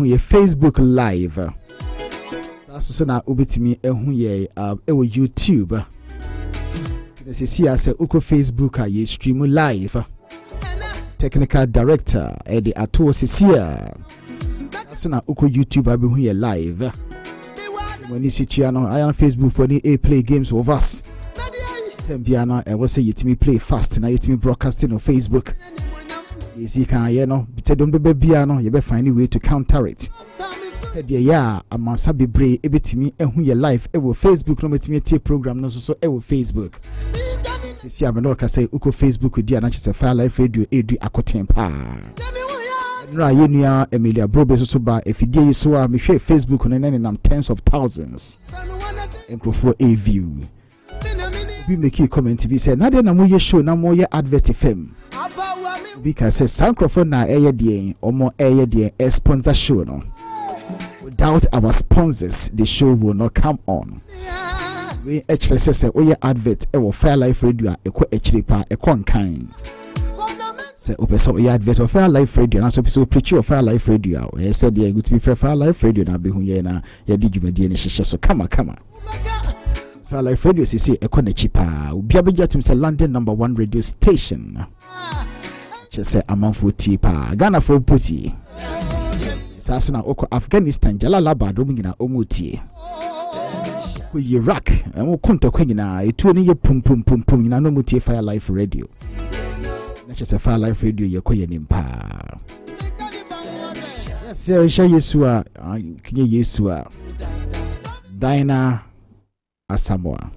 ye Facebook live. So na ubitimi ehu ye ewo YouTube. This is here say uko Facebook ye stream live. Technical director Eddie Ato Sisia. So na uko YouTube abi hu ye live. When you see channel I on Facebook for the play games with us. Tembiana I will say yitimi play fast na yitimi broadcasting on Facebook. You see can you know bitedom be biano you be find a way to counter it. Said yeah amansa bebre ebetimi ehu ye live ewo Facebook no metimi tie program no so ewo Facebook. See am no ka say uko Facebook di ana chese Fire Life Radio edu akotempa. Nra yenua Emilia Brobe so ba efidie yiso a me hwe Facebook no nam tens of thousands. Encrofo a view. We make a comment be say na de na mo ye show na mo ye advert fm. Because say Sancrophone na eye de omo eye de sponsor show no. Without our sponsors the show will not come on. We actually say we advert e Fire Life Radio ekọ echiri pa ekọ nkan. Say opeso we advert of Fire Life Radio na so preach of Fire Life Radio. We said dey go to be Fire Life Radio na be hu ye na ye di dwumadi ni hyehyɛ so kama. Fire Life Radio say ekọ na chipa. Obi abegya tum say London #1 radio station. Just say amanfo ti pa. Ghana for poti. Sasa na oko Afghanistan Jalalabad omnyina omutie. Ko Iraq emo kunta kwanyina etuo ne ye pum nyina no mutie Fire Life Radio. Na chese Fire Life Radio ye koye nimpa. Yes Yesua kinye Yesua Dina Asamoah.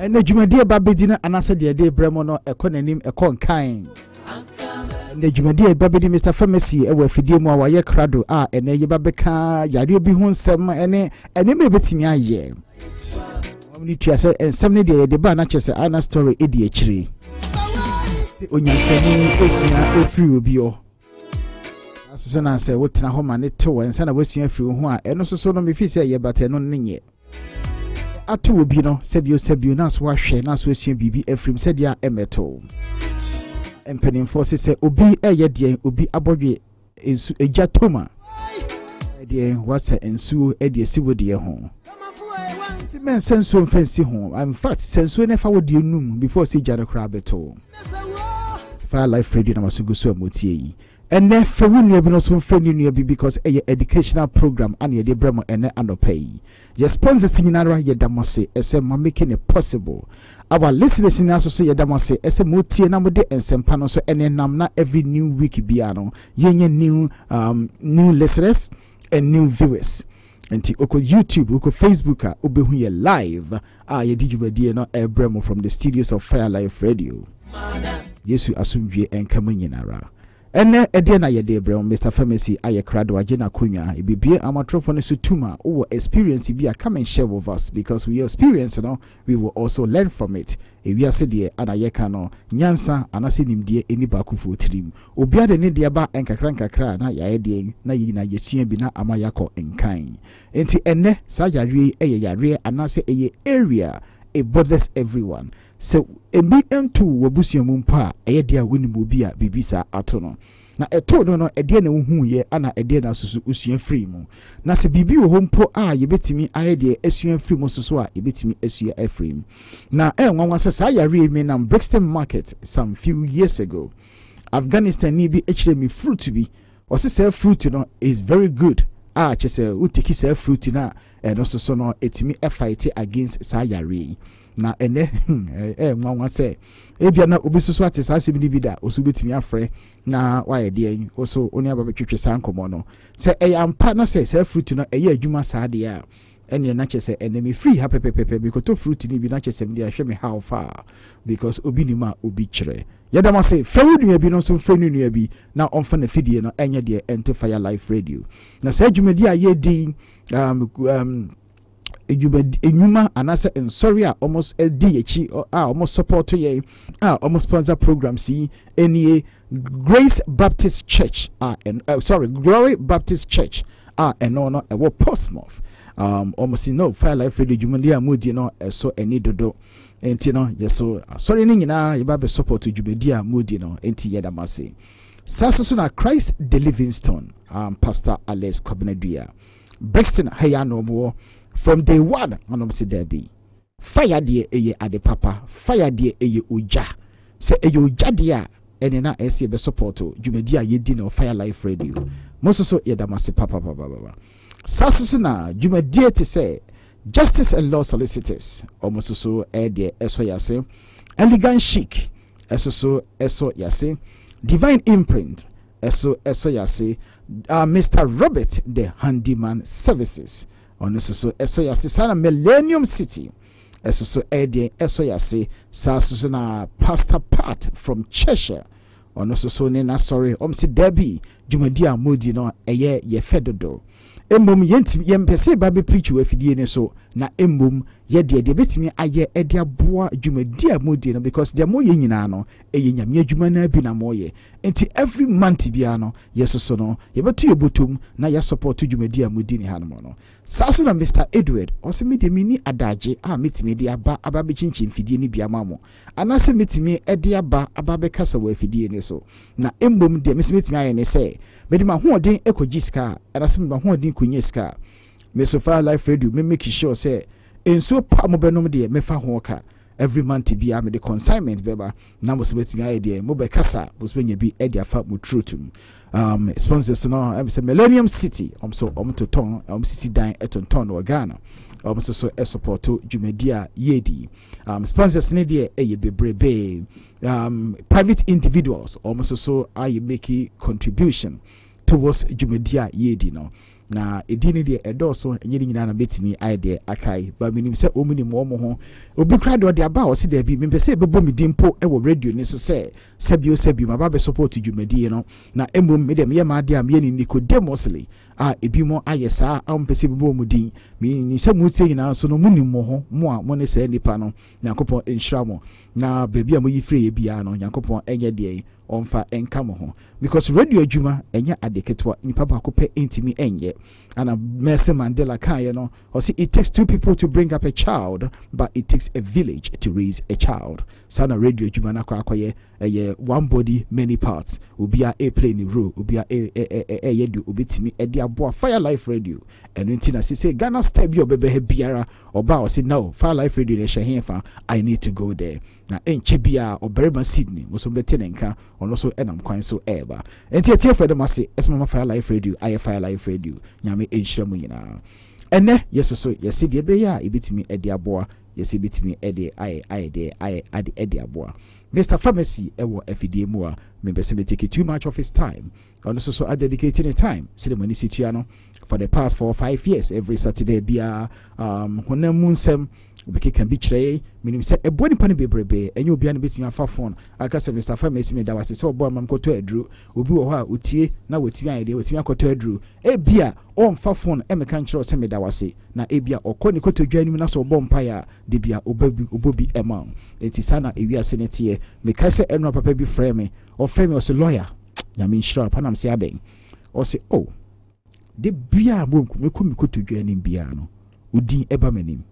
Ene dwumadi babedina anase de bremo no ekonanim ekonkan. The Jumadi Babidi Mr. Pharmacy, a wafidi mo wa ye crado, and a yababeka, yari be hon sem, and may bet me a year. Only to say, and some day the banachas Anna story idiotry. When you say, Osina, free bio. As soon as I say, what na home and it too, and send a western free one, and also so no me fee say, but no ninny. Atu will be no, Sebio, nas wash, nas western BB, Ephraim said ya emeto. Empenin forces say obi eyedie obi abodwe ensu ejatoma edie wasa ensu edie siwodie ho si men sensu mfansi ho in fact sensu ne fa wodie num before si jare kra beto Fire Life Radio na masugu so amotie yi ene fawunu bi no so mfani nua bi because eye educational program and ye de bremo ene anopai ye sponsors nyinara ye damose ese ma making it possible. Our listeners in also ye damose ese motie na mode ensempa no so ene nam na every new week biano ye new listeners and new viewers. Enti oko YouTube oko Facebook obehu ye live ye digibadie no ebremo from the studios of Fire Life Radio. Yesu asumdwe enkama nyinara. Ene ede na yede brem Mr. Pharmacy aye krado agena kunya ebibie amatrofo ne sutuma o experience bi come and share with us because we experience we will also learn from it. We are said de anayeka no nyansa anase nimdie eni ba kufu tirim obi ade ne de ba enkakra na yaye de na yina yetue bi na amayako enkan enti ene sa yare yare anase eye area it bothers everyone. So embi entu wobusuamu mpa eye dia wonimu obi a bibisa atono na eto no ede na hu ye ana ede na susu usua free mu na se bibi wo hompo a yebetimi aye de asua free mu susu a yebetimi asua free mu na nwanwa se sa yare me na Brixton market some few years ago Afghanistan ni bi echire fruit bi o se say fruit no is very good chese utiki say fruit na no so no etimi fight against sa yare na ene nwanwa se ebia na obi soso ate sa se bi da oso betimi afre na waye de oso oni aba betwetwe sankomo no se ampa na se fruit no adwuma sa de a ene na chese enemy free happy pepe because to fruit ni bi na chese me ahwe me how far because obi ni ma obi kire yadama se fewunu bi no so fewunu bi na onfa na fidie no enye de ente Fire Life Radio na se adwumadi a ye di enyuma anase sorry almost DH almost support ye almost sponsor programs see any Grace Baptist Church Glory Baptist Church and no Portsmouth almost Fire Life Radio jumandi amudi no so eni dodo enti no yeso sorry ni nyina ye ba be support jumandi amudi no enti yeda mase Sasasuna Christ the Livingstone, Pastor Alex Kobinadua. Brixton Hayano more from day one, Manom said there be. Fire dear eye ade papa, fire dear eye uja. Say ayo jadia, and na ese be supporto, Jumedia ye dinner Fire Life Radio. Most so yedamasi papa baba. Sasasuna, Jumedia to say, Justice and Law Solicitors, almost so dear eso yase, elegant chic, eso yase, divine imprint, eso yase, Mr. Robert the Handyman Services, almost so eso yase, sana Millennium City, eso dear eso yase, Sasasuna Pastor Pat from Cheshire, almost so nena sorry, si Debbie, Jumedia Moody no ye fedodo. Embum yempese ba be preach we fidie ne so na embum ye de betimi aye edia boa dwumadi amodi no because de mo ye nyina no eye nyame adwuma na bi na mo ye enti every month bia no yesoso no ye beto ye botum na ya support dwumadi amodi ni hanmo no saso na Mr. Edward o se me de mini adaje metimi de aba be chinchin fidie ni bia mamo anase metimi ede aba be kasa we fidie ne so na embum de metimi aye ne se me de ma hoodin ekogiska anase me ma hoodin kunyeska me so Fire Life Radio me make sure say enso pa mo benom de me fa ho ka every month bia me the consignment beba na mo se betimi aye de mo be kasa mo se nya bi e de afa mo trutum sponsors no am say Millennium City so to ton city dan etonton no Ghana so support to Jumedia Yedi sponsors ne de e bebrebe private individuals almost so I make a contribution towards Jumedia Yedi no na edini de edoso nyiri nyina na betimi aide akai ba minim se omuni mo ho obi kra de aba o se da bi mempese bebo mi dimpo e wo radio ni so se sabio ma ba be support Dwumadi no na emom me dem ye ma de am ye ni Nicodemusly ebi mo ayesa ampese bebo mu din mi se mu tie nyina so no munim mo ho mo a mo ne se nipa no Nyankopon enhira mo na bebi a mo yi free bia no Nyankopon enye de onfa enka mo ho because radio adwuma enya adeketwa nipa ba ko pe intimi enye and Mercy Mandela kan you know or see it takes two people to bring up a child but it takes a village to raise a child sana radio adwuma na kwa akoye one body many parts obi a play ni role obi a yedu obetimi e dia boa Fire Life Radio and ntina say Ghana step bi obebe he biara oba o say no Fire Life Radio dey shehefa I need to go there na enche bia oberema Sydney muso bete nenka ono so enam kwan so eba enti etie for dem ase esma Fire Life Radio aye Fire Life Radio nyame enhira mu nyina ene yeso yesi de be ya ebitimi e de aboa yesi bitimi e de aye de aboa Mr. Pharmacy ewo afidie mu a me be se me take too much of his time ono so I dedicating the time see the money situano for the past 4 or 5 years every Saturday bia honam munsem obeke kan bi kire minim se eboni pani bebrebe enye obi an betimi afa phone aka se Mr. Pharmacy me da wase se obo am koto aduru obi wo ho a otie na wotimi ayede wotimi akoto aduru bia on fa phone e me kan kire se me da wase na bia okoni koto dwanim na so obo mpa ya de bia obobi ema enti sana ewi asenete me ka se eno papa bi frame me o frame o se lawyer nyame nshira panam se aden o se oh de bia me koto dwanim bia no udin eba manim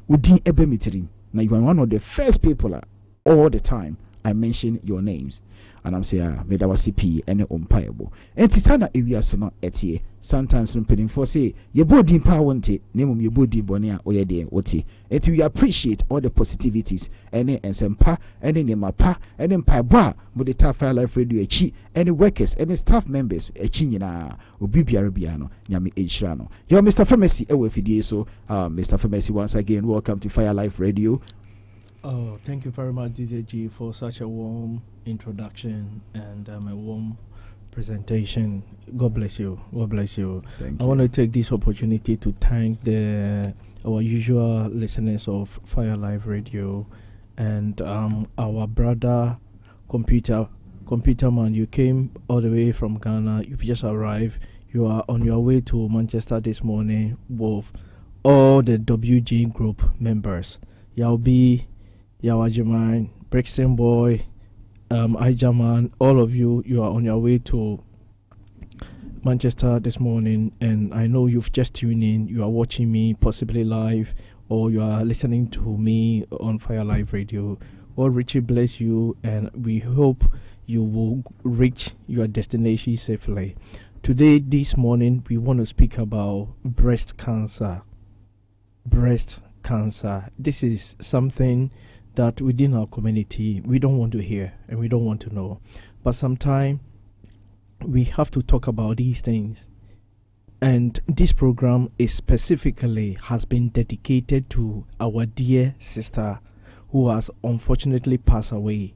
udin eba mitirim now you are one of the first people all the time I mention your names and I'm saying me da wasi p ene ompaibo enti sana ewiase no etie sometimes mpedin for say ye bodin pa wonte nemum ye bodin bone a oye de wote enti we appreciate all the positivities ene ensempa ene nemapa ene mpaibo a mo de Fire Life Radio echi ene workers ene staff members echi nyina obi biara bia no nyame enhira no yo Mr. Pharmacy ewe fidie so Mr. Pharmacy once again welcome to Fire Life Radio. Oh, thank you very much, DJ G, for such a warm introduction and a warm presentation. God bless you. God bless you. Thank I you. want to take this opportunity to thank our usual listeners of Fire Life Radio and our brother computer man. You came all the way from Ghana. You've just arrived. You are on your way to Manchester this morning with all the WG group members. Yaubi, Yawajiman, Brixton Boy, Ijaman, all of you are on your way to Manchester this morning, and I know you've just tuned in. You are watching me possibly live, or you are listening to me on Fire Live Radio. God richly bless you, and we hope you will reach your destination safely. Today, this morning, we want to speak about breast cancer. Breast cancer. This is something that within our community we don't want to hear and we don't want to know. But sometimes we have to talk about these things. And this program is specifically has been dedicated to our dear sister who has unfortunately passed away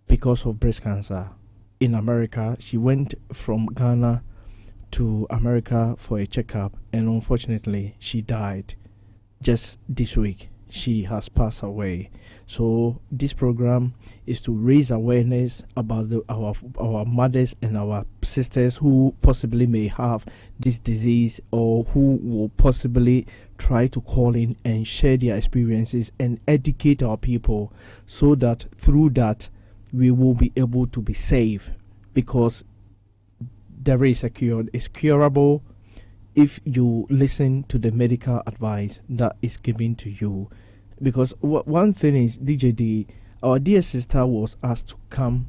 because of breast cancer in America. She went from Ghana to America for a checkup, and unfortunately she died just this week. She has passed away. So this program is to raise awareness about our mothers and our sisters who possibly may have this disease, or who will possibly try to call in and share their experiences and educate our people, so that through that we will be able to be safe, because there is a cure. It's curable if you listen to the medical advice that is given to you. Because one thing is, DJD, our dear sister was asked to come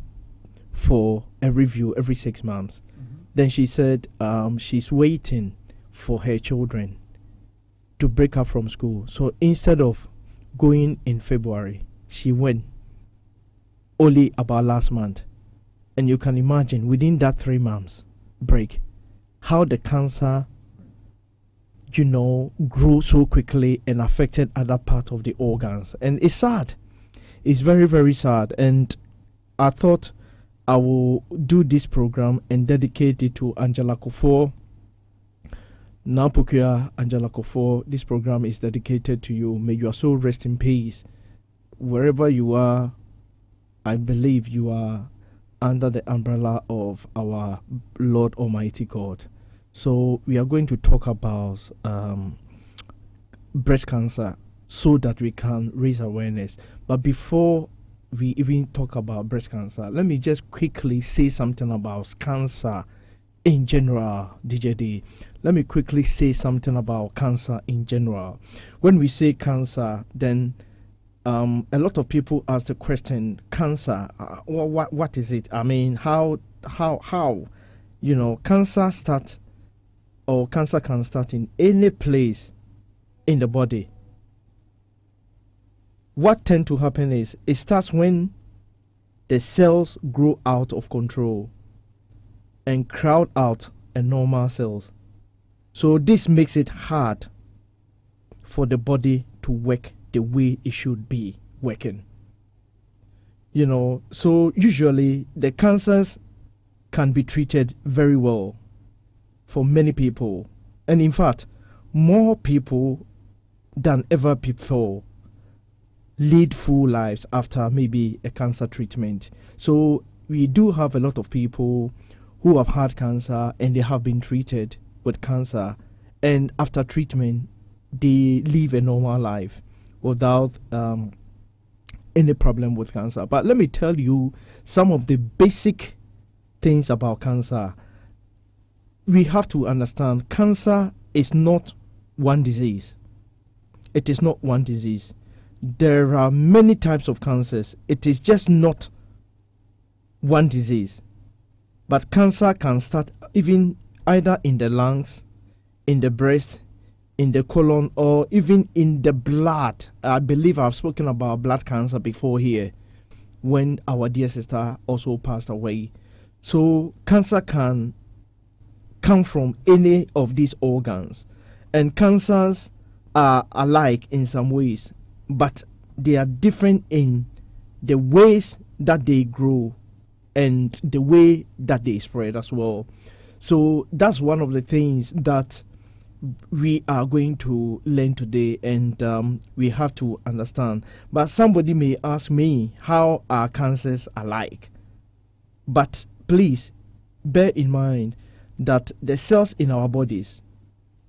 for a review every 6 months. Then she said she's waiting for her children to break up from school. So instead of going in February, she went only about last month. And you can imagine within that 3 months break, how the cancer grew so quickly and affected other parts of the organs. And it's sad. It's very, very sad. And I thought I will do this program and dedicate it to Angela Kufuor. Napukia Angela Kufuor, this program is dedicated to you. May your soul rest in peace. Wherever you are, I believe you are under the umbrella of our Lord Almighty God. So we are going to talk about breast cancer so that we can raise awareness. But before we even talk about breast cancer, let me just quickly say something about cancer in general, DJD. Let me quickly say something about cancer in general. When we say cancer, then a lot of people ask the question, cancer, what is it? I mean, how cancer starts, or cancer can start in any place in the body. What tends to happen is it starts when the cells grow out of control and crowd out a normal cells. So this makes it hard for the body to work the way it should be working. So usually the cancers can be treated very well for many people, and in fact more people than ever before lead full lives after maybe a cancer treatment. So we do have a lot of people who have had cancer and they have been treated with cancer, and after treatment they live a normal life without any problem with cancer. But let me tell you some of the basic things about cancer. We have to understand cancer is not one disease. It is not one disease. There are many types of cancers. It is just not one disease. But cancer can start even either in the lungs, in the breast, in the colon, or even in the blood. I believe I've spoken about blood cancer before here when our dear sister also passed away. So cancer can come from any of these organs, and cancers are alike in some ways, but they are different in the ways that they grow and the way that they spread as well. So that's one of the things that we are going to learn today, and we have to understand. But somebody may ask me, how are cancers alike? But please bear in mind that the cells in our bodies,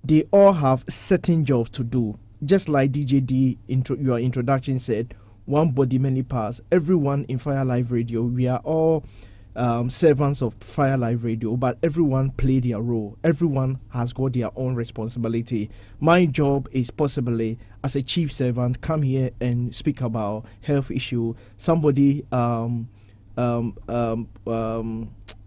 they all have certain jobs to do. Just like DJD your introduction said, one body, many parts. Everyone in Fire Live Radio, we are all servants of Fire Live Radio, but everyone play their role. Everyone has got their own responsibility. My job is possibly as a chief servant come here and speak about health issue. Somebody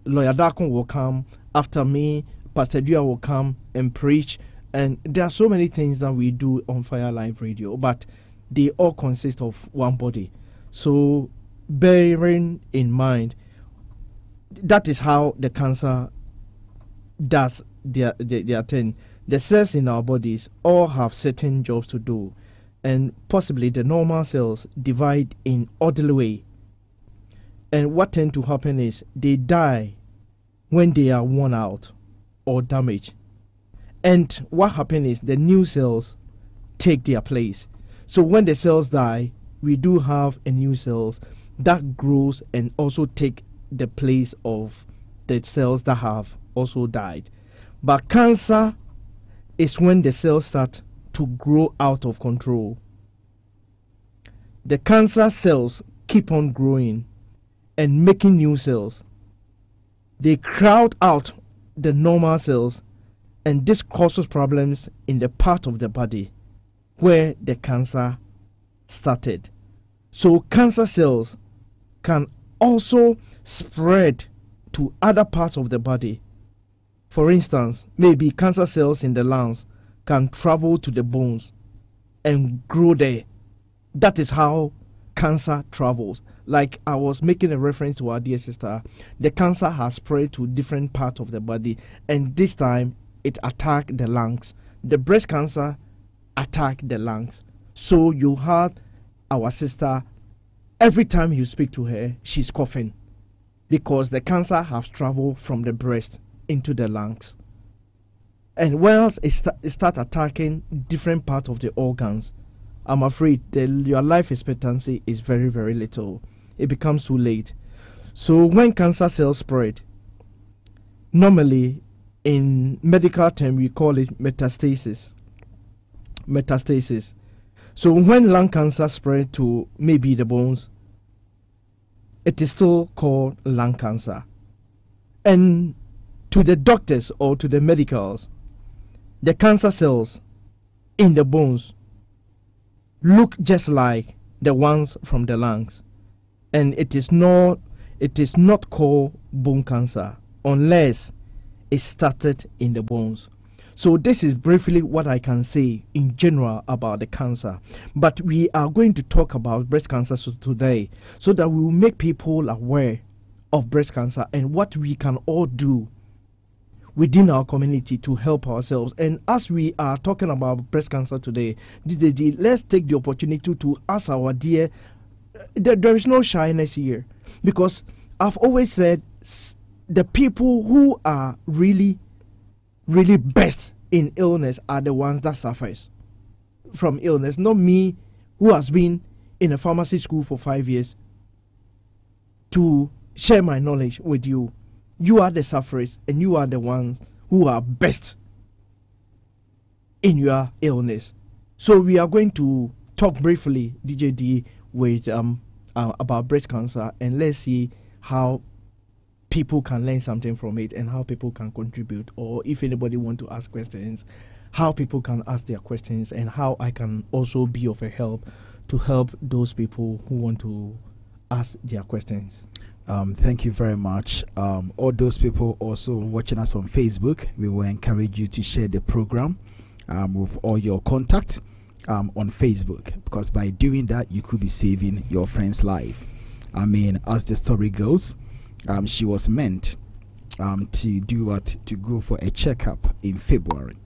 Lawyer Darkon will come after me, Pastor Dua will come and preach, and there are so many things that we do on Fire Live Radio, but they all consist of one body. So bearing in mind, that is how the cancer does their thing. The cells in our bodies all have certain jobs to do, and possibly the normal cells divide in orderly way. And what tends to happen is they die when they are worn out or damaged. And what happens is the new cells take their place. So when the cells die, we do have a new cells that grows and also take the place of the cells that have also died. But cancer is when the cells start to grow out of control. The cancer cells keep on growing and making new cells. They crowd out the normal cells, and this causes problems in the part of the body where the cancer started. So cancer cells can also spread to other parts of the body. For instance, maybe cancer cells in the lungs can travel to the bones and grow there. That is how cancer travels. Like I was making a reference to our dear sister, the cancer has spread to different parts of the body, and this time it attacked the lungs. The breast cancer attacked the lungs. So you have our sister, every time you speak to her, she's coughing because the cancer has traveled from the breast into the lungs. And once it start attacking different parts of the organs, I'm afraid your life expectancy is very, very little. It becomes too late. So when cancer cells spread, normally in medical term we call it metastasis. So when lung cancer spread to maybe the bones, it is still called lung cancer. And to the doctors or to the medicals, the cancer cells in the bones look just like the ones from the lungs, and it is not called bone cancer unless it started in the bones. So this is briefly what I can say in general about the cancer. But we are going to talk about breast cancer today so that we will make people aware of breast cancer and what we can all do within our community to help ourselves. And as we are talking about breast cancer today, let's take the opportunity to ask our dear, there is no shyness here, because I've always said the people who are really best in illness are the ones that suffers from illness, not me who has been in a pharmacy school for 5 years to share my knowledge with you. You are the sufferers, and you are the ones who are best in your illness. So we are going to talk briefly, DJ D, with about breast cancer, and let's see how people can learn something from it and how people can contribute, or if anybody want to ask questions, how people can ask their questions, and how I can also be of a help to help those people who want to ask their questions. Thank you very much. All those people also watching us on Facebook, we will encourage you to share the program with all your contacts on Facebook, because by doing that, you could be saving your friend's life. I mean, as the story goes, she was meant to do what? To go for a checkup in February.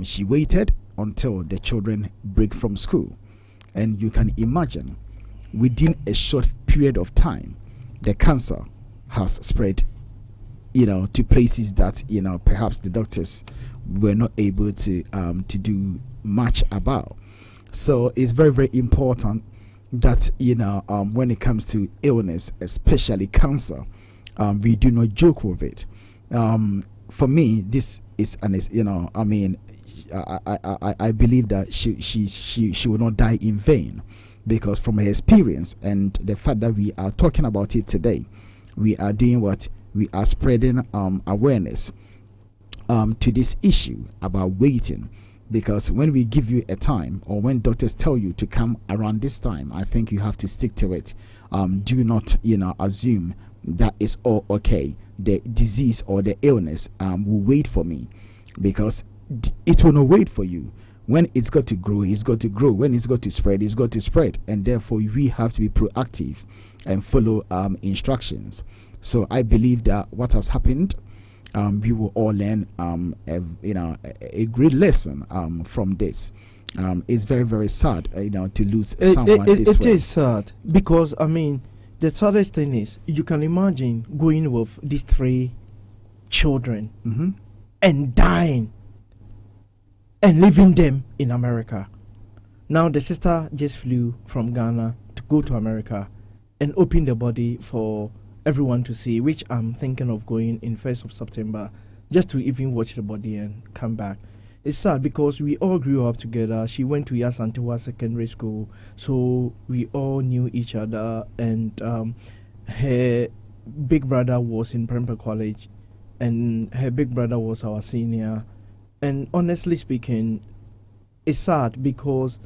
She waited until the children break from school, and you can imagine, within a short period of time, the cancer has spread, to places that, perhaps the doctors were not able to do much about. So it's very, very important that, when it comes to illness, especially cancer, we do not joke with it. For me, this is I believe that she will not die in vain, because from her experience and the fact that we are talking about it today, we are doing what? We are spreading awareness to this issue about waiting because when we give you a time, or when doctors tell you to come around this time, I think you have to stick to it. Do not, assume that is all okay. The disease or the illness will wait for me, because it will not wait for you. When it's got to grow, it's got to grow. When it's got to spread, it's got to spread. And therefore, we have to be proactive and follow instructions. So I believe that what has happened, we will all learn a great lesson from this. It's very, very sad, to lose someone this way. It is sad, because the saddest thing is, you can imagine going with these 3 children and dying and leaving them in America. Now the sister just flew from Ghana to go to America and open the body for everyone to see, which I'm thinking of going in 1st of September, just to even watch the body and come back. It's sad because we all grew up together. She went to Yasantewa Secondary School, so we all knew each other, and her big brother was in Prempeh College, and her big brother was our senior. And honestly speaking, it's sad because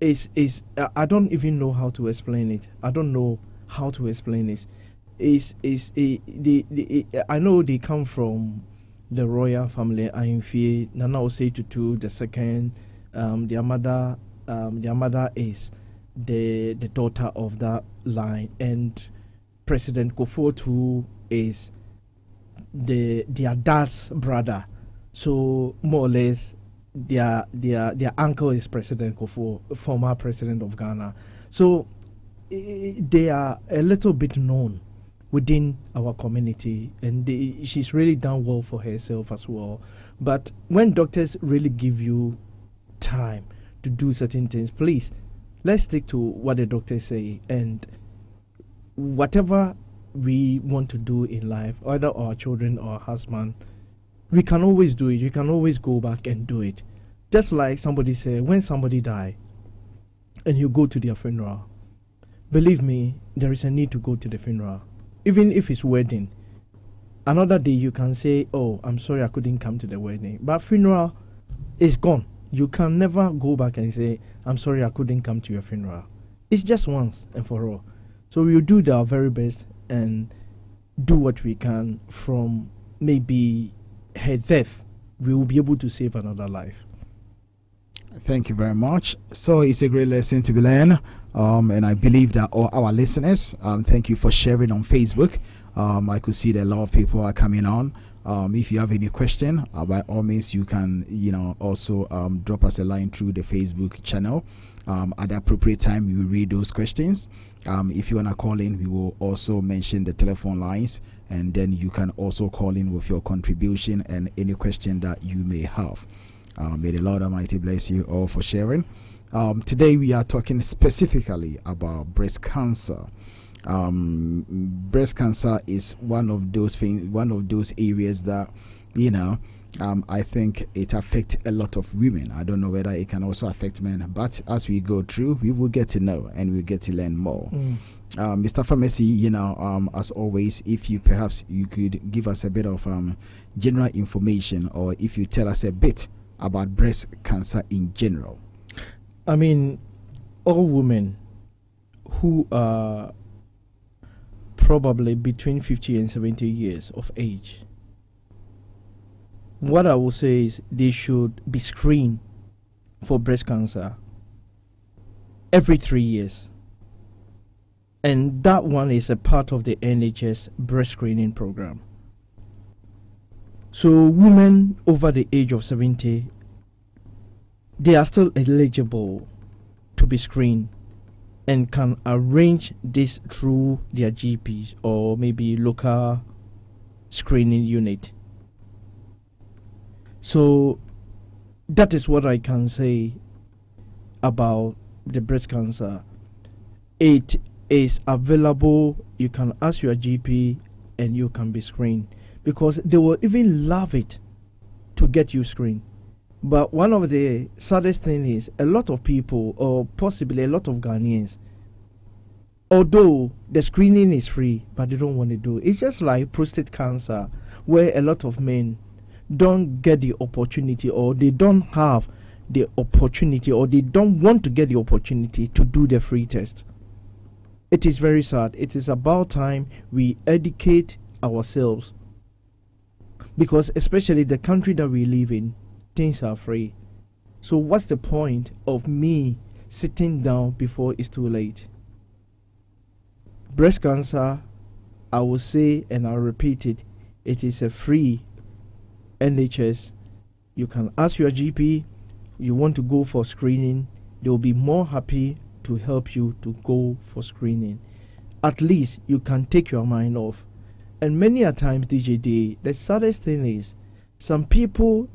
I don't even know how to explain it. I don't know how to explain it. I know they come from the royal family. Ahimfie, Nana Osei Tutu the second. Their mother is the daughter of that line, and President Kufuor too is their dad's brother. So more or less, their uncle is President Kufuor, former president of Ghana. So they are a little bit known within our community, and she's really done well for herself as well. But when doctors really give you time to do certain things, please, let's stick to what the doctors say, and whatever we want to do in life, either our children or our husband, we can always do it. You can always go back and do it. Just like somebody said, when somebody die and you go to their funeral, believe me, there is a need to go to the funeral. Even if it's wedding, another day you can say, oh, I'm sorry I couldn't come to the wedding. But funeral is gone. You can never go back and say, I'm sorry I couldn't come to your funeral. It's just once and for all. So we'll do our very best and do what we can. From maybe her death, we will be able to save another life. Thank you very much. So it's a great lesson to be learned, and I believe that all our listeners, thank you for sharing on Facebook. I could see that a lot of people are coming on. If you have any question, by all means, you can also drop us a line through the Facebook channel. At the appropriate time, we will read those questions. If you want to call in, we will also mention the telephone lines, and then you can also call in with your contribution and any question that you may have. May the Lord Almighty bless you all for sharing. Today we are talking specifically about breast cancer. Breast cancer is one of those things, one of those areas that I think it affects a lot of women. I don't know whether it can also affect men, but as we go through, we will get to know and we'll get to learn more. Mr. Pharmacy, as always, if you could give us a bit of general information, or if you tell us a bit about breast cancer in general. I mean, all women who are probably between 50 and 70 years of age, what I will say is they should be screened for breast cancer every 3 years. And that one is a part of the NHS breast screening program. So women over the age of 70, they are still eligible to be screened and can arrange this through their GPs or maybe local screening unit. So that is what I can say about the breast cancer. It is available. You can ask your GP and you can be screened, because they will even love it to get you screened. But one of the saddest things is a lot of people, or possibly a lot of Ghanaians, although the screening is free, but they don't want to do it. It's just like prostate cancer, where a lot of men don't get the opportunity, or they don't have the opportunity, or they don't want to get the opportunity to do the free test. It is very sad. It is about time we educate ourselves, because especially the country that we live in, things are free. So what's the point of me sitting down before it's too late? Breast cancer, I will say and I'll repeat it, it is a free NHS. You can ask your GP, you want to go for screening, they will be more happy to help you to go for screening. At least you can take your mind off. And many a times, DJD, the saddest thing is some people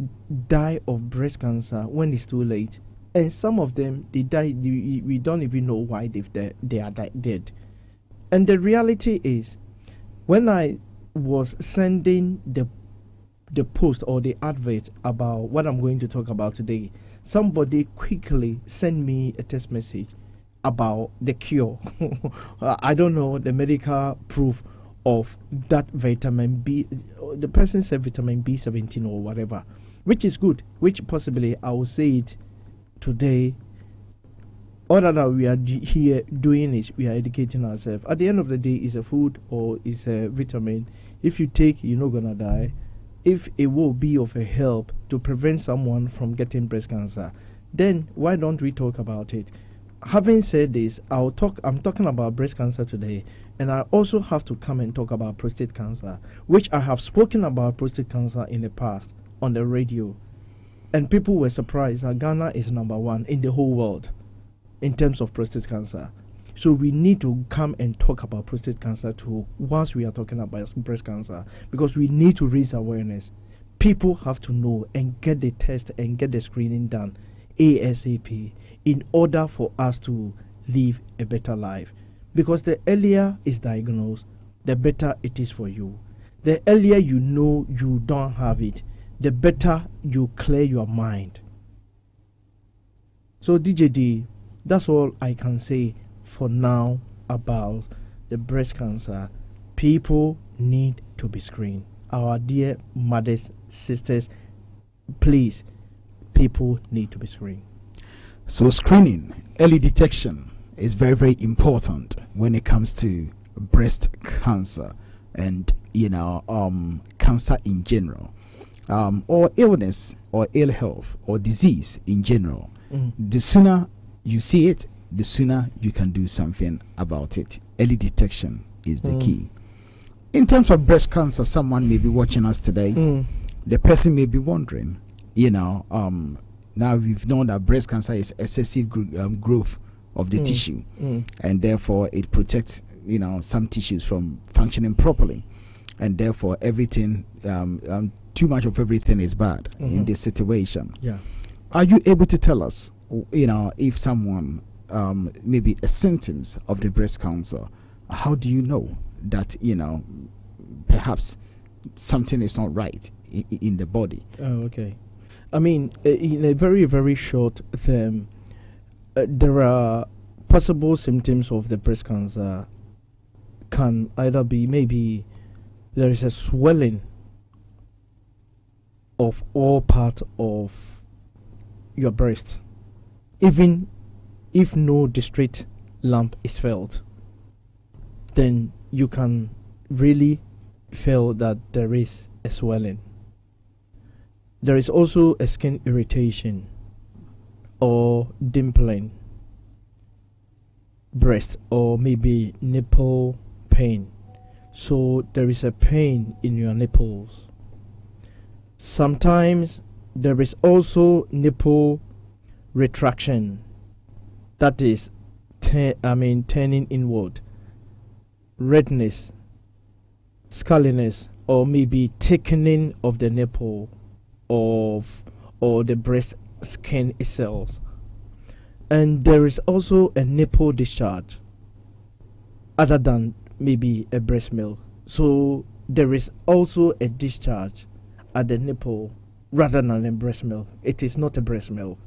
die of breast cancer when it's too late, and some of them they die. We don't even know why they are dead. And the reality is, when I was sending the post or the advert about what I'm going to talk about today, somebody quickly sent me a text message about the cure. I don't know the medical proof of that vitamin B. The person said vitamin B17 or whatever, which is good, which possibly I will say it today. All that we are here doing is we are educating ourselves. At the end of the day, it's a food or it's a vitamin. If you take, you're not gonna die. If it will be of a help to prevent someone from getting breast cancer, then why don't we talk about it? Having said this, I'm talking about breast cancer today, and I also have to come and talk about prostate cancer, which I have spoken about prostate cancer in the past on the radio, and people were surprised that Ghana is number 1 in the whole world in terms of prostate cancer. So we need to come and talk about prostate cancer too once we are talking about breast cancer, because we need to raise awareness. People have to know and get the test and get the screening done ASAP in order for us to live a better life. Because the earlier it's diagnosed, the better it is for you. The earlier you know you don't have it, the better you clear your mind. So DJD, that's all I can say for now about the breast cancer. People need to be screened. Our dear mothers, sisters, please, people need to be screened. So screening, early detection is very, very important when it comes to breast cancer and cancer in general, or illness or ill health or disease in general. The sooner you see it, the sooner you can do something about it. Early detection is the key. In terms of breast cancer, someone may be watching us today. The person may be wondering, now we've known that breast cancer is excessive growth of the tissue, and therefore it protects some tissues from functioning properly, and therefore everything too much of everything is bad in this situation. Are you able to tell us if someone maybe a symptoms of the breast cancer, how do you know that perhaps something is not right in the body? Okay. I mean, in a very, very short term, there are possible symptoms of the breast cancer. Can either be maybe there is a swelling of all part of your breast, even if no distinct lump is felt, then you can really feel that there is a swelling. There is also a skin irritation or dimpling, breast or maybe nipple pain. So there is a pain in your nipples. Sometimes there is also nipple retraction, that is turning inward, redness, scaliness, or maybe thickening of the nipple or the breast skin itself. And there is also a nipple discharge other than maybe a breast milk. So there is also a discharge at the nipple rather than a breast milk. It is not a breast milk,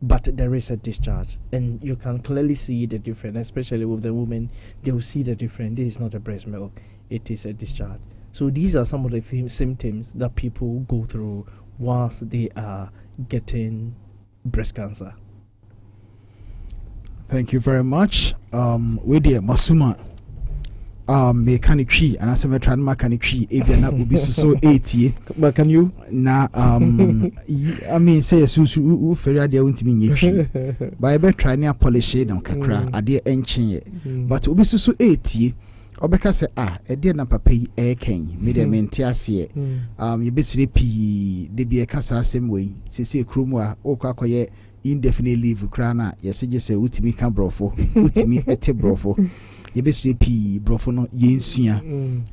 but there is a discharge, and you can clearly see the difference, especially with the women. They will see the difference. This is not a breast milk, it is a discharge. So these are some of the symptoms that people go through whilst they are getting breast cancer. Thank you very much. We dear Masuma. Mechanic tree and as a veteran mechanic tree, Abiana will be so 80. But can you? Now, I mean, say, Susu, Ferry, they won't mean you. By a better near polish it on Kakra, a dear ancient, but will be so 80. Or because say, a dear number pay air cane, media mentiasia. You be sleepy, they be a casa same way, say, Krumwa, or Kakoye, indefinite leave, Krana, yes, just say, Utimi can brofo, Utimi ete brofo. You be sleepy, brofono, yensia,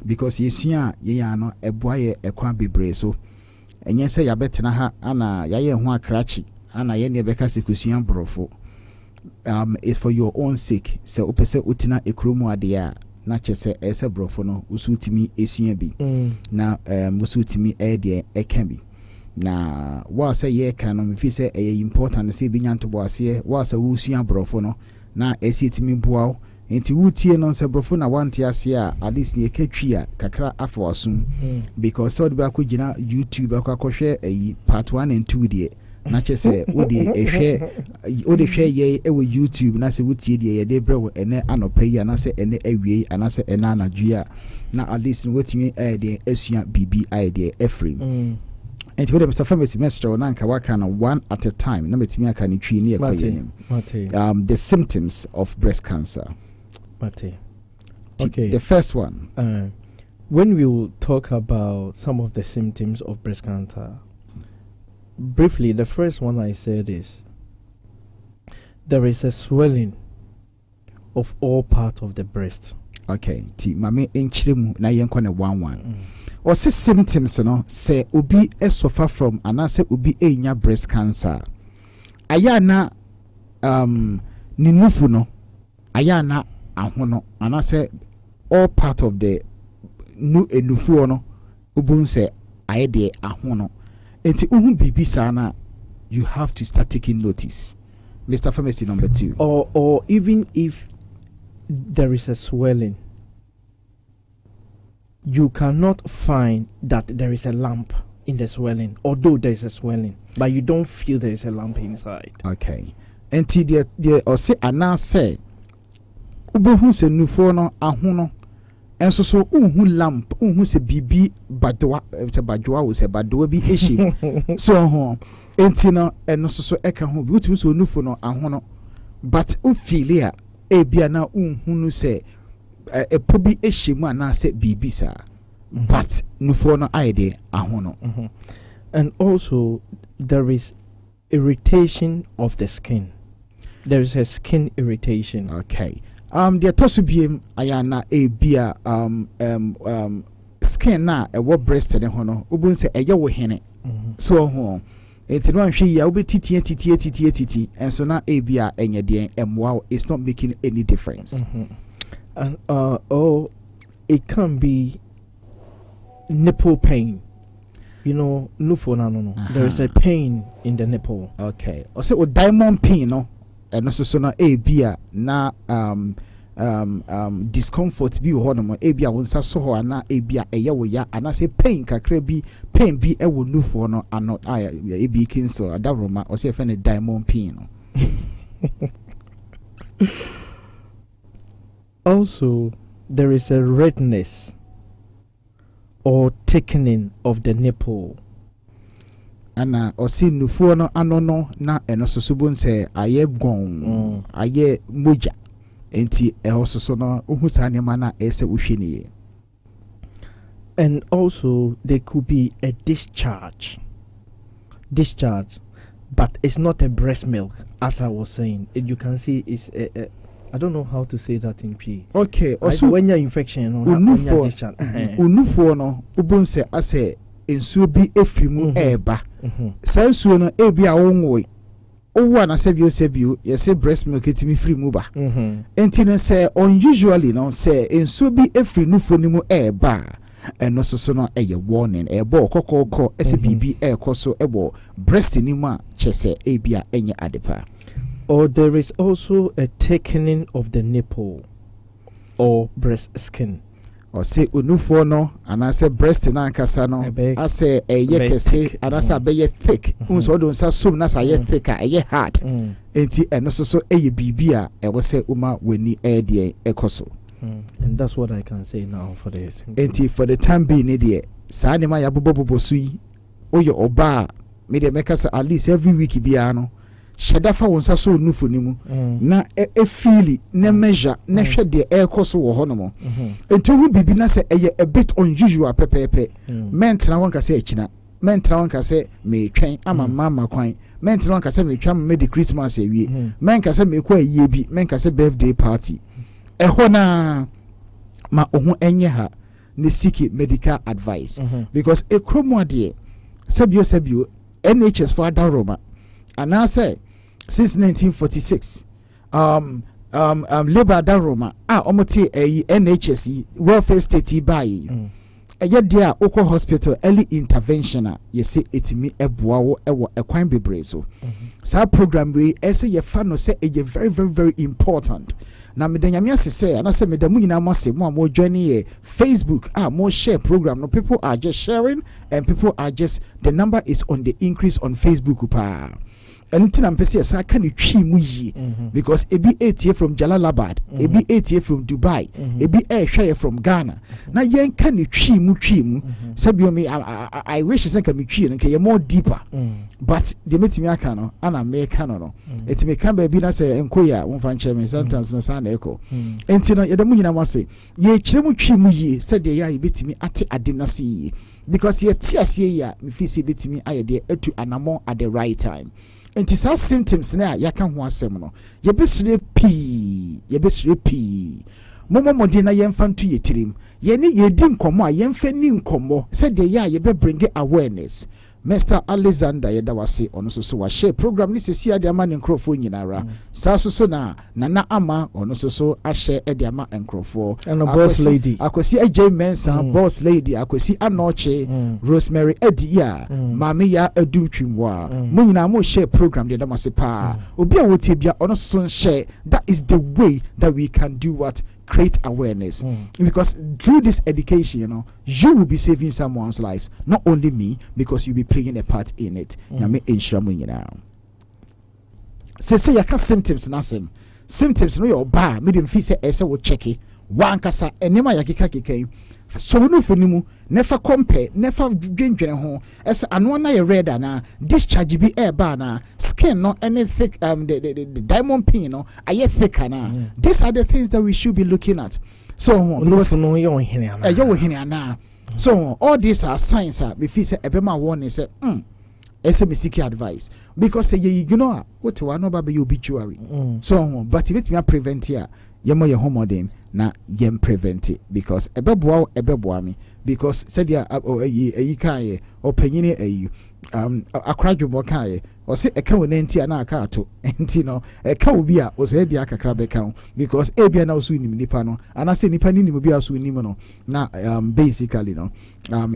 because yensia, yano, a boy, a quan be brazo. And yes, I bet na Anna, Yaya Hua Cratchy, Anna Yenia Becasi Cusian brofo. It's for your own sake, so opposite Utina a crumo dia. Not just say as a brofono, usutimi esuabi. Now, musutimi air a can be. Now, was a year canon, if you say a important say began to was here, was a usian brofono. Now, a city me bow, into Wuti non se brofona want yasia, at least near Ketria, Kakra Afwasum, because so the Bakujina YouTube, Akoshe, a part 1 and 2 dear. Not just say, would a share, would share ye, YouTube, and I say, would see the day bro, and I pay, and I say, and I say, and Anna Gia. Now, at least, what you mean, the Asian BB idea, Ephraim. And to Mr. Famous semester, or Nankawakana, one at a time. Number to me, I can tree near the symptoms of breast cancer. Okay. The first one. When we will talk about some of the symptoms of breast cancer, briefly, the first one I said is there is a swelling of all parts of the breast. Okay, mame enchirimu na yenkone 1-1. Or say symptoms no say obi suffer from anase obi enya breast cancer. Ayana ninufu no ayana ahono anase all part of the enufu no ubun say ayede ahono. Enti uhun bibi sana, you have to start taking notice. Mr. Pharmacy number 2. Or even if there is a swelling, you cannot find that there is a lump in the swelling, although there is a swelling, but you don't feel there is a lump inside. Okay. Enti the or say ana say ubohu se nufo no ahono enso so unhu lamp unhu se bibi badwa wo se badwa bi ehim so ho enti no eno so eka ho bi utumi so nufo no ahono but u feel ya e bia na unhu no se e pobi ehim ana se bibi sa but nufo no aide ahono. And also there is irritation of the skin. There is a skin irritation. Okay. The tosubiem ayana a bia skin na a what breast and hono ubun se a yaw hene so ho it no hwe ya obi titi and so na a bia enye den wow, it's not making any difference. And or it can be nipple pain. You know, no. There is a pain in the nipple. Okay. Or say diamond pain no. And also so na a bia na discomfort bi ho no mo e bia wonsa so ho na e bia eye wo ya ana say pain kakra bi pain bi e wo nufo no ano e bi kinso adavroma o say fe ne diamond pain no. Also there is a redness or thickening of the nipple. Ana osi nufo no ano no na eno sosobon se aye gon aye moja enti ehososo no uhu sa nema na ese uhweniye. And also there could be a discharge, but it's not a breast milk, as I was saying. You can see it's I don't know how to say that in P. Okay, also when your infection or discharge unufo no ubun se ase ensuo bi efrimu eba sansuo no ebia wonwe owo na sebio yese breast milk etimi frimu ba enti ne se unusually no se ensuo bi efrinufo nimu eba eno soso no eye warning ebo kokoko ese bibi ekoso ebo breast nimu a chese ebia enye adepa. Or there is also a thickening of the nipple or breast skin. or say unufo no and I say breast na nkasa no I say ye kese and I say be thick unso do nsa som na say ye thick ye hard enti eno so eye bibia e wo say uma weni e de ekoso. And that's what I can say now for this. Enti for the time being ne saa ne ma ya bobo so yi oye oba me de make say at least every week bia no sheda fa wonsa so nufo ni mu na e feel na measure na hwe de ekoso wo hono mo enti hu bibi na say eye a bit unusual pepepe mentra won ka say akina mentra won ka say me twen ama mama kwan mentra won ka say me twan me de Christmas awie men ka say me kwa yie bi men ka say birthday party ehona ma ohun enye ha ne seek medical advice because e kromo ade sabio NHS for Daroma and I say since 1946 labor Daroma omote NHS welfare state by dia oko hospital early intervention you say etimi eboa wo ewo ekwan bebre so sa program we say ye fa no say e very very very important. Na me danyame asese and I say me damu nyina mase mo join here Facebook more share program no people are just sharing and people are just the number is on the increase on Facebook pa anything I'm pese say can you twi mu yi because ebi 8 from Jalalabad ebi 8 from Dubai ebi share from Ghana na yen can you twi mu sabi me I wish say can me twi no ke more deeper but the metimi aka no ana me ka no it me kan ba bi na say enkoya won fan chairman sometimes na sa na eko enti no yedamu nyina mase ye kire mu twi mu yi say de ya betimi ate ade na se because ye ti ase ya me fi se betimi aye de etu anamo at the right time. And it's our symptoms now. Ya can one seminal. Ye be sleepy. Momo modina yen fan to ye trim. Ye ni ye dim komo yen fenin komo. Said the ya ye be bring awareness. Mr. Alexander Yedawase ono so share program ni sesi ade ama nkrofo nyinara sa so na nana ama ono so a share ade ama nkrofo and a boss lady akwasi AJ Mensa boss lady akwasi Anoche Rosemary Edia mama ya adutwimwa mo nyina mo share program de damase pa obi a wotie bia ono so share. That is the way that we can do what create awareness because through this education you will be saving someone's lives, not only me, because you'll be playing a part in it. Yame inshramu nyina say yaka symptoms na symptoms no your ba me dem fi say ese wo check wan kasa enema yakeka keka so no funimu never compare never dwendwene ho ese ano na ye red na discharge bi air ba na skin no any thick the diamond pin no aye thick na these are the things that we should be looking at. So no yo hene ana so all these are signs we feel say ebema warning say ese me seek advice because say you know what one no ba be obituary so but if it prevent here yemo ye homodem na yem prevent it because ebeboa me because said ya ayi kan opanyini ayi akradwo kan o se eka wona nti ana aka ato nti no eka obi a o se bia kakra be kan because ebia na osu nim nipa no ana se nipa ni nim bia osu nim no na basically no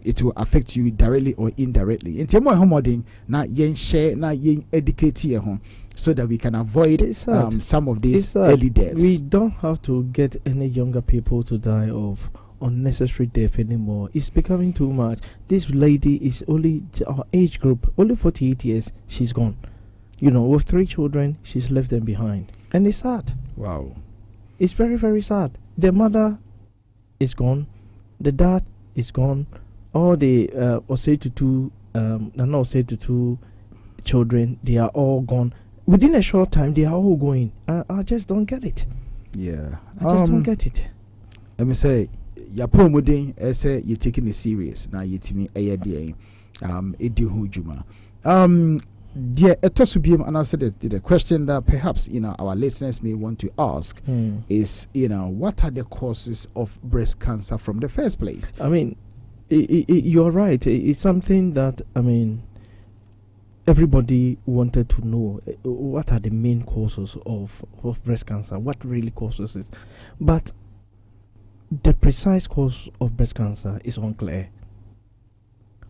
it will affect you directly or indirectly nti mo homodem na yen share na yen educate ye ho so that we can avoid some of these early deaths. We don't have to get any younger people to die of unnecessary death anymore. It's becoming too much. This lady is only our age group, only 48 years. She's gone. With 3 children, she's left them behind, and it's sad. Wow, it's very very sad. The mother is gone, the dad is gone. All the two children, they are all gone. Within a short time, they are all going. I just don't get it. Yeah, I just don't get it. Let me say, your promoding, say you're taking it serious. Now you to me, edi hujuma. Dear Etosubium, and I said the question that perhaps our listeners may want to ask is what are the causes of breast cancer from the first place? I mean, you're right. It's something that everybody wanted to know what are the main causes of breast cancer, what really causes it. But the precise cause of breast cancer is unclear.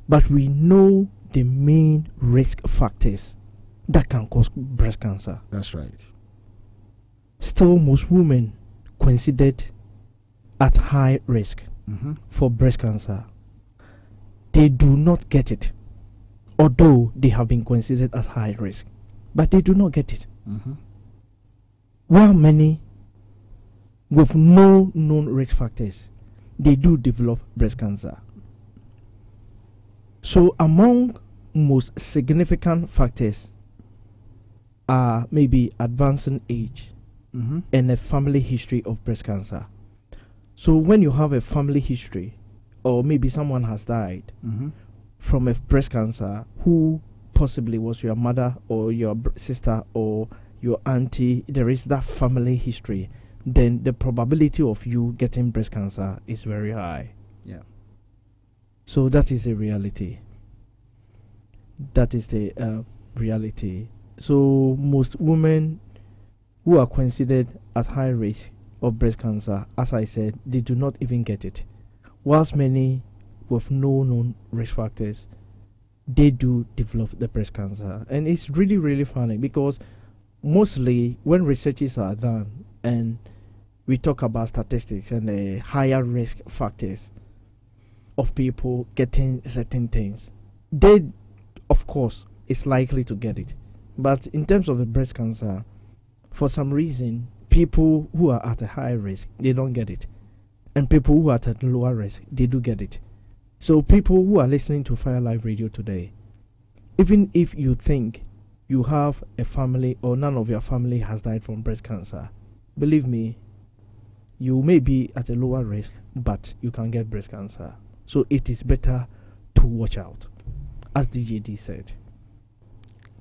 But we know the main risk factors that can cause breast cancer. That's right. Still, most women considered at high risk. for breast cancer, they do not get it, although they have been considered as high risk, but they do not get it. While many with no known risk factors, they do develop breast cancer. So among most significant factors are maybe advancing age and a family history of breast cancer. So when you have a family history, or maybe someone has died from a breast cancer who possibly was your mother or your sister or your auntie, there is that family history, then the probability of you getting breast cancer is very high. Yeah. So that is the reality. That is the reality. So most women who are considered at high risk of breast cancer, as I said, they do not even get it. Whilst many with no known risk factors, they do develop the breast cancer. And it's really, really funny because mostly when researches are done and we talk about statistics and the higher risk factors of people getting certain things, they, of course, is likely to get it. But in terms of the breast cancer, for some reason, people who are at a high risk, they don't get it. And people who are at a lower risk, they do get it. So people who are listening to Fire Live Radio today, even if you think you have a family or none of your family has died from breast cancer, believe me, you may be at a lower risk, but you can get breast cancer. So it is better to watch out, as DJD said.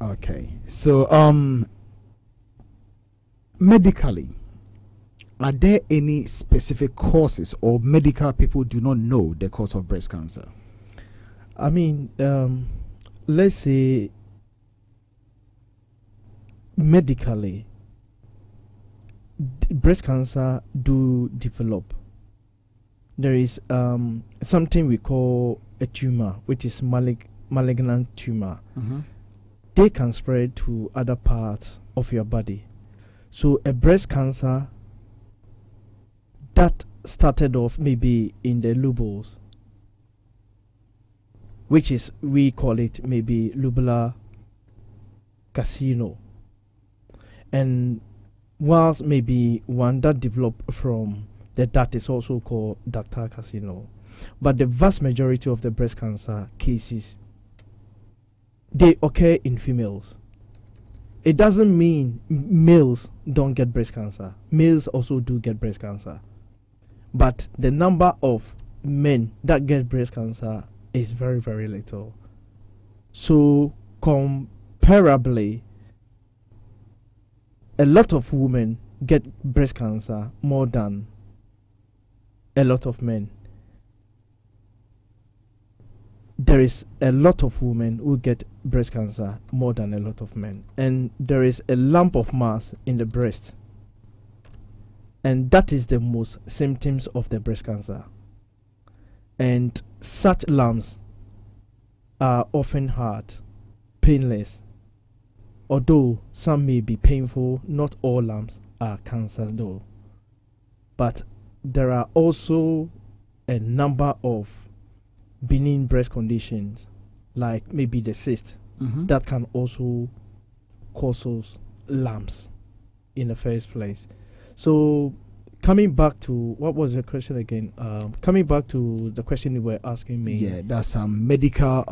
Okay. So medically, are there any specific causes or medical people do not know the cause of breast cancer? I mean, let's say medically, breast cancer do develop. There is something we call a tumor, which is malignant tumor. They can spread to other parts of your body. So a breast cancer that started off maybe in the lobules, which is, we call it maybe lobular carcinoma. And whilst maybe one that developed from that is also called ductal carcinoma. But the vast majority of the breast cancer cases, they occur in females. It doesn't mean males don't get breast cancer. Males also do get breast cancer. But the number of men that get breast cancer is very, very little. So comparably, a lot of women get breast cancer more than a lot of men. There is a lot of women who get breast cancer more than a lot of men. And there is a lump of mass in the breast. And that is the most symptoms of the breast cancer. And such lumps are often hard, painless. Although some may be painful, not all lumps are cancer though. But there are also a number of benign breast conditions, like maybe the cyst, that can also cause lumps in the first place. So coming back to, what was the question again? Coming back to the question you were asking me. Yeah, that's some medical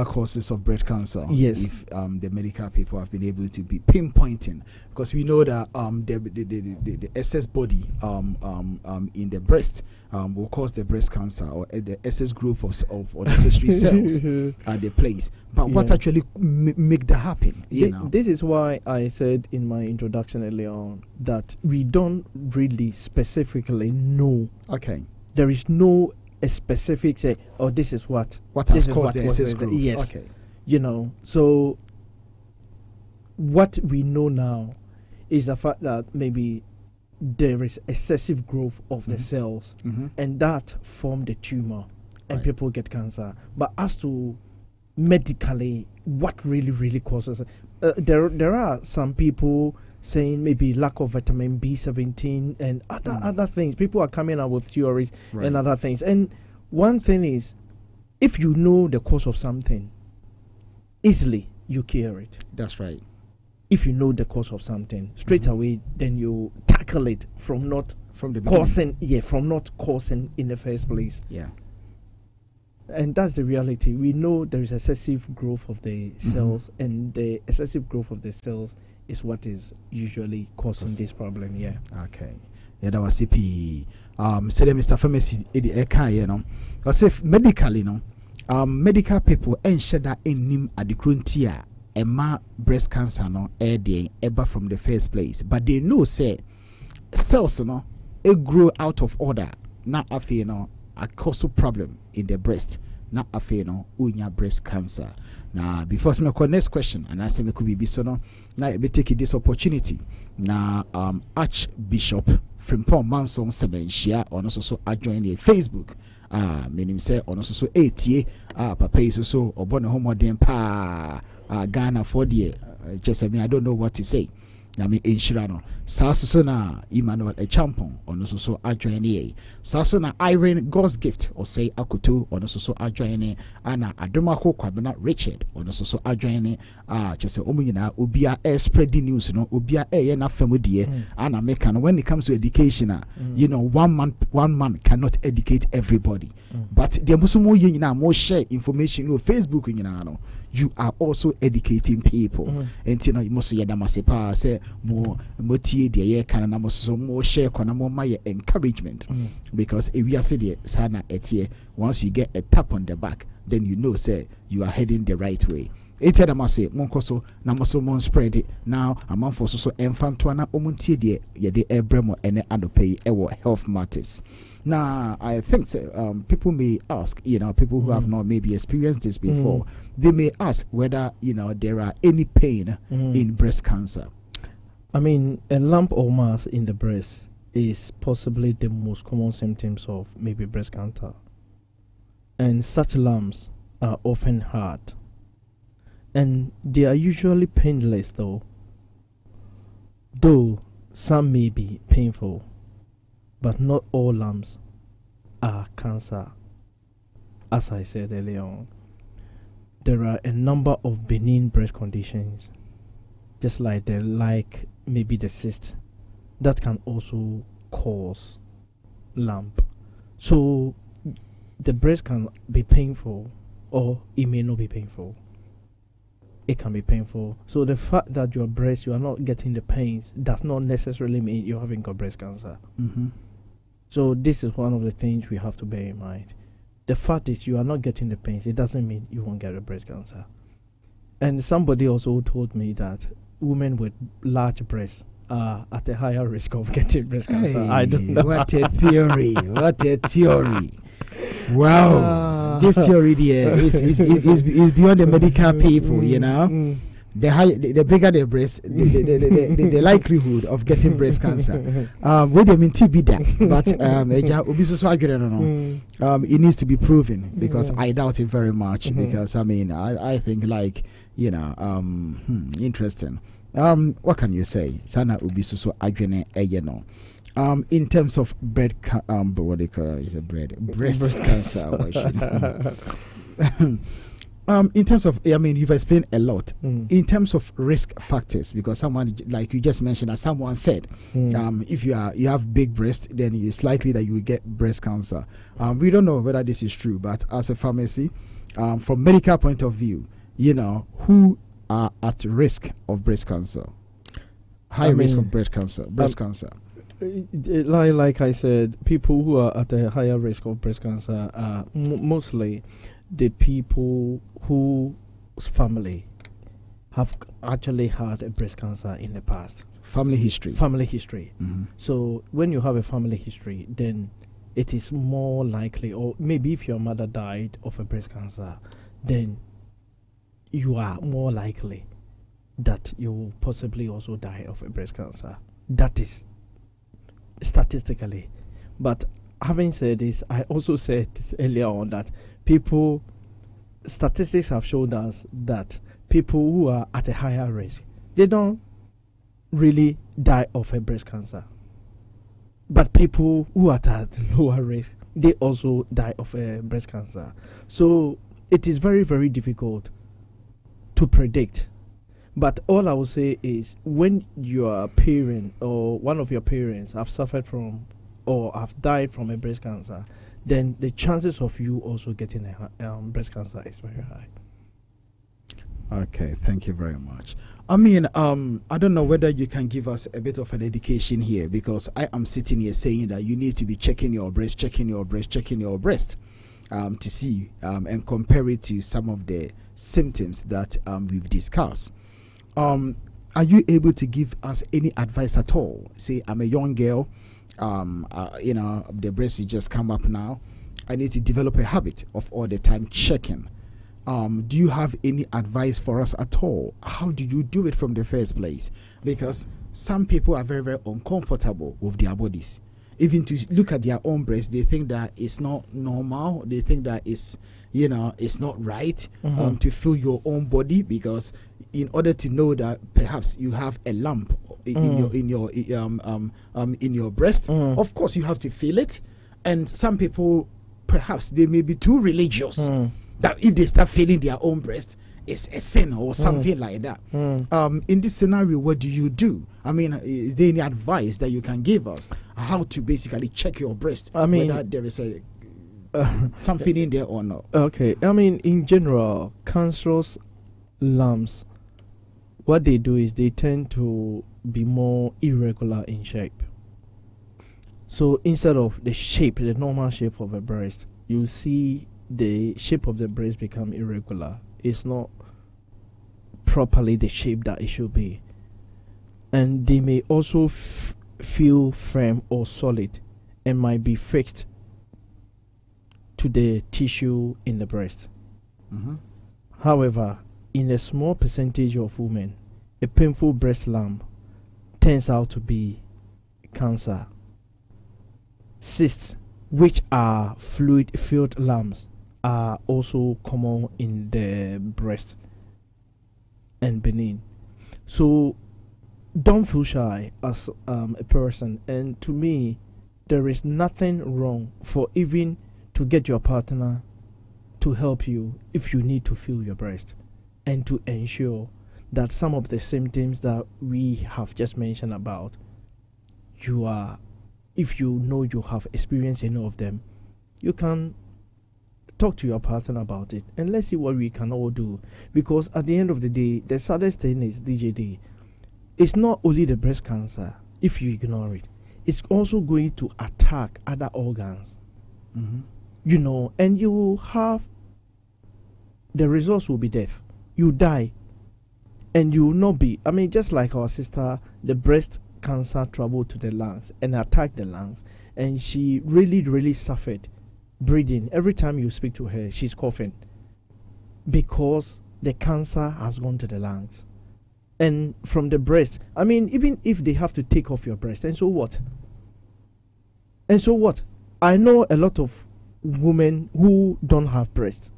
causes of breast cancer. Yes. If the medical people have been able to be pinpointing, because we know that the excess body in the breast will cause the breast cancer, or the excess growth of unnecessary cells at the place. But what actually make that happen? You know, this is why I said in my introduction earlier on that we don't really specifically know. Okay. There is no a specific say, oh, this is what has caused the excess growth. Yes. Okay. You know, so what we know now is the fact that maybe there is excessive growth of the cells, and that form the tumor, and people get cancer. But as to medically, what really causes it, there are some people saying maybe lack of vitamin B17 and other things. People are coming up with theories and other things. And one thing is, if you know the cause of something, easily you cure it. That's right. If you know the cause of something, straight away, then you tackle it from not causing in the first place. Yeah. And that's the reality. We know there is excessive growth of the cells, and the excessive growth of the cells is what is usually causing this problem. Yeah. Okay. Yeah, that was CP. Said Mr. Pharmacy, you know, because if medically, medical people ain't sure that in him at the frontier. Emma breast cancer no ever from the first place, but they know say cells it grow out of order. Not a causal problem in the breast. Not unya breast cancer. Now before me call next question, and I say me could be so now be taking this opportunity. Now Archbishop Frimpong Manson Sebenshia on also join the Facebook. Meaning say on also 80 papa is so obono homo den pa Ghana for the just I don't know what to say. I mean insurano Sasso na Emmanuel a champon on also so adjoining Sasso na Irene God's gift or say Akutu on also so adjoining Anna Adomako Kwabena Richard on also so adjoining just omina ubia air spreading news ubia air na family Anna mekan when it comes to education you know one man cannot educate everybody but there must more share information on Facebook you are also educating people and you know you must say more motive the can more share more my encouragement because if we are saying sana etie once you get a tap on the back then you know say you are heading the right way. It's a massive moncoso, Namaso mon spread it now a month for so infantuana omunti de ye ebremo and pay health matters. Now I think people may ask, people who have not maybe experienced this before, they may ask whether there are any pain in breast cancer. I mean, a lump or mass in the breast is possibly the most common symptoms of maybe breast cancer. And such lumps are often hard. And they are usually painless though some may be painful, but not all lumps are cancer. As I said earlier on, there are a number of benign breast conditions, just like maybe the cyst, that can also cause lump. So the breast can be painful or it may not be painful. It can be painful. So the fact that your breast, you are not getting the pains, does not necessarily mean you're having got breast cancer. So this is one of the things we have to bear in mind. The fact is you are not getting the pains, it doesn't mean you won't get a breast cancer. And somebody also told me that women with large breasts are at a higher risk of getting breast cancer. I don't know. What a theory. What a theory. Wow. This theory is beyond the medical people, The bigger the breast, the likelihood of getting breast cancer. With them in TB but it needs to be proven because I doubt it very much because I think interesting. What can you say? Sana ubisu agene in terms of breast cancer. In terms of, you've explained a lot. In terms of risk factors, because someone, like you just mentioned, as someone said, if you have big breast, then it's likely that you will get breast cancer. We don't know whether this is true, but as a pharmacy, from medical point of view, who are at risk of breast cancer, risk of breast cancer. Like I said, people who are at a higher risk of breast cancer are mostly the people whose family have actually had a breast cancer in the past. Family history. So when you have a family history, then it is more likely, or maybe if your mother died of a breast cancer, then you are more likely that you will possibly also die of a breast cancer. That is statistically. But having said this, I also said earlier on that statistics have showed us that people who are at a higher risk, they don't really die of a breast cancer. But people who are at lower risk, they also die of a breast cancer. So it is very, very difficult to predict. But all I will say is, when your parent or one of your parents have suffered from or have died from a breast cancer, then the chances of you also getting a breast cancer is very high. Okay, thank you very much. I mean, I don't know whether you can give us a bit of an education here, because I am sitting here saying that you need to be checking your breast, to see and compare it to some of the symptoms that we've discussed. Are you able to give us any advice at all? Say, I'm a young girl, the breast has just come up now. I need to develop a habit of all the time checking. Do you have any advice for us at all? How do you do it from the first place? Because some people are very, very uncomfortable with their bodies. Even to look at their own breast, they think that it's not normal. They think that it's not right to feel your own body, because in order to know that perhaps you have a lump in your breast, of course you have to feel it. And some people, perhaps they may be too religious that if they start feeling their own breast, it's a sin or something like that. In this scenario, what do you do? I mean, is there any advice that you can give us how to basically check your breast, whether there is a something in there or not? Okay, I mean, in general, cancerous lumps, what they do is they tend to be more irregular in shape. So instead of the normal shape of a breast, you see the shape of the breast become irregular. It's not properly the shape that it should be. And they may also feel firm or solid and might be fixed to the tissue in the breast. However, in a small percentage of women, a painful breast lump turns out to be cancer. Cysts, which are fluid-filled lumps, are also common in the breast and beneath. So don't feel shy as a person. And to me, there is nothing wrong for even to get your partner to help you if you need to feel your breast, and to ensure that some of the symptoms that we have just mentioned about, if you know you have experienced any of them, you can talk to your partner about it, and let's see what we can all do. Because at the end of the day, the saddest thing is, DJD, it's not only the breast cancer. If you ignore it, it's also going to attack other organs. And you will have, the results will be death. You die, and you will not be, just like our sister, the breast cancer traveled to the lungs and attacked the lungs, and she really, really suffered breathing. Every time you speak to her, she's coughing because the cancer has gone to the lungs. And from the breast, even if they have to take off your breast, and so what? I know a lot of women who don't have breasts.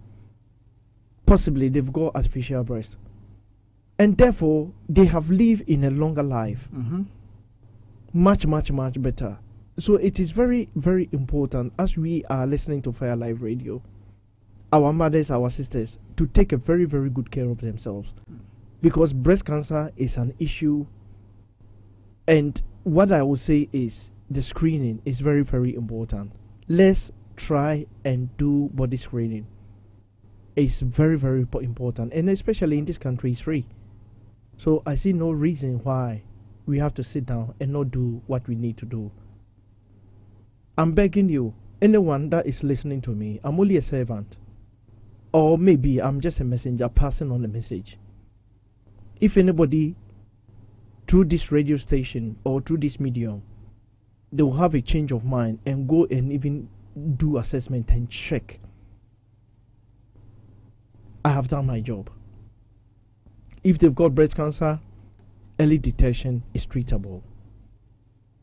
Possibly they've got artificial breasts, and therefore they have lived in a longer life, much, much, much better. So it is very, very important, as we are listening to Fire Live Radio, our mothers, our sisters, to take a very, very good care of themselves, because breast cancer is an issue. And what I will say is, the screening is very, very important. Let's try and do body screening. It's very, very important, and especially in this country, it's free. So I see no reason why we have to sit down and not do what we need to do. I'm begging you, anyone that is listening to me, I'm only a servant, or maybe I'm just a messenger passing on a message. If anybody, through this radio station or through this medium, they will have a change of mind and go and even do assessment and check, I have done my job. If they've got breast cancer, early detection is treatable.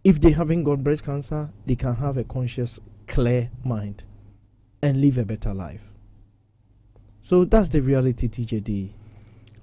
If they haven't got breast cancer, they can have a conscious, clear mind and live a better life. So that's the reality, TJD.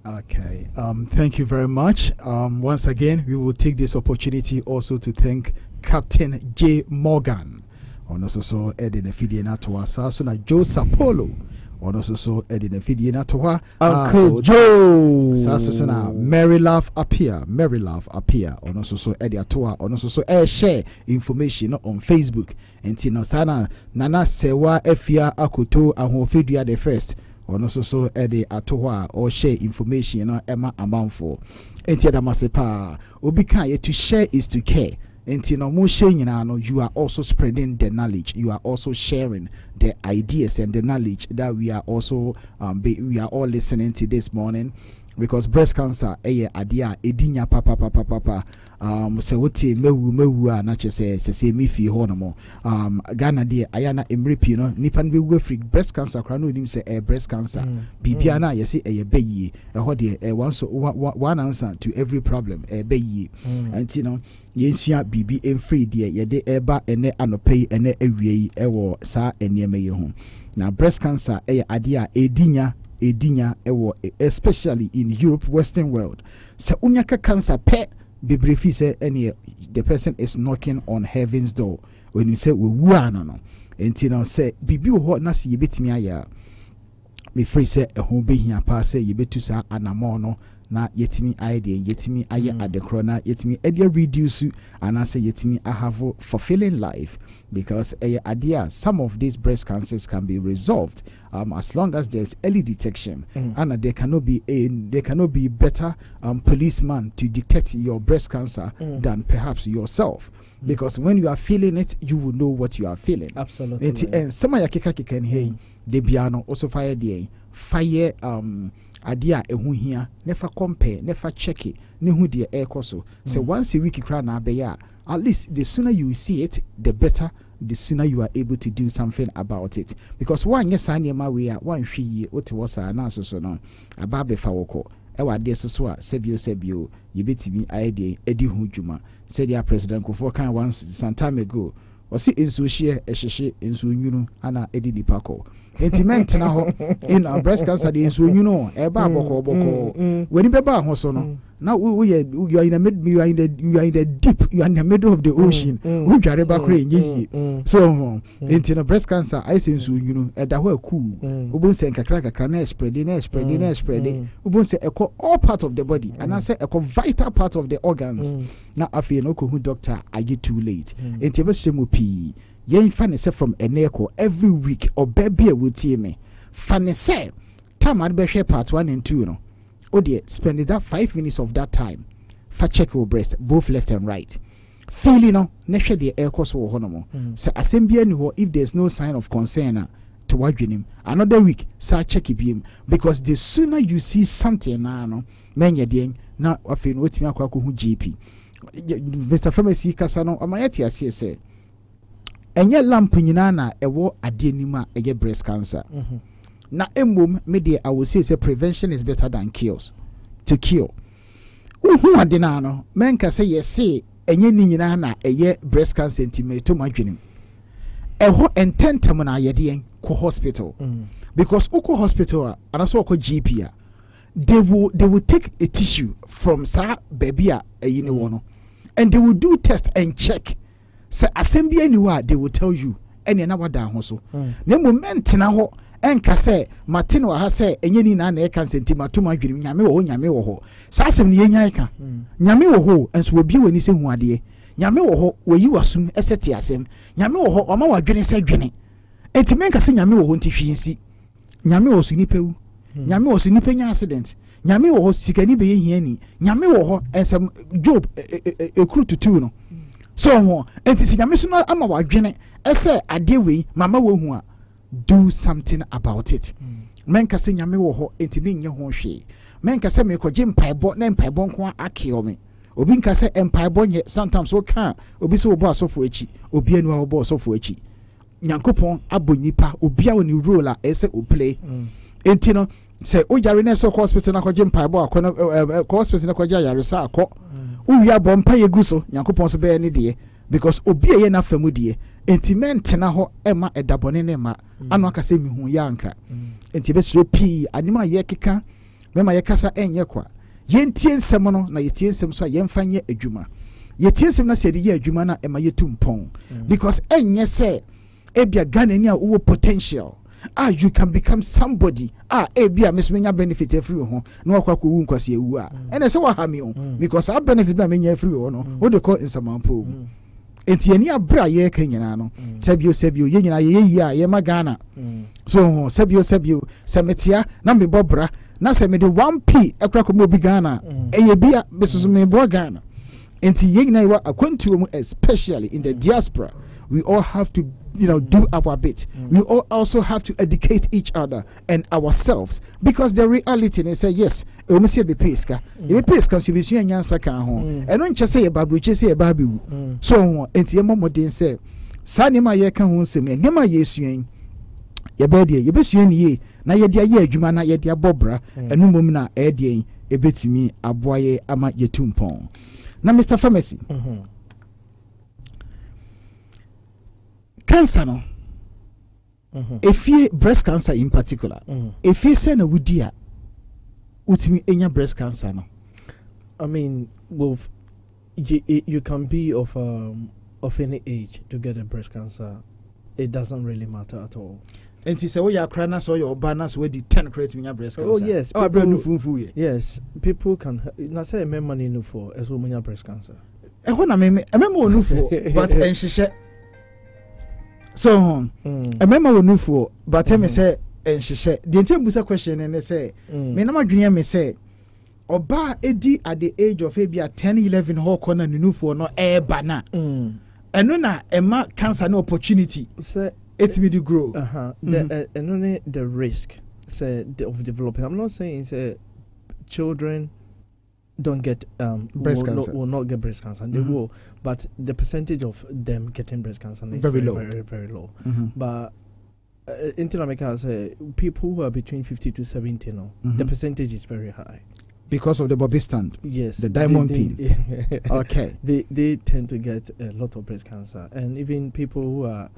Okay. Thank you very much. Once again, we will take this opportunity also to thank Captain J. Morgan. Also, Eddie Fidiana to us. Also, Joe Sapolo. Also, Eddie Fidiana to her. Uncle Joe. Sasana Mary Love appear. Also, Eddie Atoa. Also, share information on Facebook. And Tina Sana Nana Sewa Efia Akoto and Fidia the first. Also, Eddie Atoa or share information Emma amount for. And Tia Masepa. Obika to share is to care. And you are also spreading the knowledge. You are also sharing the ideas and the knowledge that we are also we are all listening to this morning. Because breast cancer adia edinya papa so what mewu na say me fi honomo Ghana de ayana emrepi no nipa no be free breast cancer kra no nim say breast cancer bibia na yesi beyi ho de one answer to every problem beyi and you know yensua bibi emfree de ye de eba ene anopai ene awie ewo sa eneme ye ho na breast cancer adia edinya especially in Europe, Western world. So unyaka cancer pe bibrefi say any the person is knocking on heaven's door. When you say we no. And you know say bibi ho na se yebetimi aya. Me free say ho be hia pa say yebetu sa anamo no na yetimi idea yetimi aye adekro na yetimi idea reduce and I say yetimi I have fulfilling life because idea some of these breast cancers can be resolved as long as there's early detection and there cannot be better policeman to detect your breast cancer than perhaps yourself because when you are feeling it you will know what you are feeling. Absolutely. And some ya kika hey the piano also fire idea ehu hia never compare never check it ne hu de ekoso so once a week kra na be ya at least the sooner you see it the better the sooner you are able to do something about it because one yes anema we are one hwi ote wosa na so no aba be fa woko e wa de so a sebio yebetimi idea edi hu dwuma said ya president Kofo kan once some time ago osi enso hie ehhehye enso nyunu ana edi dipako intimate na ho in breast cancer the enso nyunu eba boko when be ba ho so no now you are in the deep you are in the middle of the ocean who dware ba kra enyi so into breast cancer I say enso nyunu eda ho aku obun se kakra na spread obun se echo all part of the body and I say echo vital part of the organs na afi no ko hu doctor are you too late into be shemu pi yen fane say from eneko every week or baby will tie me fane say time ad be hwe part 1 and 2 no o de spend that 5 minutes of that time for check your breast both left and right feeling no na hwe de eko so ho no mo say asembia ni ho if there's no sign of concern to wadwenim another week sa check him because the sooner you see something na no menye den na afi no otimi akwa ko hu GP Mr. Pharmacy kasa no amayati ase say enye lamp nyina na ewo ade nima eye breast cancer na emom media I will say prevention is better than cures to cure uhu ade na no menka say yes enye ni nyina na eye breast cancer entimeto madwenim eho ententem na yede en ko hospital because uko hospital anaso uko GP they will take a tissue from sa baby eyine wono and they will do test and check. So assembly anywhere they will tell you any na wada ho so na moment na ho enka say Martin wa ha say enye ni na e kan sentiment to madwiri nyame wo ho sa asem ne yenya eka nyame wo ho enso obi wani se hu ade nyame wo ho wayi wasum eseti asem nyame wo ho oma wadwene se dwene entimenka se nyame wo ho ntihwiensi nyame wo su nipewu nyame wo su nipenya accident nyame wo ho sikani be yehiani nyame wo ho ensem job ekru tutu no so enti nyame so no ama wadwene ese ade we mama wo hu a do something about it menka se nyame wo ho enti me nye ho hwe menka se me koje mpaebo na mpaebo nko akio me obi nka se mpaebo nye sometimes wo kan obi se wo bo asofo echi obi anu a wo bo asofo echi nyankopon abonipa obi a woni role a ese o play enti no se o yare na so hospital na koje mpaebo akono hospital na koje yare sa akọ uwia bompa yeguso nyankopon so be ne de because obi ye na famu de entiment na ho ema edabone ne ma anu aka se mi hu ya anka enti be sire pi anima ye keka mema yekasa enye kwa yentie nsem no na yetie nsem so yemfa nye adwuma yetie nsem na se de ye adwuma na ema yetumpon because enye se ebia Ghana ni a wo potential you can become somebody ebia mesmenya benefit every ho na wakwa ko wu nkwase ewu ene se wa ha me because I benefit na menya every ho no what they call insamampo enti ani abra ye ka nyina no sebio ye nyina ye yi a ye ma Ghana so sebio semetia na me bobra na se me de 1p ekra ko mo bi Ghana eye bia besusu me bo Ghana enti ye nyina ye wa akwantuo especially in the diaspora. We all have to, do our bit. We all also have to educate each other and ourselves because the reality they say yes. We say be peska. You be peska so be so nyansa kan ho. And no nche say e babru che say e babu. So enti emomodin say sanima ye kan ho nsem enema yesuen. Ye be de ye be suen ye na ye de ye adwuma na ye de abobra enu mom na e de ebetimi aboaye ama yetumpon. Na Mr. Pharmacy. Cancer no if you breast cancer in particular if you say na wudia utimi enya breast cancer no I mean you can be of any age to get a breast cancer. It doesn't really matter at all. And he say we are crying so your banners we 10 create me breast cancer. Oh yes, yes, people can na say me money no for as well breast cancer. E ho na me no for but enhyehyɛ so I remember when for but tell me say and she said the entire question and they say me na madwene me say oba edi at the age of maybe 10-11 ho corner nu for no air bana eno na ema cancer no opportunity say it me to grow the risk say of developing. I'm not saying say children don't get breast cancer. Will not get breast cancer. They will, but the percentage of them getting breast cancer is very low. Very low. But in America, say people who are between 50 to 70, the percentage is very high because of the Bobby stand. Yes, the diamond pin. Okay, they tend to get a lot of breast cancer, and even people who are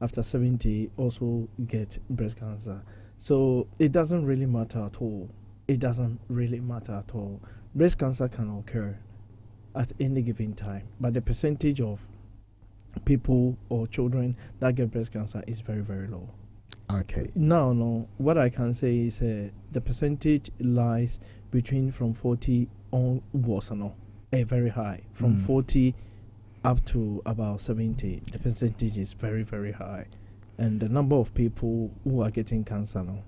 after 70 also get breast cancer. So it doesn't really matter at all. It doesn't really matter at all. Breast cancer can occur at any given time, but the percentage of people or children that get breast cancer is very, very low. Okay. No. What I can say is the percentage lies between from 40 onwards, very high. From 40 up to about 70, the percentage is very, very high. And the number of people who are getting cancer now,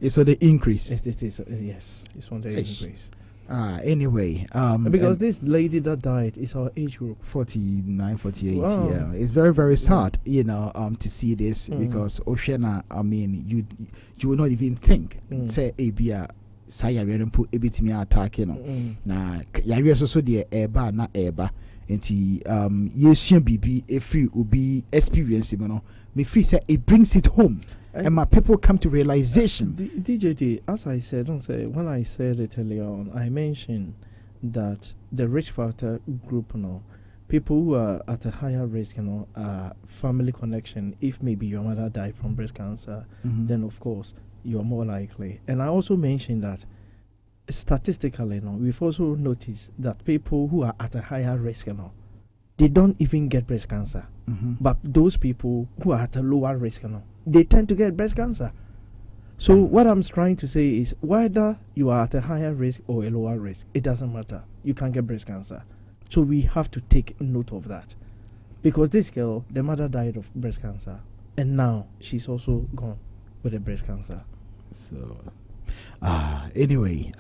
it's on the increase. Yes, it's on the increase. Anyway, because this lady that died is our age group, 49, 48. Wow. Yeah, it's very, very sad, to see this because Oshena, I mean, you will not even think say Abia Sayarian put a bit me attacking. Na Yari also the eba na eba. And yes, be a free ubi experience, me free say it brings it home. And my people come to realization. DJD, as I said, when I said it earlier on, I mentioned that the risk factor group, people who are at a higher risk, family connection. If maybe your mother died from breast cancer, then of course you are more likely. And I also mentioned that statistically, we've also noticed that people who are at a higher risk, they don't even get breast cancer. But those people who are at a lower risk, they tend to get breast cancer. So what I'm trying to say is whether you are at a higher risk or a lower risk, it doesn't matter. You can get breast cancer. So we have to take note of that. Because this girl, the mother died of breast cancer. And now she's also gone with a breast cancer. So anyway,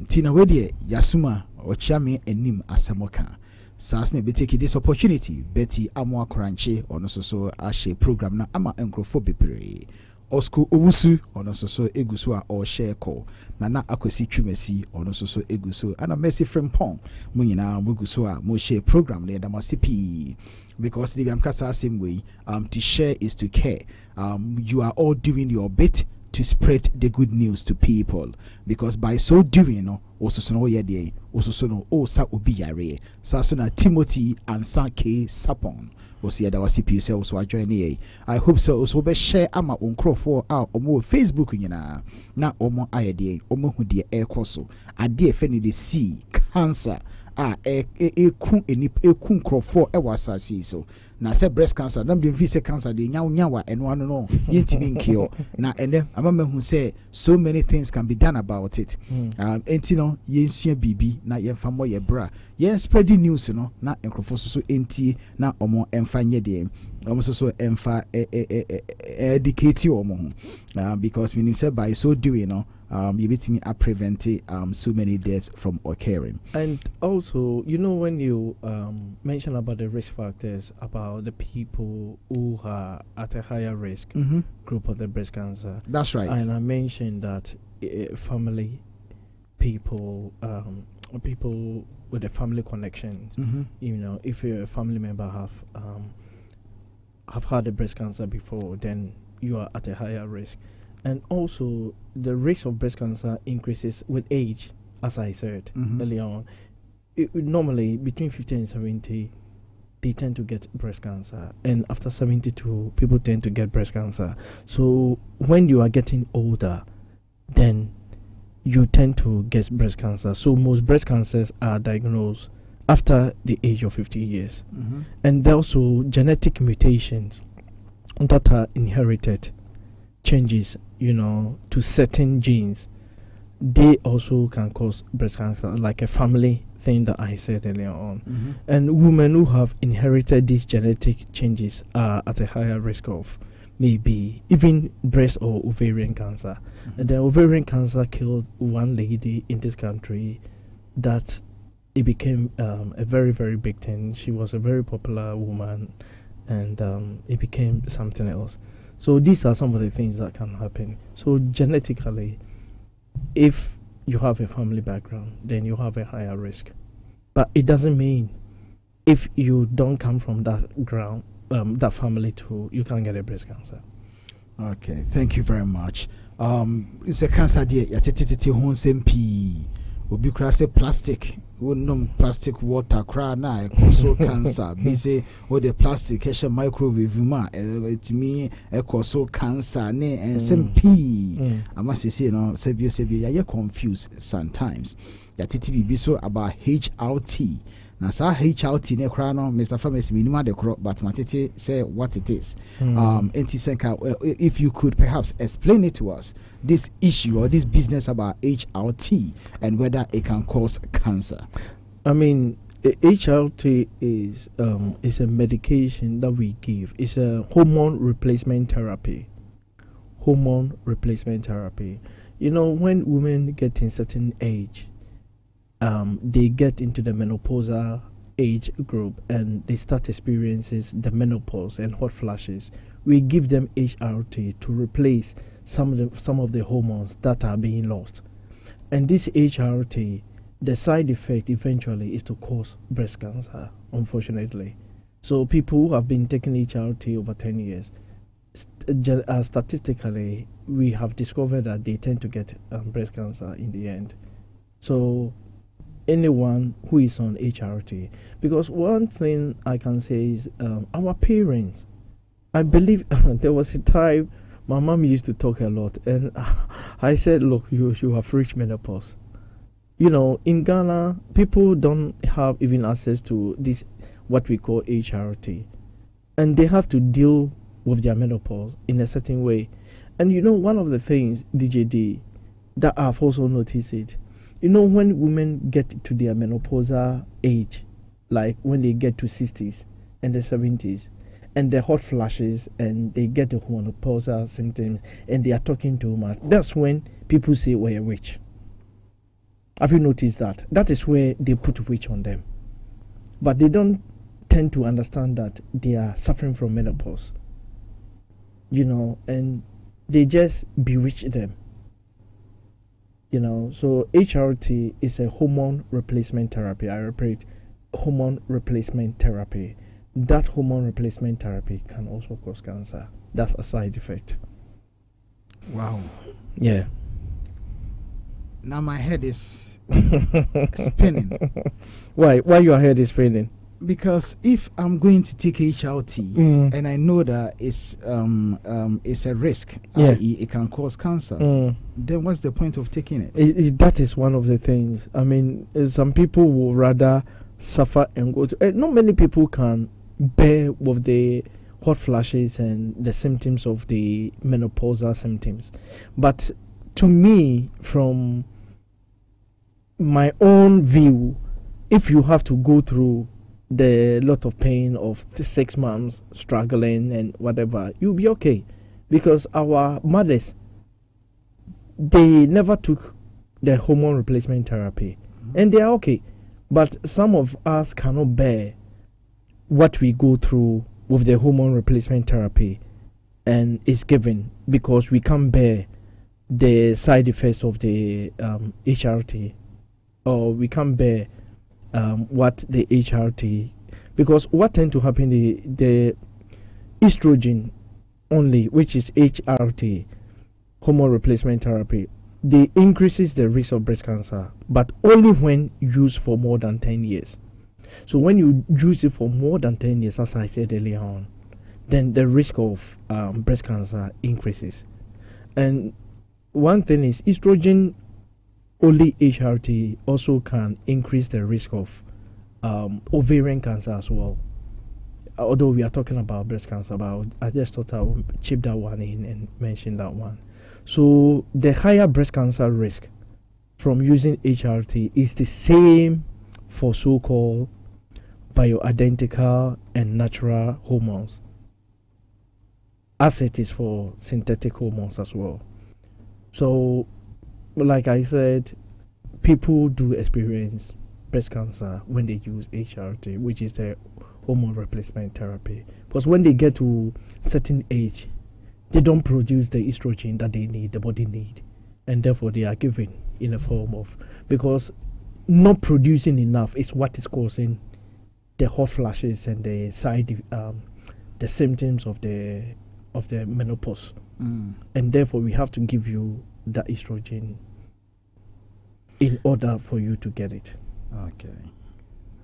Tina Wedie Yasuma or Chame Enim Asamoka. Sasne be taking this opportunity. Betty Amwa Kranche on so ashe program na ama encrophobe pre. Osko Owusu on so egusu or share call. Nana akwesi twumesi on so egusu. Ana Mercy Frempong. Munyina mugusu a mo share program le damasipi. Because the Amkasa same way. To share is to care. You are all doing your bit to spread the good news to people, because by so doing, ososono ye de ososono o sa obi yare sa so na Timothy Ansa K Sapon osi da wasi pi se oso join ye. I hope so oso be share ama onkrofo a omo Facebook nyina na omo ayede omo hu de ekoso ade efe ni de see cancer eku nkrofo e wasasi so na say breast cancer nam de fi say cancer de nyawa eno ano no yentimi nkio na ene amama hu say so many things can be done about it. Enti no yensua bibi na yemfa mo ye bra yen spreading news no na nkrofo so enti na omo emfa nye de omo so emfa educate omo because we say by so doing no you bet me prevent so many deaths from occurring. And also, you know, when you mention about the risk factors, about the people who are at a higher risk group of the breast cancer. That's right. And I mentioned that family people, people with a family connections, you know, if a family member have had a breast cancer before, then you are at a higher risk. And also, the risk of breast cancer increases with age, as I said earlier on. Normally, between 50 and 70, they tend to get breast cancer. And after 72, people tend to get breast cancer. So, when you are getting older, then you tend to get breast cancer. So, most breast cancers are diagnosed after the age of 50 years. And also, genetic mutations that are inherited, changes, you know, to certain genes, they also can cause breast cancer, like a family thing that I said earlier on. And women who have inherited these genetic changes are at a higher risk of maybe even breast or ovarian cancer. And the ovarian cancer killed one lady in this country that it became a very, very big thing. She was a very popular woman, and it became something else. So these are some of the things that can happen. So genetically, if you have a family background, then you have a higher risk. But it doesn't mean if you don't come from that ground, that family too, you can't get a breast cancer. Okay, thank you very much. It's a cancer dear yatititi honsempi obi kra say plastic wonum plastic water kra na e cause cancer be say o the plastic kesha microwave ma it me e cause cancer ne ensmp amase say no sebi ya confused sometimes yatiti bibi so about HRT. Now, sir, HRT ne krano, Mr. Pharmacy minima de crop, but matete say what it is. If you could perhaps explain it to us, this issue or this business about HRT and whether it can cause cancer. I mean, HRT is a medication that we give. It's a hormone replacement therapy. Hormone replacement therapy. You know, when women get in certain age, they get into the menopausal age group and they start experiencing the menopause and hot flashes. We give them HRT to replace some of the hormones that are being lost. And this HRT, the side effect eventually is to cause breast cancer, unfortunately. So people who have been taking HRT over 10 years, statistically, we have discovered that they tend to get breast cancer in the end. So anyone who is on HRT, because one thing I can say is our parents, I believe there was a time my mom used to talk a lot, and I said, look, you have reached menopause. You know, in Ghana, people don't have even access to this, what we call HRT, and they have to deal with their menopause in a certain way. And you know, one of the things, DJD, that I've also noticed it, you know, when women get to their menopausal age, like when they get to 60s and the 70s, and the hot flashes, and they get the menopausal symptoms, and they are talking too much, that's when people say, well, you're witch. Have you noticed that? That is where they put witch on them. But they don't tend to understand that they are suffering from menopause. You know, and they just bewitch them. You know, so HRT is a hormone replacement therapy. I repeat, hormone replacement therapy. That hormone replacement therapy can also cause cancer. That's a side effect. Wow. Yeah. Now my head is spinning. Why your head is spinning? Because if I'm going to take HRT and I know that it's a risk, i.e. it can cause cancer, then what's the point of taking it? That is one of the things. I mean, some people will rather suffer and go to. Not many people can bear with the hot flashes and the symptoms of the menopausal symptoms. But to me, from my own view, if you have to go through the lot of pain of the 6 months struggling and whatever, you'll be okay. Because our mothers, they never took the hormone replacement therapy and they are okay. But some of us cannot bear what we go through with the hormone replacement therapy, and it's given because we can't bear the side effects of the HRT, or we can't bear what the HRT, because what tend to happen, the estrogen only, which is HRT, hormone replacement therapy, they increases the risk of breast cancer, but only when used for more than 10 years. So when you use it for more than 10 years, as I said earlier on, then the risk of breast cancer increases. And one thing is, estrogen only HRT also can increase the risk of ovarian cancer as well. Although we are talking about breast cancer, but I just thought I would chip that one in and mention that one. So the higher breast cancer risk from using HRT is the same for so-called bioidentical and natural hormones, as it is for synthetic hormones as well. So, like I said, people do experience breast cancer when they use HRT, which is the hormone replacement therapy. Because when they get to certain age, they don't produce the estrogen that they need, the body need, and therefore they are given in a form of, because not producing enough is what is causing the hot flashes and the the symptoms of the menopause, and therefore we have to give you that estrogen in order for you to get it. Okay,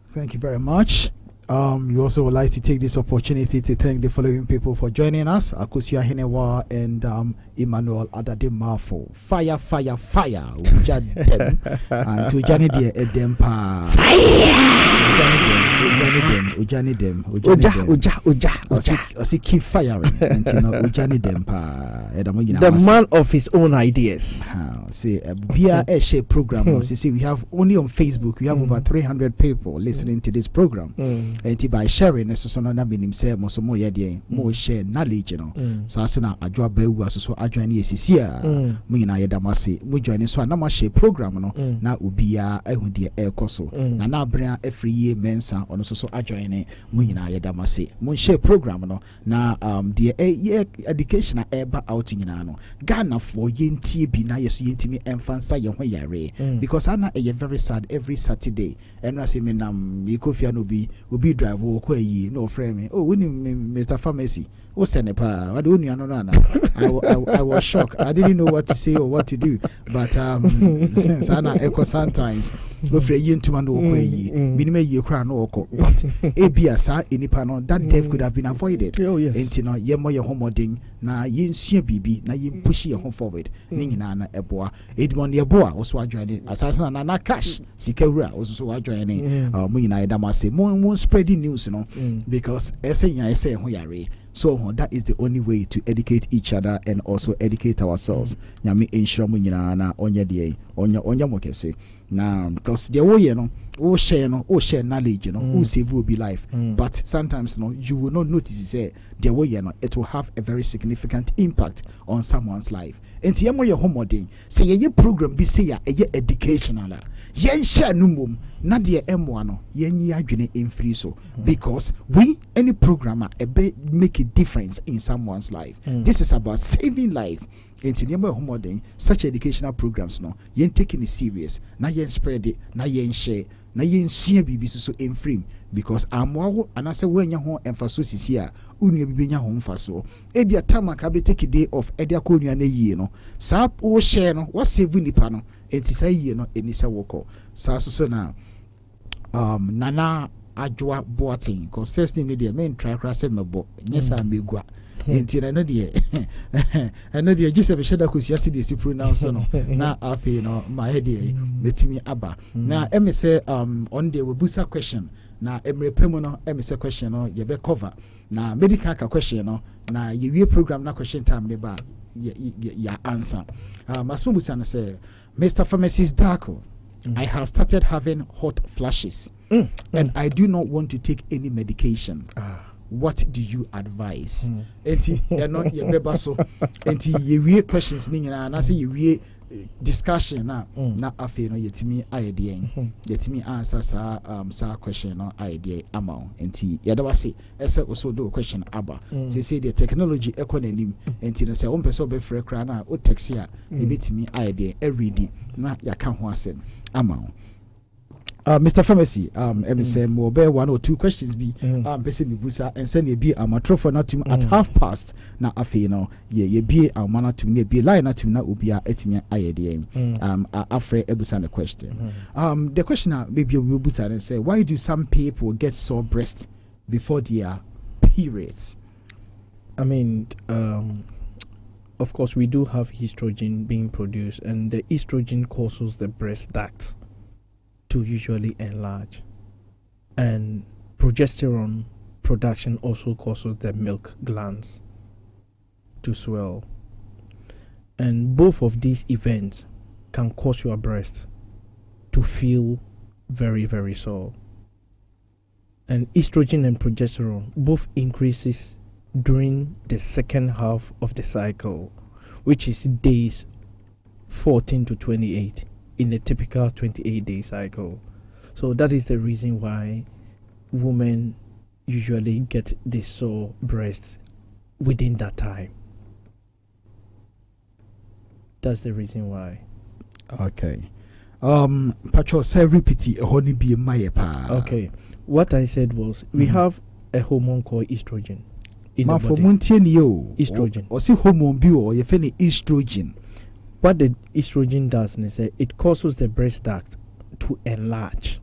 thank you very much. We also would like to take this opportunity to thank the following people for joining us: Akusia Hinewa and Emmanuel Adademafo. Fire, fire, fire! Uja dem and to Johnny de Edempa. Ujani dem. Uja. I see keep firing. Ujani dempa. The man of his own ideas. See, via a shape program. You see, we have only on Facebook. We have over 300 people listening to this program. And by sharing, so no na minim say mo so mo yede mo share knowledge, you know. So as na adwa bawu aso adwa ne esisi a mo nyina yeda mase mo join so na ma share program no na obia ehun de ekoso na abran every year mensa ono so adwa ne mo nyina yeda mase mo share program no na the education eba out nyina no Ghana for yentie bi na yeso yentimi emfansa ye ho yare because ana e very sad every Saturday and I say me nam Ekofia no bi obi drive wo kwa yi no frame me oh when Mr. Pharmacy o senepa what do you know I was shocked. I didn't know what to say or what to do, but since ana echo sometimes no frame yi ntuma no kwa yi minime yi kra no okọ but ebia sa enipa no that death could have been avoided. Enti no ye mo ye homoding na ye nsua bibi na ye push ye home forward ni nyina na eboa edmon ye boa wo so adwane asasa na cash sikawura wo so adwane mo nyina edamase mo spreading news no because ese ho yare. So that is the only way to educate each other and also educate ourselves. Nyame enshira mu nyina na onye de onya mokese na because the way you know o share knowledge, you know, save will be life. But sometimes you will not notice the way you know it will have a very significant impact on someone's life. And to your homework, say ye program be say ye educational. Yen share numum na de M1 yen ye adwene infri so because we any programmer make a difference in someone's life. This is about saving life. Enti nyema homework such educational programs yen taking it serious na yen spread it na yen share na yen sua bibi so infrim because amwa anase wenya ho emfaso sisi a unu bibenya ho mfaso ebia tama ka be take day of edia konua na yie no sa o share no what save nipa no enti say ye no enisa woko sa so na nana adwoa boating cause first name dey main try cross mebo nyesa megua enti na no dey eno dey gise be sheda kosia se dey pronounce no na afi no ma head dey metimi aba na eme say on the webusa question na emre pemu no eme say question no ye be cover na medical ka question no na ye wie program na question time ne ba ya answer masmo busa na say Mr. Pharmacist Darko, I have started having hot flashes and I do not want to take any medication. What do you advise? Enti you know ye beba so enti ye wie questions ni nyina na say ye wie discussion na afi no yetimi idea yetimi answer sa question no idea ama enti ye da wase ese also do question aba say the technology economy enti no say one person be free kra na o taxi a e betimi idea everyday na yaka ho asem ama Mr. Pharmacy, say more be 1 or 2 questions be person me busa and send ye be amatrofo na tum at 1:30 na afi no ye be amana tum ne be line na tum na obia etimi ayede afre ebusa the question. The question maybe we busa and say why do some people get sore breast before their periods? I mean, of course we do have estrogen being produced, and the estrogen causes the breast duct to usually enlarge, and progesterone production also causes the milk glands to swell, and both of these events can cause your breast to feel very, very sore. And estrogen and progesterone both increases during the second half of the cycle, which is days 14 to 28 in a typical 28-day cycle. So that is the reason why women usually get the sore breasts within that time. That's the reason why. Okay. Pacho say repeat honey be my pa. Okay. What I said was we have a hormone called estrogen in the body. Estrogen. Or see hormone bi or you find estrogen. What the estrogen does is it causes the breast duct to enlarge.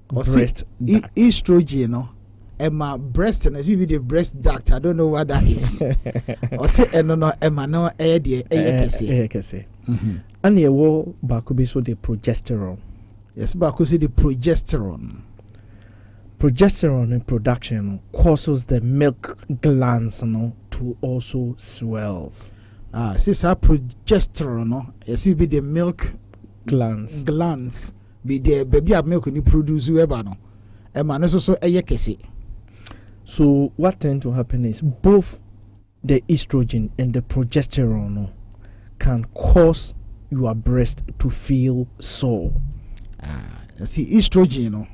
Breast duct. Estrogen, no? Emma breast and as we be the breast duct. I don't know what that is. Or say no Emma no kese. And ye wo bakubi so the progesterone. Yes, bakubi the progesterone. Progesterone in production causes the milk glands to also swells. Since our progesterone, no, yes, be the milk glands be the baby of milk ni produce whoever no, and man also kese. So what tends to happen is both the estrogen and the progesterone can cause your breast to feel sore. See estrogen, no,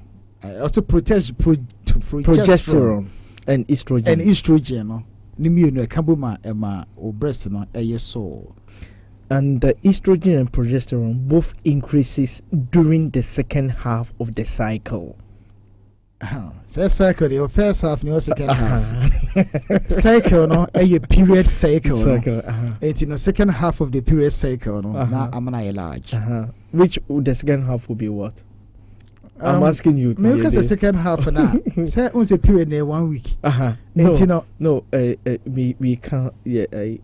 also progesterone and estrogen, no. Ema or breast no sore. And the estrogen and progesterone both increases during the second half of the cycle. Say cycle the first half no second half. Cycle no a period cycle. It's in the second half of the period cycle no na amana large. Which the second half will be what? I'm asking you. Maybe the second half now. Say on the period near 1 week. No. We can't.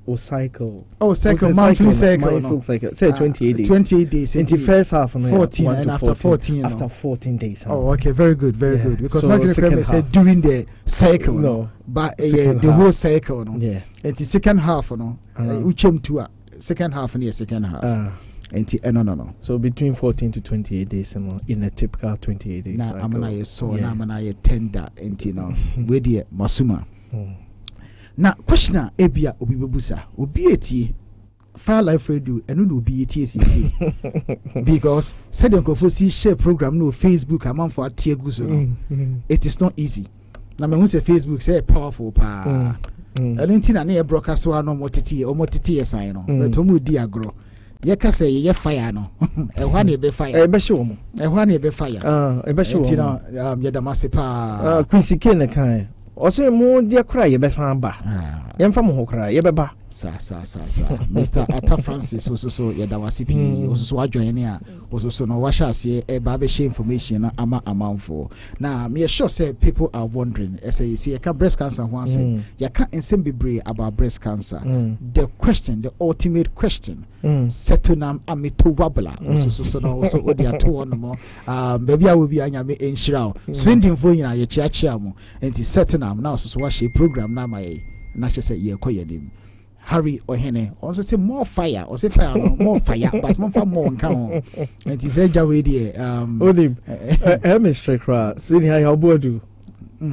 Or cycle. Oh, cycle monthly cycle. Cycle. Say 28 days. 28 days. In the first half, 14, and after 14. After 14 days. Oh, okay, very good. Because my grandmother said during the cycle. No, but the whole cycle. No. Yeah. And the second half, we came to second half and the second half. No. So between 14 to 28 days in a typical 28 days cycle. Now I'm a tender with the masuma. Now question ebia obi bebusa obi eti Fire Life Radio and no be TSC because said the Kofosi share program no Facebook amount for Tieguso. It is not easy. Now me say Facebook say powerful pa. And na na broadcast so no motiti or motiti sign no. But omo di agro. Ye ka say ye fire no. E hwa na be fire. E be show mo. E hwa na be fire. E be show mo. Ye da mase pa. Quincy Ken kan. Ose mo dia kra ye be fan ba. Ye mfa mo ho kra ye be ba. Sa. Mr. Atta Francis also Yadawasi P. Also join here. Also no washasi a baby information ama amount for. Now me sure say people are wondering. As I see, breast cancer once you can't be about breast cancer. The question, the ultimate question. Setunam amito wabla. So no also what they are two on more. Maybe I will be anyame in shroud. Swinding for you na chiachiamo. And it's setunam now so wash a program na my not just say ye koyadim. Harry or Henny also say more fire or say fire more fire but more count and he said Jawedi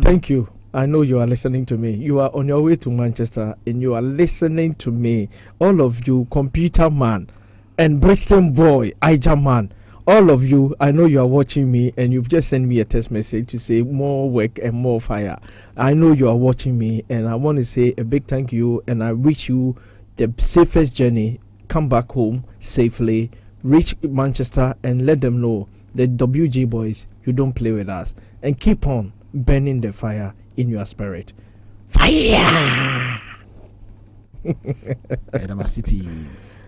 thank you. I know you are listening to me. You are on your way to Manchester and you are listening to me. All of you, computer man and Brixton boy, Ija man. All of you, I know you are watching me and you've just sent me a text message to say more work and more fire. I know you are watching me and I want to say a big thank you and I wish you the safest journey. Come back home safely, reach Manchester and let them know the WG boys, you don't play with us. And keep on burning the fire in your spirit. Fire!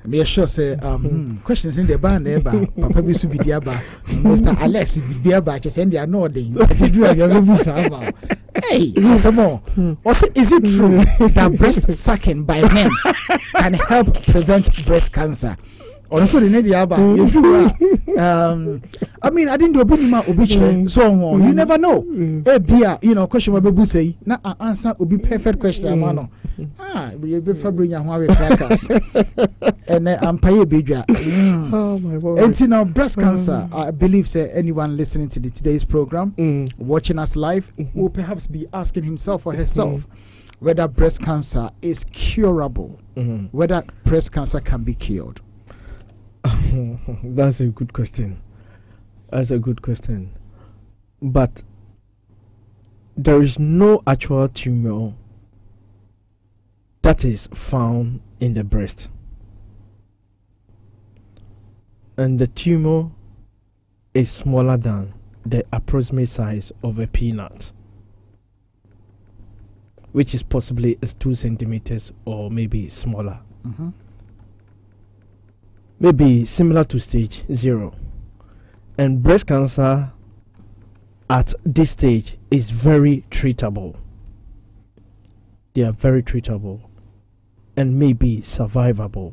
Me sure say questions in the band there, Papa Bisu Bidiaba, Mr. Alex Bidiaba, just send their nodding. Hey, some more. Also, is it true that breast sucking by men can help prevent breast cancer? Also, the Nediaba, I mean, I didn't do a bit more obituary, so on. You never know. A beer, you know, question what Babu say. Now, answer will be perfect question, mano. We be fabric and Huawei crackers. And I'm paying bigger. Oh my God. And you know, breast cancer, I believe, say anyone listening to today's program, watching us live, will perhaps be asking himself or herself whether breast cancer is curable, whether breast cancer can be cured. That's a good question. But there is no actual tumor that is found in the breast. And the tumor is smaller than the approximate size of a peanut, which is possibly 2 centimeters or maybe smaller. Maybe similar to stage 0. And breast cancer at this stage is very treatable. They are very treatable and maybe survivable.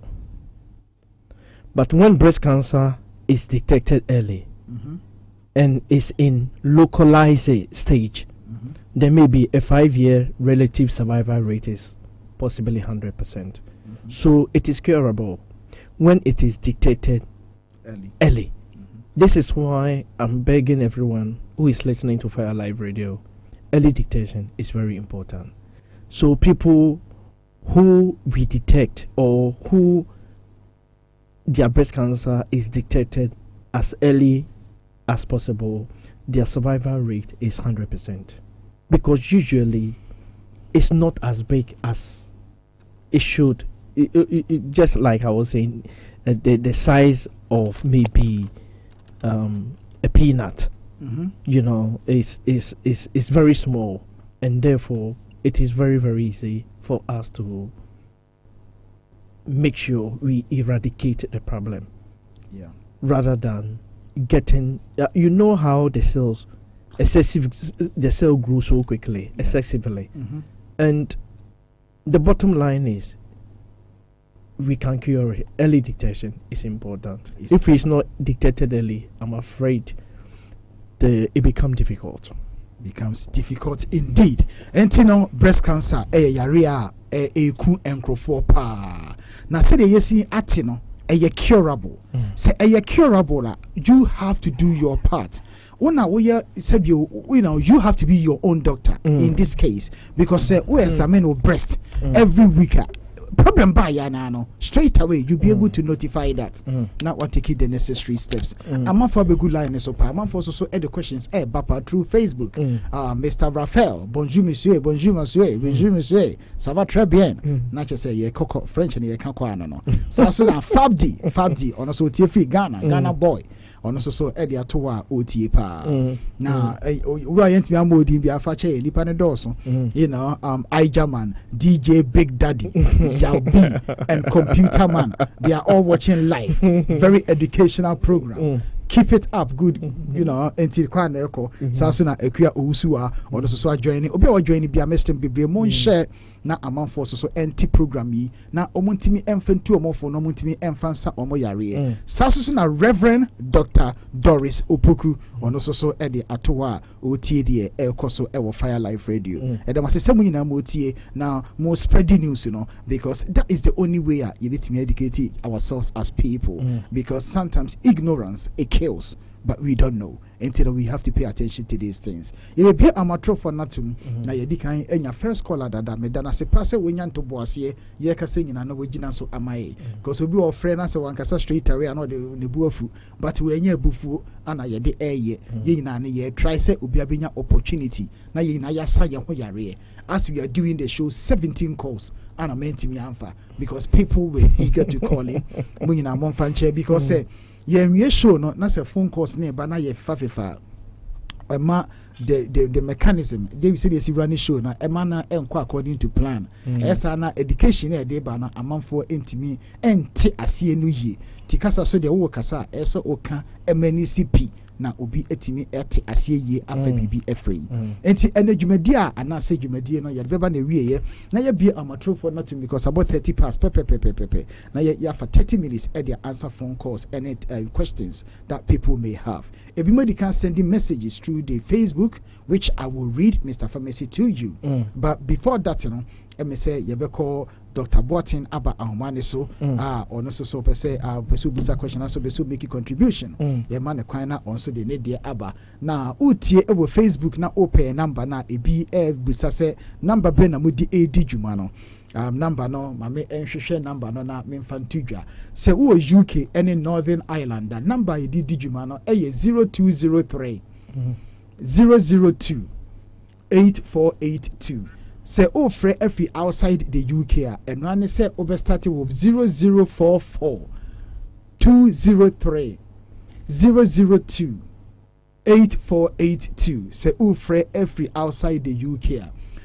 But when breast cancer is detected early and is in localized stage, there may be a 5-year relative survival rate is possibly 100%. So it is curable when it is detected early. This is why I'm begging everyone who is listening to Fire Live Radio, early detection is very important. So people who we detect or who their breast cancer is detected as early as possible, their survival rate is 100%. Because usually it's not as big as it should. Just like I was saying, the size of maybe a peanut, you know, is very small, and therefore it is very, very easy for us to make sure we eradicate the problem. Rather than getting, you know how the cell grew so quickly, excessively, and the bottom line is, we can cure it. Early detection is important. If it's not detected early, I'm afraid it becomes difficult. Becomes difficult indeed. And you know, breast cancer, yaria, ku encrofo pa. Na say the yesi atino, curable. Say curable, you have to do your part. You have to be your own doctor in this case, because we examine breast every week. Problem by Yanano, straight away you'll be able to notify that. Now what take the necessary steps. I'm for a good line so I'm for also add the questions Bapa through Facebook. Mr. Raphael, bonjour monsieur, bonjour monsieur, bonjour monsieur. Ça va très bien. Not just say coco French and ye can't no. So Fabdi on also free Ghana boy. ono so edi ato a otie pa na we are yent me amodi bi afa che nipa ne doso you know Ijaman, DJ Big Daddy, Yalbi and Computer Man, they are all watching live. Very educational program. Keep it up, good, you know, until Kwan Echo, Sasuna, Equia Usua, or the Sosa joining, Obi joining, be a mestem, be mon share, na among for so anti program me, na omuntimi infant two more for no muntimi infansa or moyari. Sasuna Reverend Dr. Doris Opoku, or no so Eddie Atoa, OTD, El Coso, Ewa Fire Life Radio. And there must say someone in Amotie now more spreading news, you know, because that is the only way you need to educate ourselves as people, because sometimes ignorance, kills, but we don't know until we have to pay attention to these things. You will be amateur for nothing. Now you can your first caller that me dana se pass when you to boss ye ka saying na no wagina so amai because we be our friend as one kasa straight away and the buafu but we nye bufu ana ye de ye na ye try say obi abenya opportunity na ye na ya sa ye ho yare as we are doing the show 17 calls and I meant me answer because people were eager to call in when you mon fan because say we show no na say phone calls near na ye fafa ema the mechanism they say they run show na ema na enko according to plan esa na education e dey ba na amanfo entimi enti ase enu yi tikasa so de wo kasa esa oka emani cp na obi etimi ete ase yi afa bibi eframe enti enadwumadi a ana se dwumadi no ye beba na wieye na ye be amateur for nothing because about 30 past pepe na ye for 30 minutes at the answer phone calls and questions that people may have. If you can send messages through the Facebook, which I will read Mr. Pharmacy to you, but before that, you know, me say you be call Dr. Boatin Aba Ahumane so or no so per se pursue bisa question also be so make a contribution. Ye man kwana also the need the Aba. Na utie over Facebook na open number na ebi bisa say number be na mudi edi djuma no. Number no mame enhwehwe number no na memfantudwa se wo UK any Northern Ireland that number edi djuma no 0203 002 8482. Say oh free every outside the UK and one say over starting with 0044 203 002 8482. Say oh free every outside the UK.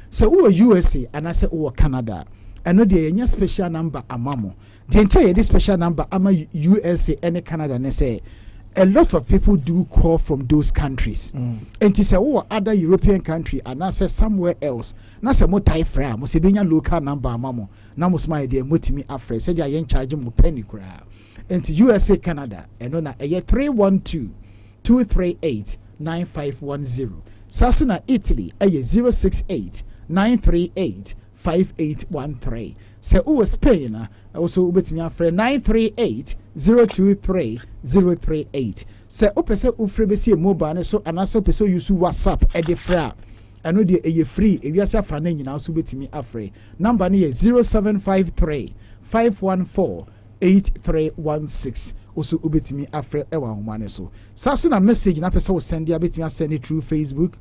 Say oh USA and I say oh Canada. I know there any special number amamo. Tell this special number ama USA and Canada and say a lot of people do call from those countries. And to say, oh, other European country, and I say somewhere else. Now say more Thai fra, must be your local number, mamo. Now must my dear mutimi afraid. Said I ain't charging more penny crowd. And to USA, Canada, and on a year 312-238-9510. Sassuna, Italy, a year 068-938-5813. Say, oh, Spain, also with me afraid 938-023-038. Say, oh, person who free be mobile, so and also person use WhatsApp at the fra. I know the free. If you are saying you now, so with me afraid. Number near 0753-514-8316. Also, ubit me afraid ewa humane so. Sasuna message na person will send you a bit me send it through Facebook.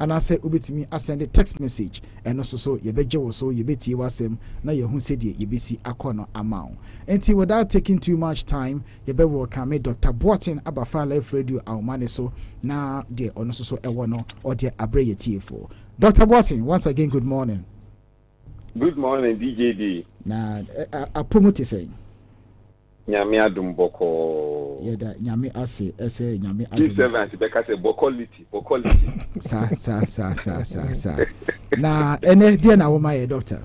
And I say ubitimi I send a text message and also so ye beje so ye beti wasem na ye hu said ye besi akono amount. And without taking too much time, ye be welcome Dr. Boatin Abafa Life Radio Ahumane so na de ono so ewono or de abreye tiefo. Dr. Boatin, once again good morning. Good morning DJD. Na apomuti say Nyame adum boko. Yeda nyame ase ese nyame adum. Servant be ka say bokolity. Sa. Na ene dia na wo my doctor.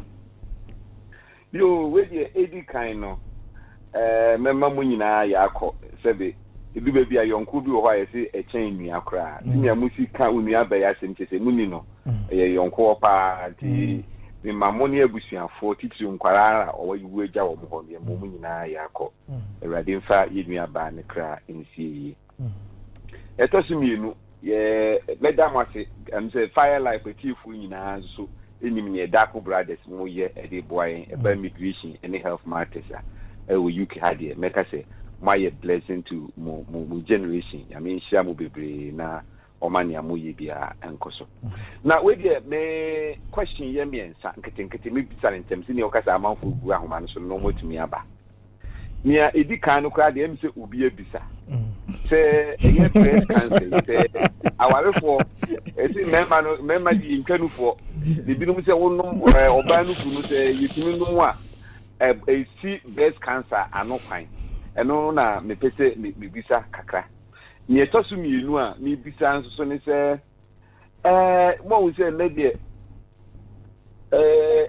Yo we dey edi kan no. Memma mu nyina ya akọ sebe ebi be bia yonko bi wo ha ye se echen nua kra. Nya musika onua ba ya sem chese muni no. Ye yonko pa ti mi mamoni abusuafo titiri nkwara o yiwu agya wo mo ho ye mo nyina ya akọ. Ewrade mfa yedua ba ne kra ensie yi. Etosimienu ye Damu ase say Fire Life atifu nyina so enim ne Daku brothers mo ye ede boy eba immigration and health matters we UK had make say my blessing to mo generation I mean share mo bebre na omani amoye bia enkoso na we dey me question ye me ensa nkete me bisa ntem sini okasa amanfo gu ahoma no so no motumi aba nia edi kan no kra de em se obi ebisa say breast cancer say aware for esi member di ntwanu for the binum say wonum oba no kunu say yitimi no a esi breast cancer ano kwan eno na me pese me bisa kakra ye tosu mienu a me bisa nso so ne say mo wo say lady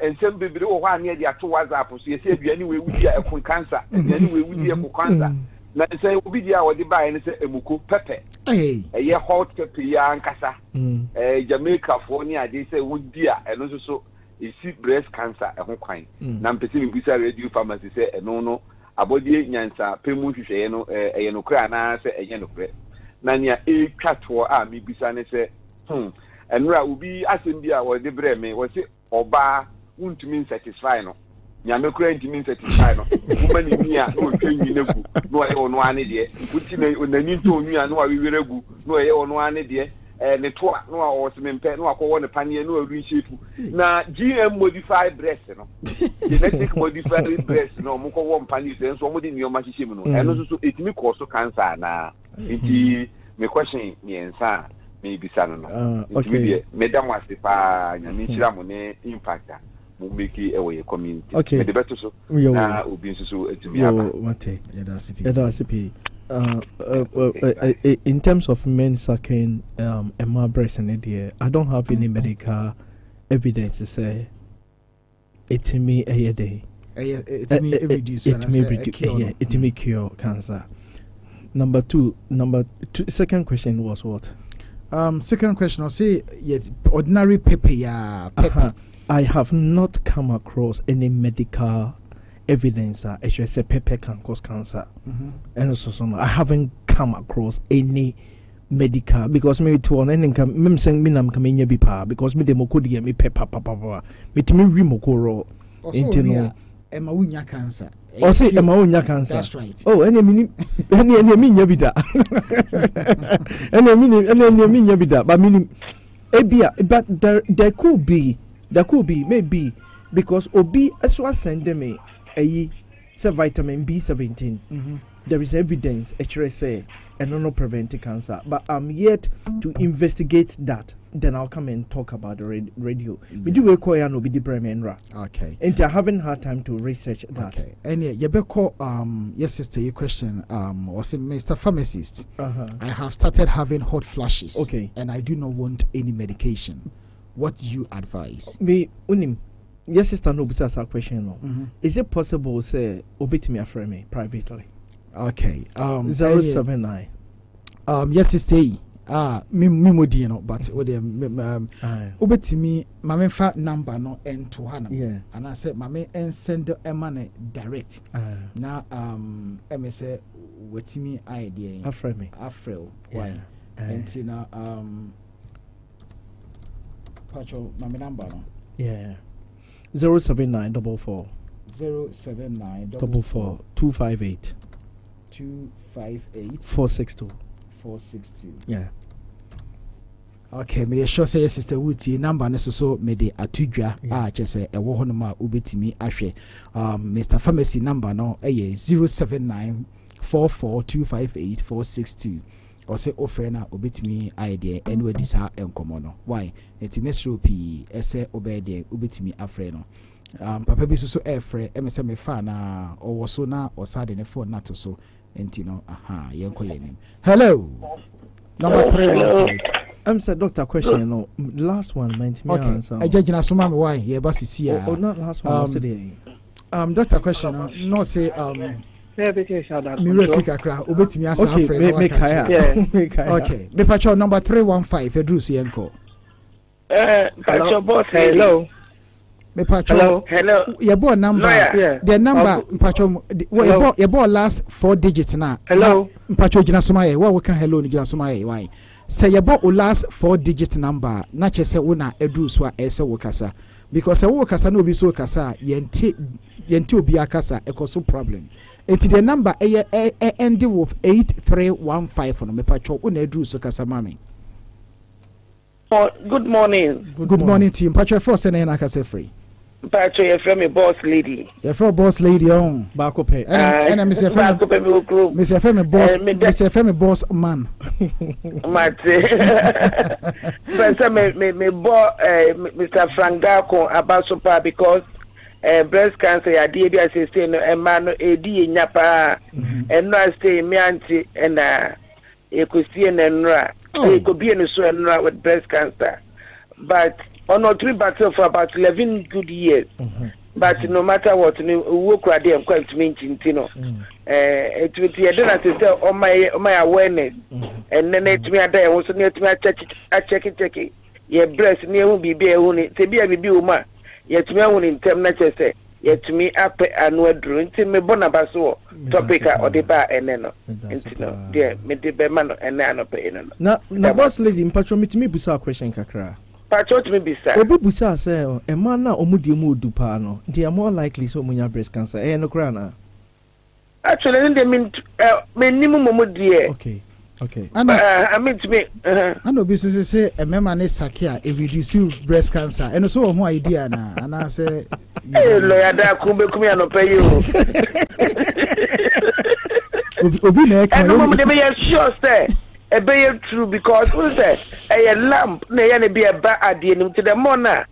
ensem bibiri wo hwa ne dia to WhatsApp so ye say aduani we wudi ekun cancer aduani we wudi ekun cancer na say obi dia wo di bae ne say emuko pepe eye hot pepper ya nkasa Jamaica for ni ade say wudi a eno so isi breast cancer ehun kwan na mpese mi bisa radio pharmacy say eno no abodie nyansa pemu hwehwe no eye no kra na say eye no kra na nya twato a mi bisa ne say enura obi asem bia wo de bre me wo say oba untumi satisfy no nyame kura ntumi satisfy no woman ni a no twenyi nagu no aye ono ane de uti na onani to onua no awewere gu no aye ono ane de ne to no a wo semempe no akwo ne panie no aru shefu na GM modified breast no genetic modified breast no mo ko wo mpanie se nso mo de nioma hihye mu no eno so etimi cause cancer na nti me question me ensa me bisa no okay madam wase pa nyame chira mo ne impact mo make e community me de beto so na obi nso etimi aba mate CP in terms of men sucking my breast and idea I don't have any medical evidence to say it me a day it me cure cancer. Number two, second question was what? Second question, I'll say yes, ordinary pepper. I have not come across any medical evidence that actually pepper can cause cancer. And also, I haven't come across any medical because maybe to an ending come saying me nam coming here because me demo could get me pepper me to me remoko into no Emma cancer. Or say Emma cancer. That's right. Oh, any mean yabida. Any mean yabida. But meaning, but there could be, maybe because Obi as was sending me a vitamin B17. There is evidence, actually say, and no preventing cancer. But I'm yet to investigate that. Then I'll come and talk about the radio. We do require no be the Bremenra. Okay. And I haven't had time to research that. Okay. And you yes, sister, your question was Mr. Pharmacist. I have started having hot flashes. Okay. And I do not want any medication. What do you advise? Me unim. Yes, sister, no business question. No. Is it possible say obit me after me privately? Okay. 079. Yes, sister. Me modi no but with obetimi mame fa number no ento hanam and I said mame and send emane direct na me say wetimi idea afrel why entina pacho mame number no 07944 258 462 yeah. Okay, me sure say sister Wuti number ne so me de atudwa chese e wo hono ma obetimi ahwe Mr Pharmacy number no 07944258462 or say offer na obetimi idea anyway this ha enkomo no why etimesro pi ese obede obetimi afre no papa bi so efre emese me fa na owo so na osade ne phone na to so Entino, hello. Number 315. Sir, doctor, question. No, last one, meant me answer. I judge Nasuma why yeah, but see or not last one today. Doctor, question. No, say okay, me patrol number 315. Edrusi Enko. Hello. Hello. Your boy number. The number. Your boy last 4 digits now. Hello. Mpacho jina sumaye. What we can hello ni jina sumaye. Why? Say your boy last 4 digit number. Na chese una edu swa ese wokasa. Because a wokasa no bi so kasa yenti obi akasa ekoso problem. Enti the number ending with 8315 no me pacho una edu so kasa mami. Good morning. Good morning to you. Pacho for send na kasa free. Pacho, you from a boss lady. You're from boss lady on. Bakope. And I'm Mr. Femi boss. Mr. Femi boss man. Mate. But me bought Mr. Frank Darko about super because breast cancer I did as a say no a man a D nyapa and no stay me auntie and you could see an enra. You could be in a so enra with breast cancer. But on our 3 battle for about 11 good years. But no matter what, we work with them quite mentioned, you know. It will be a dinner to tell on my awareness. And then it me a day also near to me check it. Your breast near will be bare only to be a baby woman. Yet me only in term nature say, yet to me up and word drink to me bonabaso topic or the bar and then dear, me the beman and nano pay. Now, boss lady, in patron meet me busa question kakra. Patron me bisa. Obi busa say, a man na omudi mu du pa no. They are more likely so munya breast cancer. No crana. Actually, they mean minimum dear. Okay. I mean to me. I know business say a man is sakia if reduce breast cancer. And also one idea na. And I say, hey, lawyer, that could be coming and pay you. Obi na and the moment they may sure say. A bay true because who said a lamp, nay, and be a bad idea to the mona.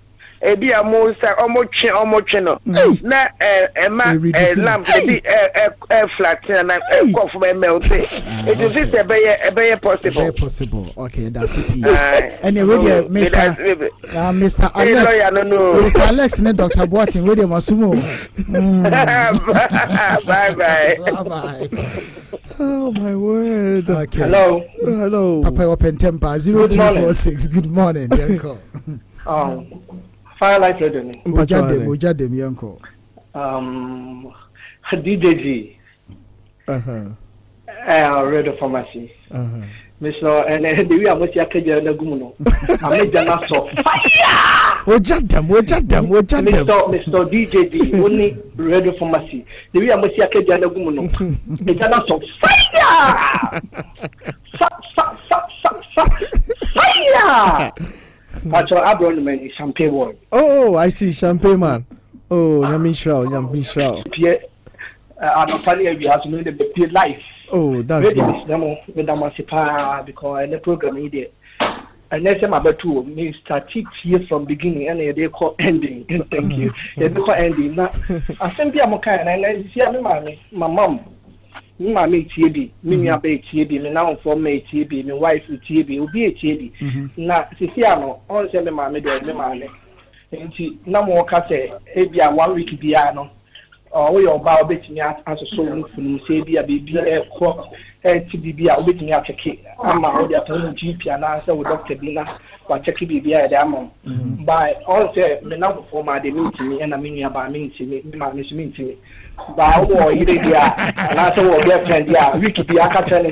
A be a more channel. Na a lamp be a flat and a cough from a melt. It is just a bay possible. Very possible. Okay, that's it. Anyway, Mr. Alex. Mr. Alex and Dr. Boatin, William Masumo. Bye. Oh my word. Okay. Hello. Papa open temper 0246. Good morning, Yanko. Firelight Radio. Ojadem Yanko. DJG. Radio Pharmacy. Mr. and the way I was your na gumuno. I made the last of fire. Ojadem. Mr. DJG only Radio Pharmacy. The way I was your na gumuno. It's a lot of fire. Pacho Abronman is champagne word. Oh, I see champagne man. Oh, Yamishrao. Pierre, I'm funny we have to know the life. Oh, that's good. Damu because the program is and next time about two me start here from beginning and they call ending. Thank you. They call ending. Now, I send you a kind and I see my mom. My mate TB, me abe TB, me now for me TB, my wife TB, will be a TB. Now, Siciano, on send my mother, my man. And she no more case, a 1 week piano. Or we are about betting as a soul from Sabia, baby, a cock, TB, I'll bet me out a cake. I'm already at home, GP, and answer with Dr. Bina, or check BB at Damu. By all say, the number for my meeting me, and I mean about meeting me, my meeting me. But and I saw a girlfriend, yeah, Ricky, I can't tell you.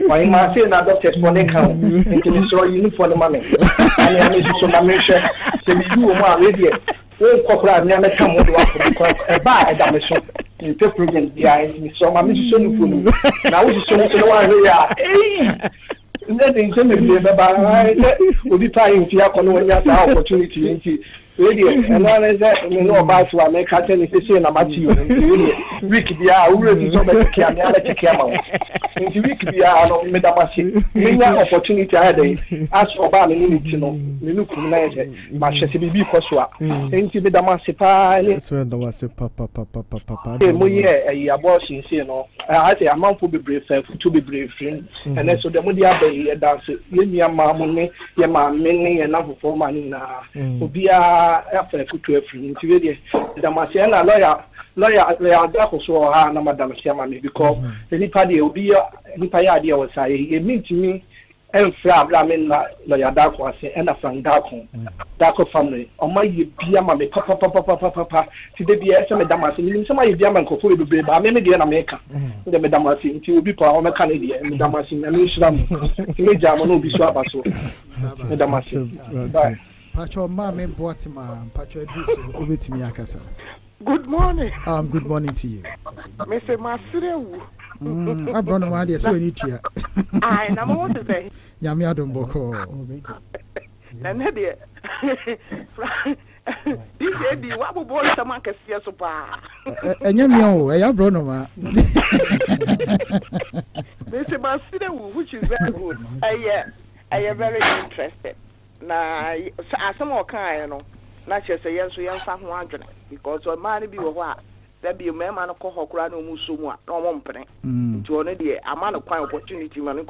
Why am I saying that doctor for the account? Until you saw you for the money. And I made so my mission. So you are ready. Oh, corporate, never come with a buy a dimension. In the program, yeah, so my mission. Now, we just want to know where we are. Hey! Nothing to me, but we'll be trying to have an opportunity. Radio, and all that, you know about what I make a tennis to about you. Ricky, yeah, already so much camera. Into Ricky, yeah, no, Madame, many opportunity I had. As for Bami, you know, you look nice, but she be for swap. Into Madame Sepa, yes, when there was a papa. A abortion, you know. I say a month will be brave, to be brave, and then so the Modia Bay dance, your mamma, your mammy, and number for money now. Be after to a free interview. The Marciana lawyer, that so no Madame Siamani, because anybody will be any idea was I. It means to me, and Frab Lamin lawyer Dark was and a Frank Darko family. On my Biama, papa, to the BS and Madame, somebody Biaman could be brave, but maybe in America. The Madame Sin will be power on Canada, and Madame Sin and Islam. Major will be swap so. Madame Sin. Bye. Pacho Mammy Boatima, Pacho Ubit Miakasa. Good morning. Good morning to you. Mr. Masire. I've run a idea, so I need to. I know what to say. Yamiadum Boko. And This lady, what will boy someone can see us apart? And you know, I have Bronoma. Mr. Basile, which is very good. I am very interested. Now, some more kind, not just a yes, we are some wondering because your money be what there be a man of Kohokrano Musuma, no one penny. To only the amount of opportunity, man,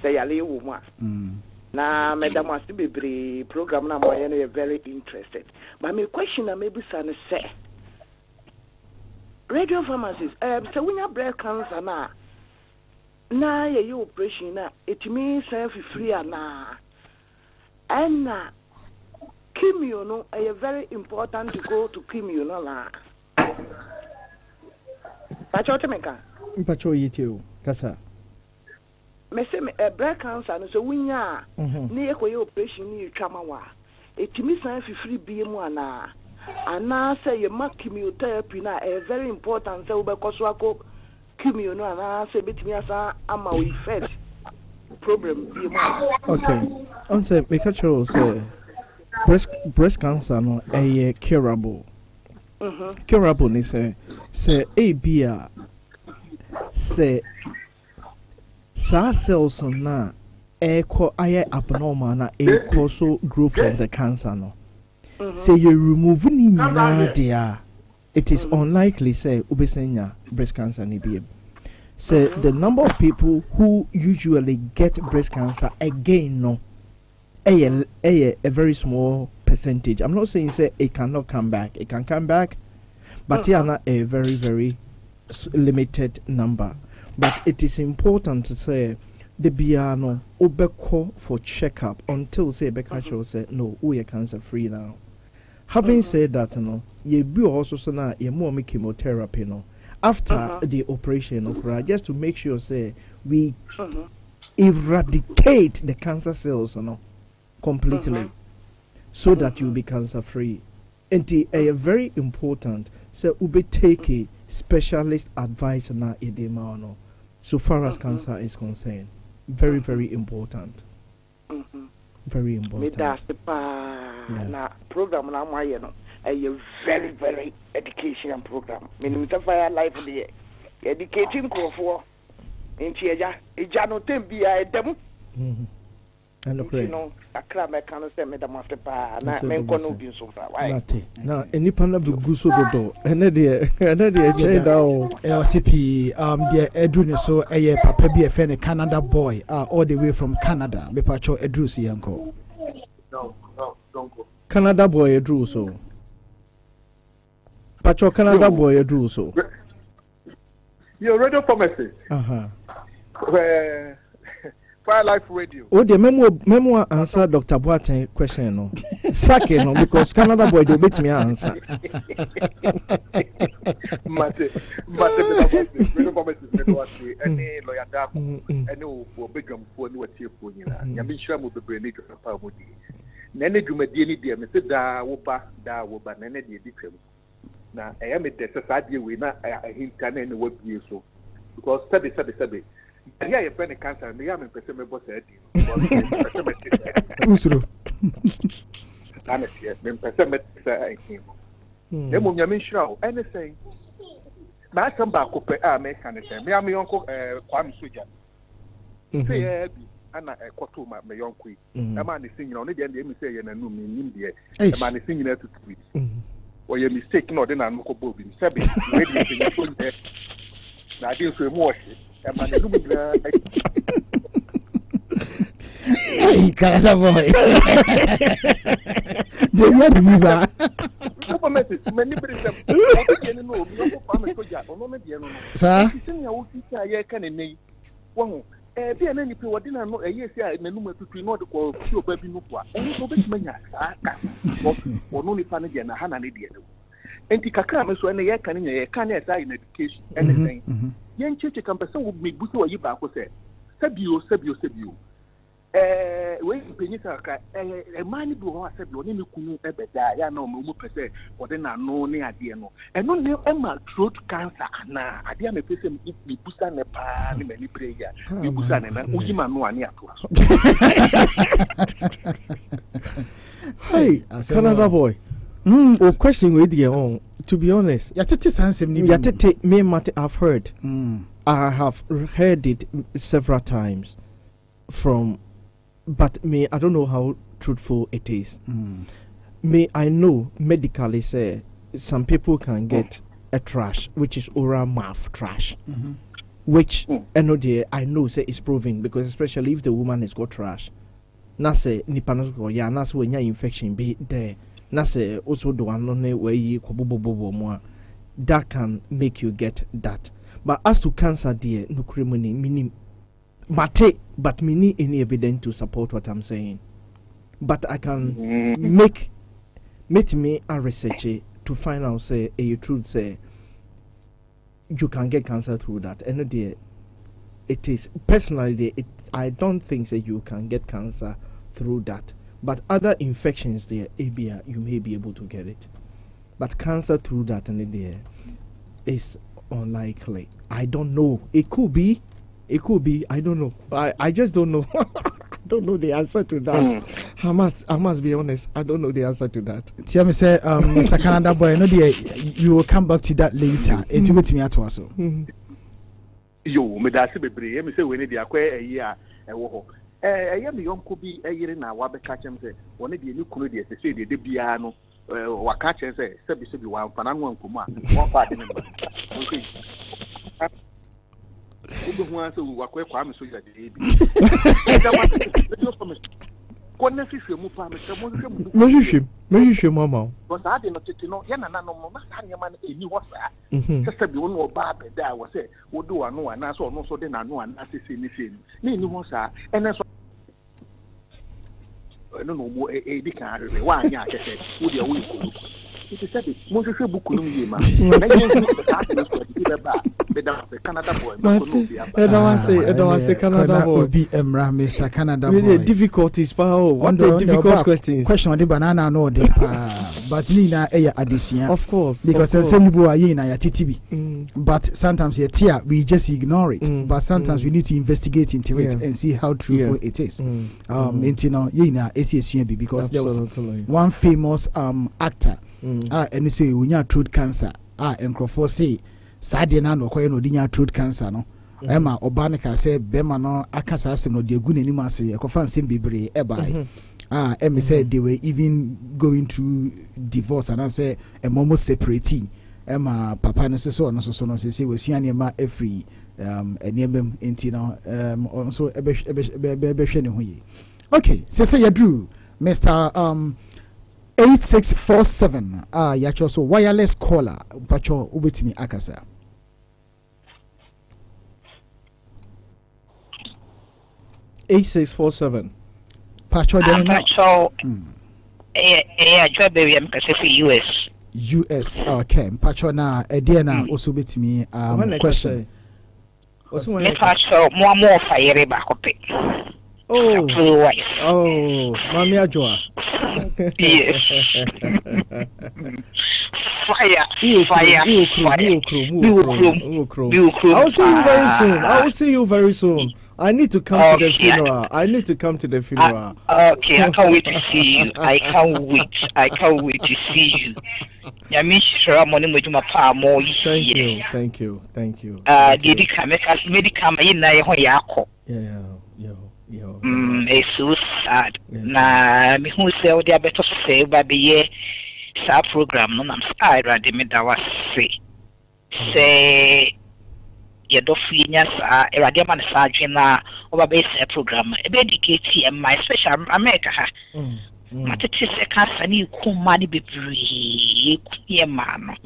say a little woman. Now, Madam must be program. Now, I am very interested. But my question, I maybe son say, radio pharmacists. So when you breast cancer now, you operation now. It means free now, and chemo. No, it's very important to go to chemo. No, la. Pacho meka. Pacho yitio, kasa. Me say breast cancer no so wunya na yekoye operation ni twama wa etimi san fifiri biemu ana say ye ma chemotherapy na very important say we be koso akọ chemo no ana say betimi asa ama we effect problem biemu. Okay, on say make sure say breast cancer no curable. Curable ni say abia say sa cells na echo aye abnormal na echo so growth of the cancer no say you remove ni nyina dia it is unlikely say ubesenya breast cancer ni biem say the number of people who usually get breast cancer again no a very small percentage. I'm not saying say it cannot come back, it can come back, but yeah, not a very very limited number. But it is important to say the biano obeko for checkup until say Beka say no, we are cancer free now. Having said that, no, ye be also so na ye more chemotherapy no after the operation of just to make sure say we eradicate the cancer cells no completely so that you be cancer free. And it is very important say ube take a specialist advice na edema so far as cancer is concerned. Very, very important. Very important. That's the program now. My a very, very education program. Meaning fire life there. Educating for into a no tempi a demo. And you know, a crab I can't say me the master pa na men kono bi so far. Why? Now any pana be guso dodo. Ene de che down. LCP the Edwin so papa bi e fe ne Canada boy all the way from Canada. Me pacho Edru si yanko. No, don't go. Canada boy Edru so. Pacho Canada boy Edru so. You radio pharmacy. Fire Life Radio. Oh, the memo answer Dr. Boateng question no. Sake no because Canada boy dey beat me answer. Mate, any lawyer Damu, any for Begum for no tea for you. Yamin Shamu the Brennick of Pamudi. Nene Jumadi, dear Mr. Da Woba, Nene Dictum. Now, I am a society winner, I hint can any work you so. Because study. And here, a friend cancer, and I am in Pesame Boss. Usro. Honestly, then Pesame came. Then when you mention anything, my come back up, make anything. Me and my uncle, Kwam Suja. Say, and I quote my young queen. A man is singing on it, and they say, and I knew me in India. A man is singing at 2 weeks. Or you're mistaken, or then I'm not going to be 7. Now, I didn't say more. Hey, Canada boy. They are the river. Sir? Be an any people didn't know a year say Menuma to know the call to baby no qua. And so big mania or no Panagia and Hana Nidia. And the Kakam is when they can in education anything. Young church can person would make Busso you back was said. Sabio. When Penita, a man who said your name couldn't ever die, I know more per se, or then I know near Diano. And no new Emma throat cancer. Now, I dare me person if we Busan a pan many prayer. You Busan and Ujima no near to us. Hey, Canada boy. Question with your own. To be honest, I've heard. I have heard it several times from, but me, I don't know how truthful it is. Me, I know medically say some people can get a trash, which is oral mouth trash, which I know say is proven, because especially if the woman has got trash, na say nipanos ya na say when your infection be there, na say also the one where you that can make you get that. But as to cancer, dear, no criminal meaning mate, but me need any evidence to support what I'm saying. But I can make me a research to find out say a truth say you can get cancer through that. And dear, it is personally I don't think that you can get cancer through that. But other infections there, ABR, you may be able to get it. But cancer through that and there is unlikely. I don't know. It could be. I don't know. I just don't know. I don't know the answer to that. I must be honest. I don't know the answer to that. Tell me, say, Mr. Canada boy, I know you will come back to that later. It with me at also. Yo, me da se bebre. Me say we need akwa year e wo ho. Me yonko bi yire na wa be ka chem say woni de ni kunu de se de bia no wa ka chem say sebi wa mfa na nwa nkomu a wo fa de me ba. Ugo hu ase wa kwa me so ya de bi. Kone fifi mu pa me se mo hwehwe mama. But that dey not tete no ye na no mo na nyama na eni ho sa. Sese bi wonu oba abeda wo se wo do anu ana so no so de na anu ana sese ni se ni eni ho sa ene so no mo e di kan re wa anya akete wo de wo ikulu. It is said mo hwehwe buku no ye ma. Na ye ni that no so di be ba be da Canada boy no no bi aba. I don't want say Canada boy be emra Mr. Canada boy. Really difficulties pa what the difficult questions. Question on the banana no dey but ni na e ya addition. Of course. Because some people are na ya titibi. But sometimes we just ignore it. But sometimes we need to investigate into it and see how truthful it is. Into no ye na esiesuan bi because there was one famous actor and say we nya throat cancer enkrofo say sade na no koye no dinya throat cancer no ema obanika say bema no akasa asem no de gu nanim ase ekofa nsem bebre ebai emi say they were even going through divorce and say emomo separating ema papa no so no say we suan ema every enemem enti no also ebe hwe ne ho yi. Okay, say you drew Mr. 8647 yacho so wireless caller pacho ubetimi akasa 8647 pacho den pacho baby am kase fi US okay pacho na ede na also betimi question me pacho mo fire ba ko pe mami ajoa. Yes. Fire. I will see you very soon. I need to come to the funeral. Okay, I can't wait to see you. I can't wait to see you. Thank you. It's so sad. Na me who say the better say baby sa program no am side and me da was say ye do finya sa e radio man sa adwena oba be say program e be dedicate my special America ha matete se cancer ni kuma ni bebre ye man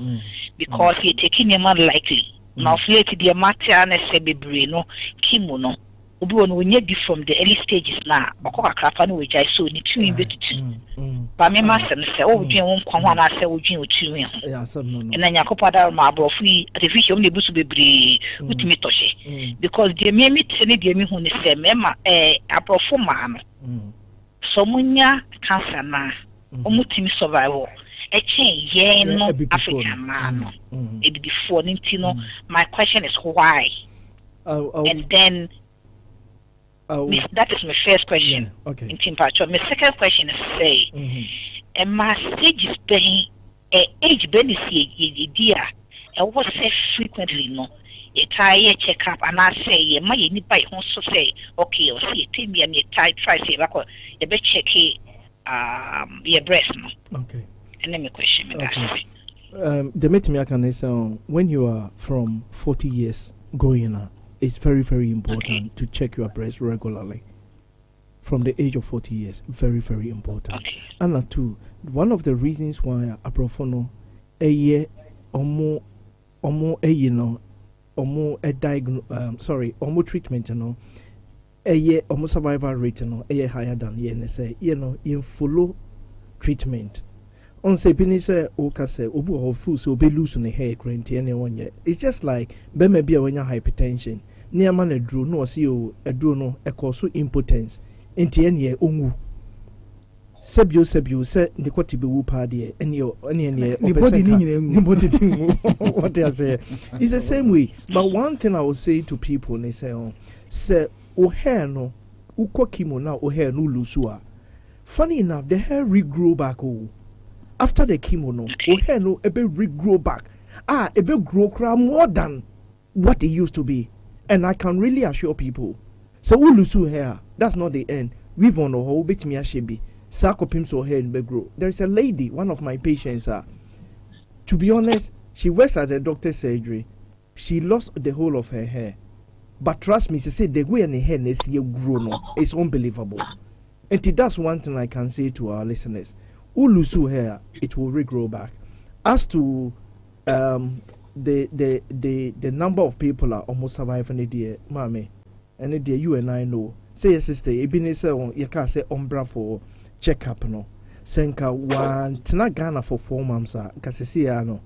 because he taking him unlikely now flight the matter na say bebre no kimu no obi won onye bi from the early stages na okoka krafa no wejai so ni tumi betutu ba me ma sem se o dwen won kwa ho na se o dwen o tumi ho na nyakopa da ma abrofu artificial me busu bebre utumi toshe because the me tene the me hu ni se me ma abrofu ma no so munya cancer na omutumi survival eche ye no African man no before nintino my question is why and then that is my first question. Okay. In Timpacho. My second question is say, my stage is paying age benefit dear. I was say frequently no. A tire check up and I say, my anybody wants to say, okay, or see, tell me and you try say, you better check your breast. Okay. And let me question me. Okay. The meeting I can say when you are from 40 years going on, it's very, very important to check your breast regularly. From the age of 40 years, very, very important. Okay. And two, one of the reasons why Abrofono a year or more a year no or more a treatment a year or more survival rate a year higher than say in follow treatment. On say binise okase obu ofu so be lose on the hair current anyone yet. It's just like be maybe when you hypertension. Near man a drew no see you a drew no a cause impotence. Inti any ongu. Sebio se the quati be whoop party and your any body what they say. It's the same way. But one thing I will say to people they say say o hair no uko kimo now o hair no lusua. Funny enough, the hair regrow back after the chemo no o hair no ebe regrow back. Ebe grow cra more than what it used to be. And I can really assure people. So we lose hair. That's not the end. We've on the whole bit me a shebi. Sarcopim so hair in grow. There is a lady, one of my patients. To be honest, she works at the doctor's surgery. She lost the whole of her hair. But trust me, she said the way the hair is here grow no, it's unbelievable. And that's one thing I can say to our listeners. Who lose hair, it will regrow back. As to the number of people are almost surviving a day, mommy, and a day you and I know. Say yes, sister, Ebenezer, you can say umbra for check-up no. Senka one tina Ghana for 4 months, Cassisia no.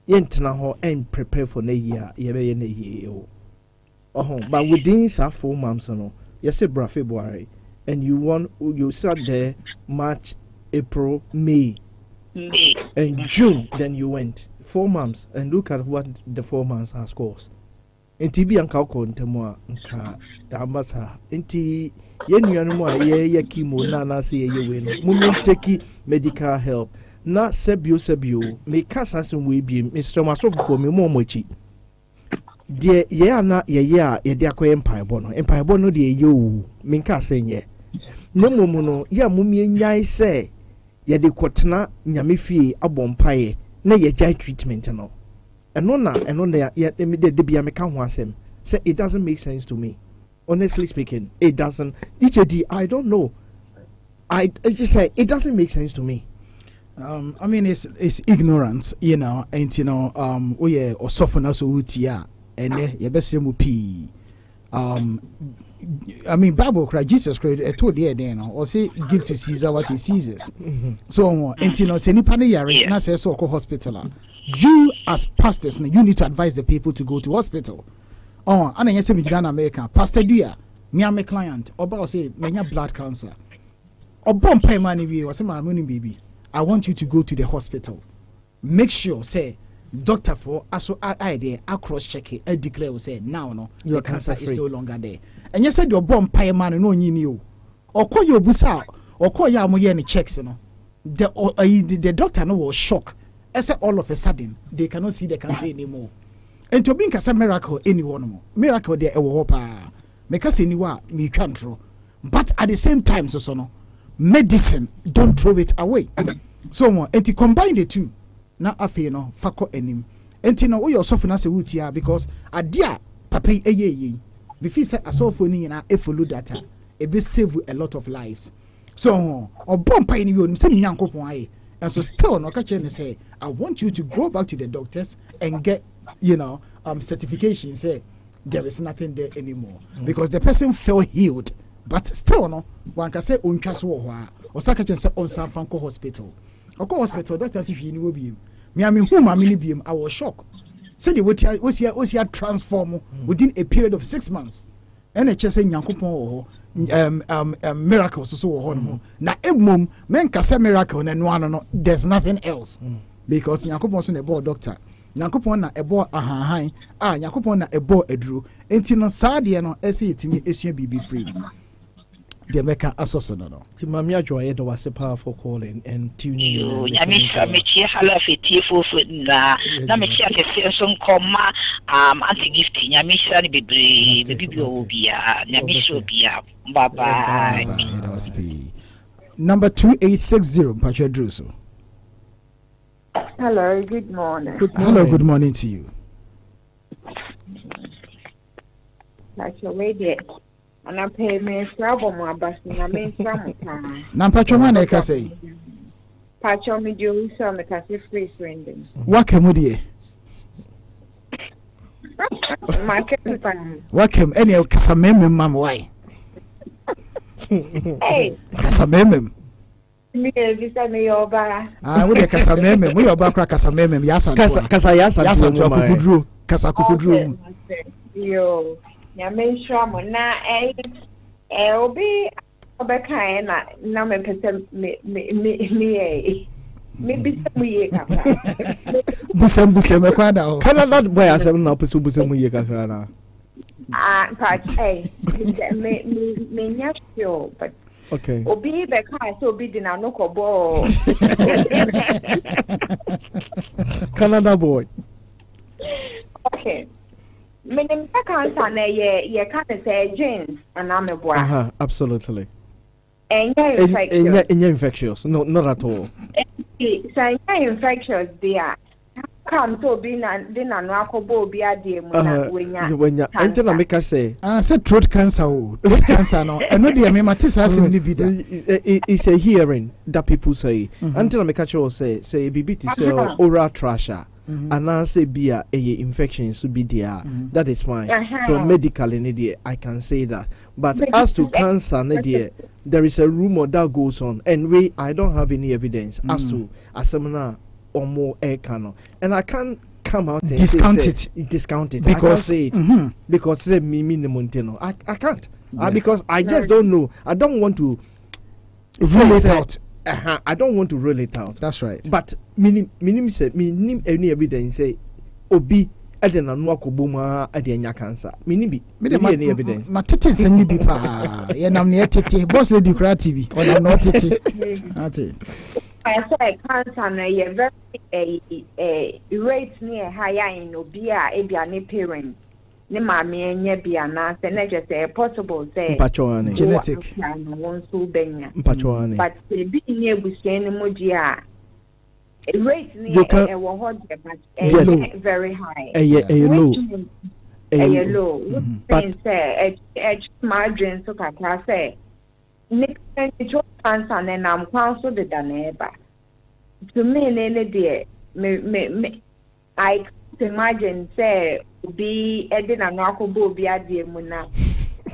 Yentina ho and prepare for ne year, ye ne year. Oh, but within 4 months no. Yes, February, and you sat there March, April, May, and June. Then you went 4 months, and look at what the 4 months has cost. Inti bi anka ko ntemo nka amasa inti yenuanu a ye chemo na say ye we no mum take medical help na sebio me kasa sem we bi Mr. Masofo me mo mochi de ye ana ye a ye de akoye empire no de ye o me nka senye ne mum no ya mum ye nyai se ye de kotena nyame fie abompaye na ye jai treatment no. And me can't say it doesn't make sense to me. Honestly speaking, it doesn't. I don't know. I just say it doesn't make sense to me. I mean, it's ignorance, and oh yeah, or soften us utia, and your best p. I mean, Bible cry Jesus Christ. I told you then, or say give to Caesar what he seizes. So, and say ni pani yari na say so call hospital. You as pastors, you need to advise the people to go to hospital. Oh, and I say me in America, Pastor Dia, me am a client. Oba say me have blood cancer. Obon pay money we was say my money baby. I want you to go to the hospital. Make sure say doctor for aso idea cross check it and declare say now no your cancer is no longer there. And you said your bomb pay man no nyini o. Or call your busa or call ya mo any checks no. The doctor no was shocked. I said all of a sudden they cannot see the cancer anymore. And to be a miracle anyone miracle there pa because anyone me control. But at the same time so no medicine don't throw it away. So and to combine the two na afi no fako enim. And no we also finance wutia because adia papa ye before say asofo ni na e follow data e be save a lot of lives. So obon pa ni we say nyankopon aye. And so still no catch and say I want you to go back to the doctors and get certification say there is nothing there anymore because the person felt healed but still no one can say on so or catch say on San Francisco hospital or hospital doctors if you know be me I mean whom I mean be I was shocked say the was here transform within a period of 6 months NHS say nyankopon miracles so on na emom men ka say miracle na no there's nothing else because nyankopon so na ebo doctor nyankopon na ebo ahanhan nyankopon na ebo aduro enti no saa de no ese yetimi esua bibi free the American assassin. To Mamia Joy, there was a powerful calling and tuning in. Hello, na me chia se so nkoma anti gifting ya me sha ni bebre obia na me sha obia bye bye. Number 2860 Pacha Druso. Hello, good morning. Hello, good morning to you. Pacha wede ana pay me strabo mo abasi na me stramo ta. Na Pacha man e ka say. Pacha me do so me ka say free friending. Wakem die. Wakem any kasa meme mam why? Hey. Kasa meme. Me visa me yoba. We dey kasa meme. We yoba kra kasa meme yasa. Kasa yasa to kukudru. Kasa kukudru. Yo. Ya me stramo na obi obeka na me pese me maybe some year busem kwada Canada boy asem na pese busem ye kakra na but hey me nyasio but okay obi be kai so obi di na no kobo Canada boy okay me nem cancer na ye can say jeans and am a boy absolutely infectious infectious no not at all so infectious there come to be na no akobo obi ade mu na wenya ente na make say say throat cancer throat cancer no eno de me matisa asem ni bi da it's a hearing that people say ente na make say bibi to say oral trasher and I say beer a infection so be there that is fine from medical in it I can say that but as to cancer there is a rumor that goes on and I don't have any evidence as to asemna or more air cannon and I can't come out and discount it because I can't say it because say me Montano I can't because I just don't know I don't want to rule it out. I don't want to rule it out. That's right. But minim any evidence say obi edena no akoboma adenya cancer. Minim any evidence. Ma tete sen ni bi pa. Ye nam ne tete boss lady kra TV. O nam no tete. Ati. I say cancer na ye very rate near higher in obi a ebia ne parents. Ne mama enye bia na se na je say possible say genetic won so benya but se bi ni ebusuan ni moji a rate ni e wo ho de but very high low but say margin so kakra say ni cancer na nam kwan so de da na eba to me ne de me I imagine say be edina no akobo bi ade mu na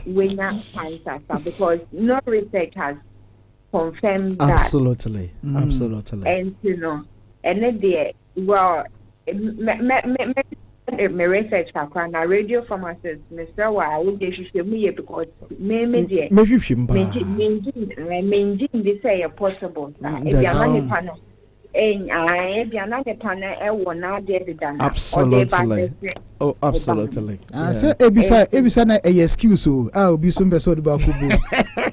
wenya cancer because no research has confirmed that absolutely and you know and there well me research akwa na radio pharmacist Mr. Wa we dey hwehwɛ mu ye because me there me hwehwɛ mba me dey say possible that e dia mani panel absolutely. Oh, absolutely. Say ebisa na excuse obi so mbe so de ba kubu.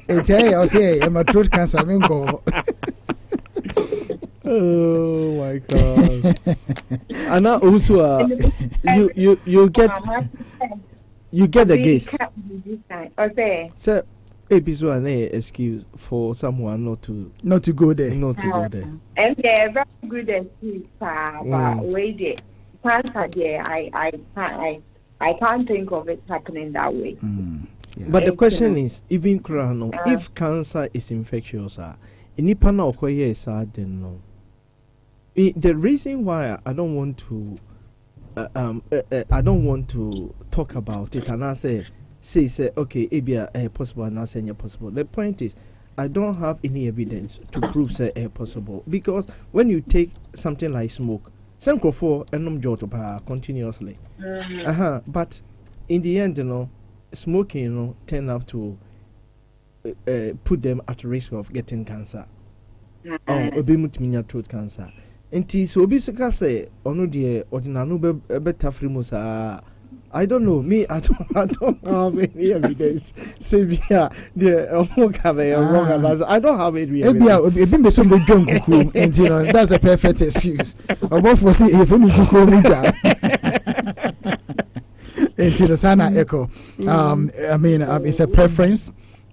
Enti I say my throat cancer me go. Oh my god. Ana also you get the case. Okay. So episode an excuse for someone not to go there. And they're very good excuse, but wait there. Cancer there, I can't think of it happening that way. But the question is, even Krano, if cancer is infectious, inipa na okoye is then no. The reason why I don't want to talk about it and I say okay ebia possible and I say possible. The point is I don't have any evidence to prove say possible because when you take something like smoke Senko for enom joto continuously but in the end smoking tend up to put them at risk of getting cancer obi mutiminya throat cancer enti so obi sika say ono de ordinary no beta free mo saa I don't know. Me, I don't have any evidence. Say yeah, wrong. I don't have any evidence. And you know that's a perfect excuse. About for see if you and you know sana echo. I mean, it's a preference.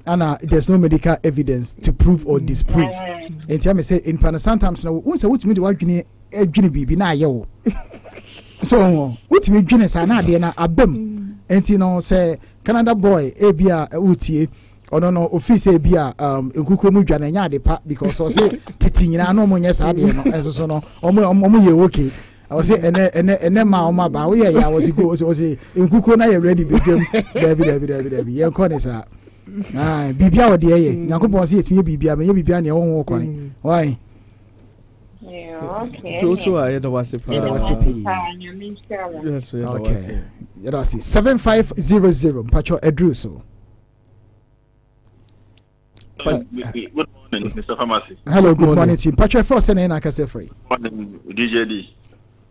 And there's no medical evidence to prove or disprove. And I say in Pana sometimes now once I would meet what Guinea be na yo. So what me Guinness and na abem. And you know say Canada boy ebia utie or no office ebia nkuko mu dwane nya de pa because I say titi nyina no mo nyesa de no enso so no omo ye okay. I was say ene ma o ma ba we ya was go so say nkuko na ye ready be dwam David ye nkone sa bibia wo de ye Yakobon say etimi bibia me bibia na wo kwan why yeah okay so I don't was it yes okay you know see 7500 Pacho Edruso. Good morning, Mr. Pharmacy. Hello, good morning to you. Pacho first and I can say free. Morning, DJD.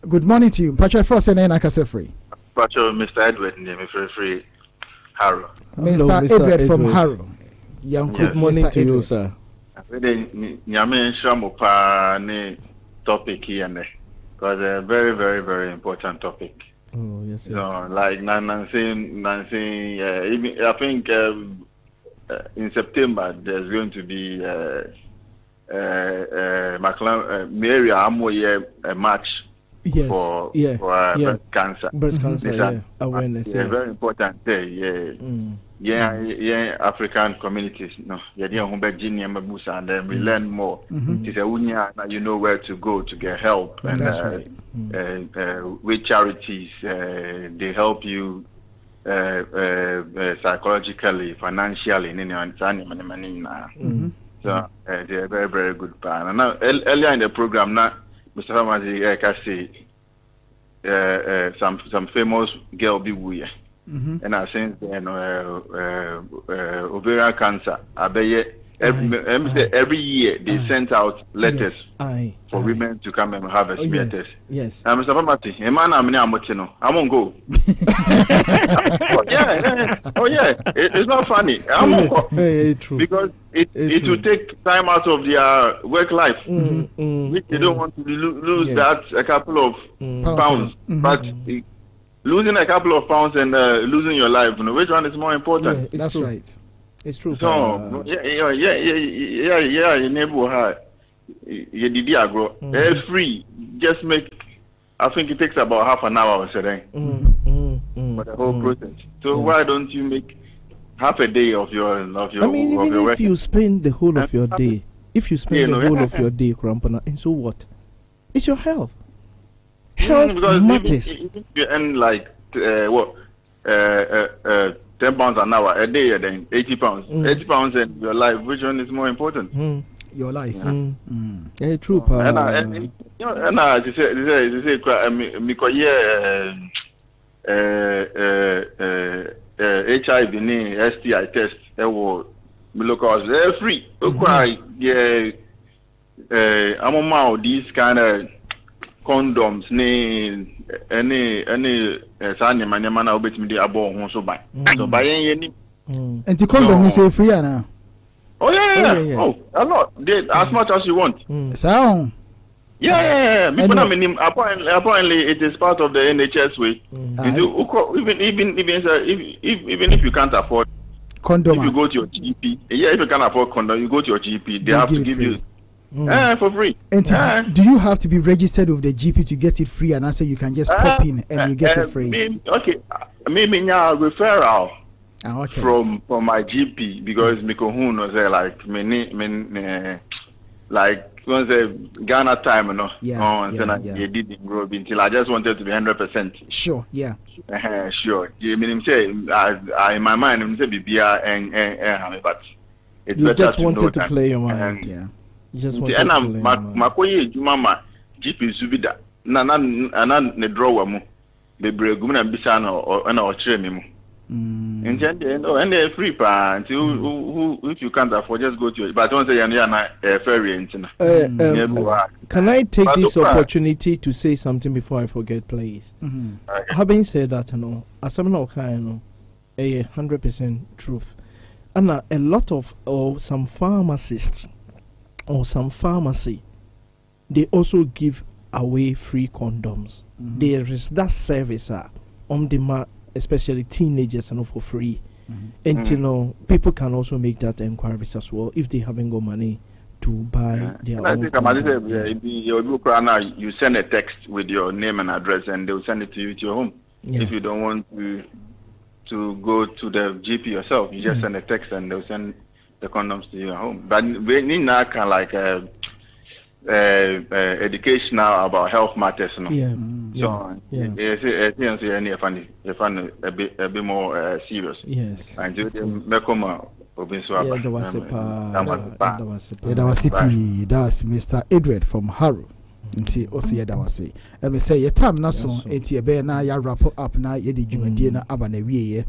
Good morning to you. Pacho first and I can say free. Pacho, Mr. Edward, name free. Harrow. Mr. Edward from Harrow. Good morning to you, sir. Nyame Shramopa ne topic here because a very, very, very important topic. Oh, yes. So, like Nancy, I think in September there's going to be Mary Amoye a match for breast cancer. Breast cancer, awareness. Yeah, very important day. Yeah, African communities. No, and then we learn more. You know where to go to get help, and that's right. With charities, they help you psychologically, financially, so they're very, very good plan. And now earlier in the program, now Mr. Pharmacy can say some famous girl be we. And I since then ovarian cancer. Every year they sent out letters for women to come and have a smear test. Yes. Mr. Pharmacy, a man I'm I won't go. Oh yeah. It's not funny. I won't go. True. Because it will take time out of their work life, which they don't want to lose that a couple of pounds, but. Losing a couple of pounds and losing your life, which one is more important? That's true. Right. It's true. So, enable her. You did agro. It's free. Just make. I think it takes about half an hour or so for the whole process. So why don't you make half a day of your I mean, even if you spend the whole of your day, Krampana, and so what? It's your health. Health matters. And like 10 pounds an hour a day, then 80 pounds. 80 pounds in your life. Which one is more important? Your life. Yeah, true. And I say, HIV, STI test. Free. I'm on these kind of condoms any sanya manyama na obetimi de abo ho so ban so buy any and the condom is free now. Oh yeah. Oh a lot as much as you want. So yeah. Apparently it is part of the NHS way. Even if you can't afford condom, if you go to your GP, if you can't afford condom, you go to your GP, they have to give you for free. And do you have to be registered with the GP to get it free, and I say you can just pop in and you get it free? Maybe now referral from my GP because Mikohun was there like once Ghana time, they did in Grove until I just wanted to be 100%. Sure, yeah. Sure. I mean, say in my mind, I'm say BBR and but it's you just wanted to play your mind. Yeah. Just want to makoye mama GP subida na ne draw wa mu bebre gum na bisa na o kire me mu And they're free, and who if you can't afford, just go to it. But don't say you're ferry. Can I take this opportunity to say something before I forget, please? Having said that, as I'm not kind, 100% truth, and a lot of some pharmacists or some pharmacy, they also give away free condoms. There is that service on demand, especially teenagers, and for free. And people can also make that inquiries as well if they haven't got money to buy their own. You send a text with your name and address, and they'll send it to you to your home. If you don't want to go to the GP yourself, you just send a text, and they'll send the condoms to your home. But we need now kind of like educational about health matters, So a bit more serious. Yes. And That was Mr. Edward from Harrow. Nti osi yeda wase me say your time na so enti ebe na ya wrap up na ye di dwumadie na aba na wie ye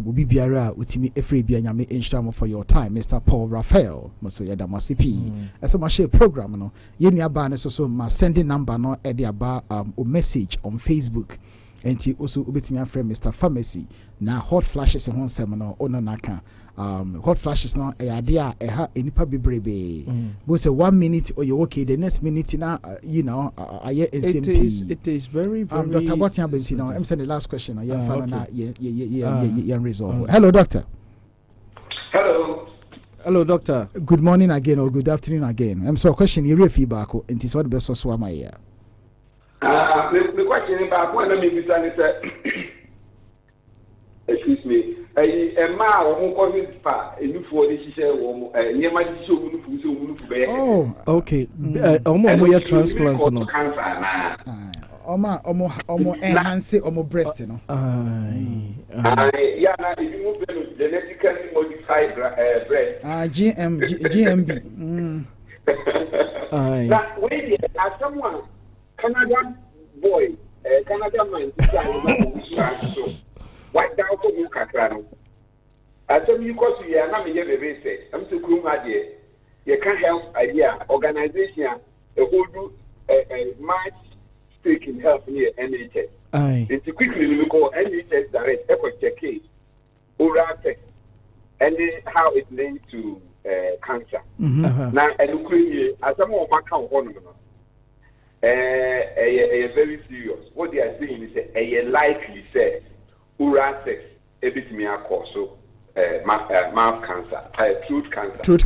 obi biara utimi efre bia nyame Instagram for your time Mr. Paul Raphael so yeda masipi ese ma share program no ye nua ba ne so ma sending number no e de aba o message on Facebook enti also obetimi afre Mr. Pharmacy na hot flashes ho nsem no ono naka hot flashes no idea enipa bebrebe bo say 1 minute or you okay the next minute na SMP it is very Dr. Botian Benti now I'm saying the last question na resolve. Hello doctor. Hello doctor. Good morning again or good afternoon again. I'm so question you feedback and it's what the best so am here. The question back when me be excuse me. Ma o ko fi pa enufu odi sise wo nyema di sise omunufu se omunufu be. Oh, okay. Omo ya transplant no. Omo enhance omo breast no. Yeah, na if you move genetically modified breast. GMB. Now wait, as someone Canadian boy, Canadian man, so white down to you, Kakrano. I tell you, because you are not a baby, I'm to groom idea. You can't help idea, organization, a whole do a much stake in health near NHS. It's quickly we call NHS direct echo check oral test, and how it linked to cancer. Now, and Ukraine, as I'm on my count one very serious. What they are saying is a likely say oral sex a bit me so mouth cancer, throat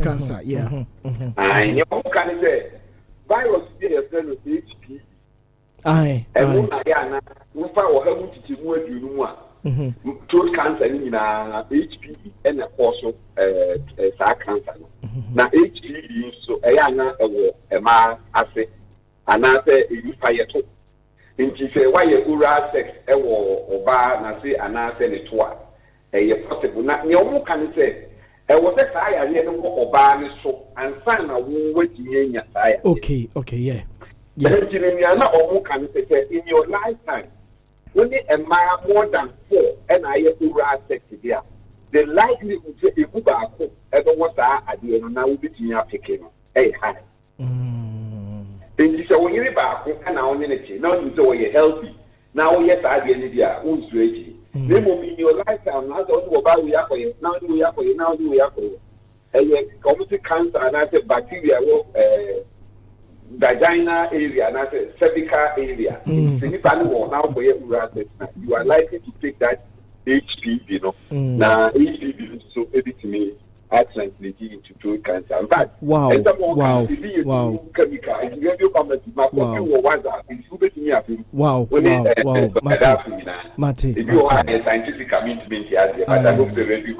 cancer, yeah. And you can say virus is a friend of HPV. And we found how much to move you know throat cancer in HPV and also cancer. Now HPV so a ma ase and I say if fire too. In say why you oral sex oba na say and I say it twa. Possible. Now you can say was a fire here no oba ni so and sign a wait in okay, yeah. In your lifetime, when you admire more than 4 and I oral sex there, the likelihood to a good ever was at the end now be in your picking. High. Then you say, when you're back, and now you say you're healthy. Now, yes, I get it. Who's ready? They will be in your lifetime. Now, don't about we are for you. Now, we are for you. Now, we are for you. And yet, community cancer and I said bacteria, vagina area, and I said cervical area. You are likely to take that HPV, Now, HPV, so everything translate into throat cancer. In fact, wow. Mate. If you have a scientific commitment here, but I hope the review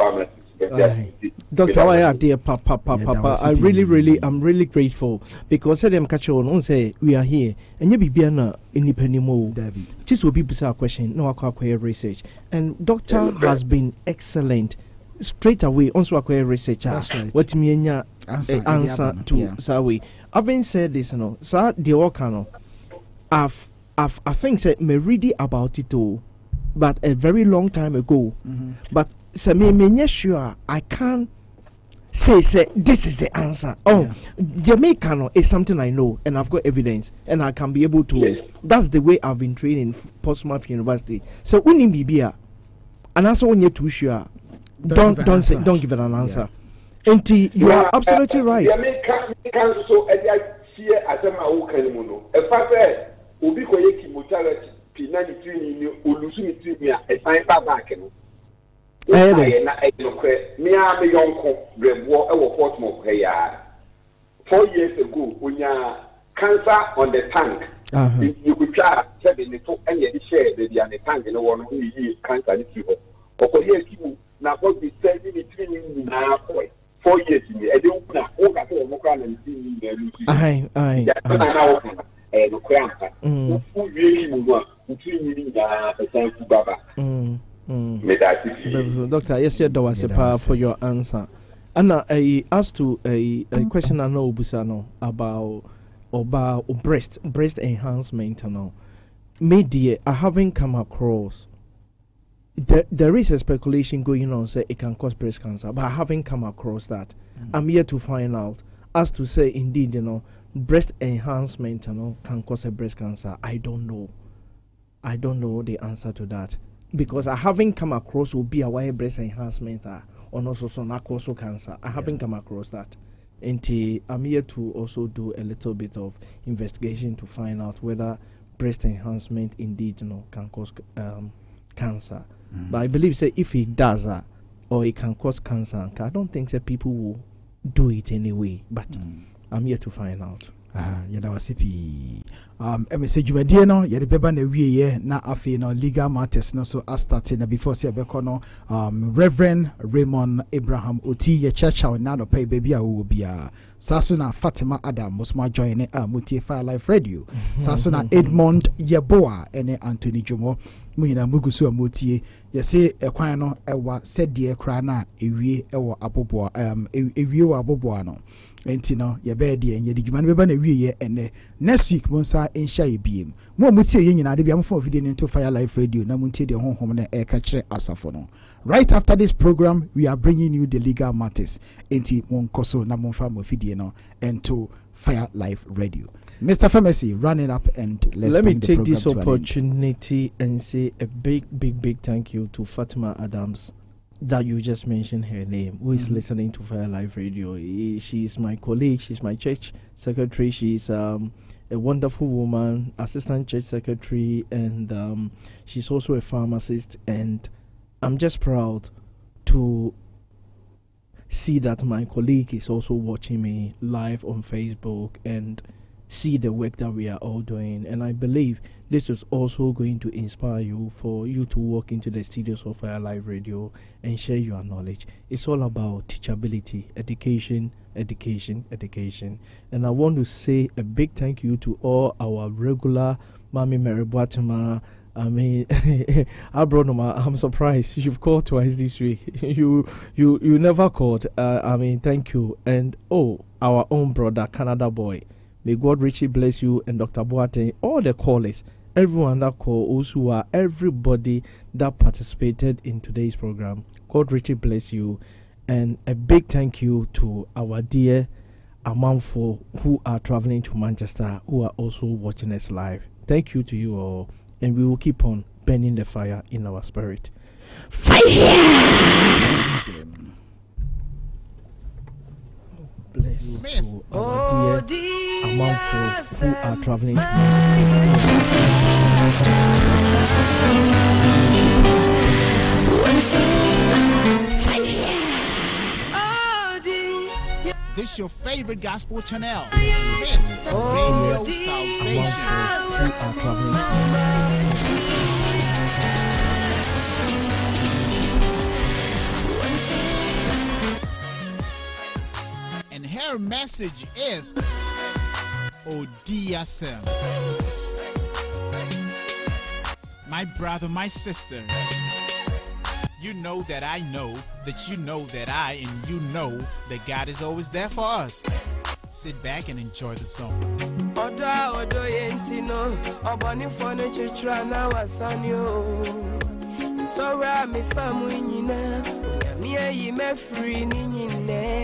Dr. Dear Papa, I'm really grateful because them catch on say we are here and you be biana independent mo. This will be a question, no acquire research. And doctor has been excellent. Straight away, also acquire researcher. That's right. What me answer to Sawi. Having said this, sir, the Okano, I think that me ready about it all. but a very long time ago. But me sure I can't say this is the answer. Jamaican is something I know and I've got evidence and I can be able to. That's the way I've been trained in Portsmouth University. So when you be here, and also when you're too sure, don't give it an answer. And you are absolutely right. So as a Maokan, a father will be quite mortality, Pinani Trini, Ulusimia, a fine back. Me, I'm a young war over Portsmouth. 4 years ago, when you cancer on the tank, you could try 7 and yet share the tank in the one who is cancer. Or for years, you now what we said in between now 4 years in the Edinburgh, all that Mokan and see me. I who really move between Baba. Doctor, yes, there was a power for your answer. And I asked to a question I know Busano about breast enhancement. Media, I haven't come across. There is a speculation going on, say it can cause breast cancer, but I haven't come across that. I'm here to find out as to say indeed, breast enhancement, can cause a breast cancer. I don't know the answer to that. Because I haven't come across will be a why breast enhancement or also some cause cancer. I haven't come across that. And I'm here to also do a little bit of investigation to find out whether breast enhancement indeed can cause cancer. But I believe if it does or it can cause cancer, I don't think that people will do it anyway. But I'm here to find out. Message you no yede beba na wiye na afi no legal matters no so starting na before say be no Reverend Raymond Abraham Oti ye church na no pay baby a wo bia Sasuna Fatima Adam mosma join Mutie Fire Life Radio Sasuna Edmond Yeboa ene Anthony Jomo muhina mugusu amutie ye say ekwan no ewa sedie kra na ewie ewo aboboa ewie wo aboboa no enti no ye be de ye djuma no beba na wiye ene next week monsa ensha ye biem mo mutie ye nyina de bia mo fo video into Fire Life Radio na muntie de honhom na e ka kire asafo no. Right after this program, we are bringing you the legal matters into Monkoso na monfa mo video no into Fire Life Radio. Mr. Pharmacy, run it up and let me take this opportunity and say a big thank you to Fatima Adams that you just mentioned her name, who is listening to Fire Life Radio. She is my colleague, she's my church secretary, she's a wonderful woman, assistant church secretary, and she's also a pharmacist, and I'm just proud to see that my colleague is also watching me live on Facebook and see the work that we are all doing. And I believe this is also going to inspire you for you to walk into the studios of Fire Live Radio and share your knowledge. It's all about teachability, education. And I want to say a big thank you to all our regular Mami Mary Boatima. I mean, I'm surprised you've called twice this week. You never called. I mean, thank you. And our own brother, Canada boy. May God richly bless you, and Dr. Boateng, all the callers, everyone that called, also everybody that participated in today's program. God richly bless you, and a big thank you to our dear Amanfo who are traveling to Manchester, who are also watching us live. Thank you to you all. And we will keep on burning the fire in our spirit. Fire! Bless you to our dear Amanfo who are traveling to This your favorite gospel channel, Smith Radio Salvation. Who are traveling. And her message is Ogya. My brother, my sister, you know that I know that you know that I and you know that God is always there for us. Sit back and enjoy the song. So ra me famu nyina. Me ayi me free ni nyine.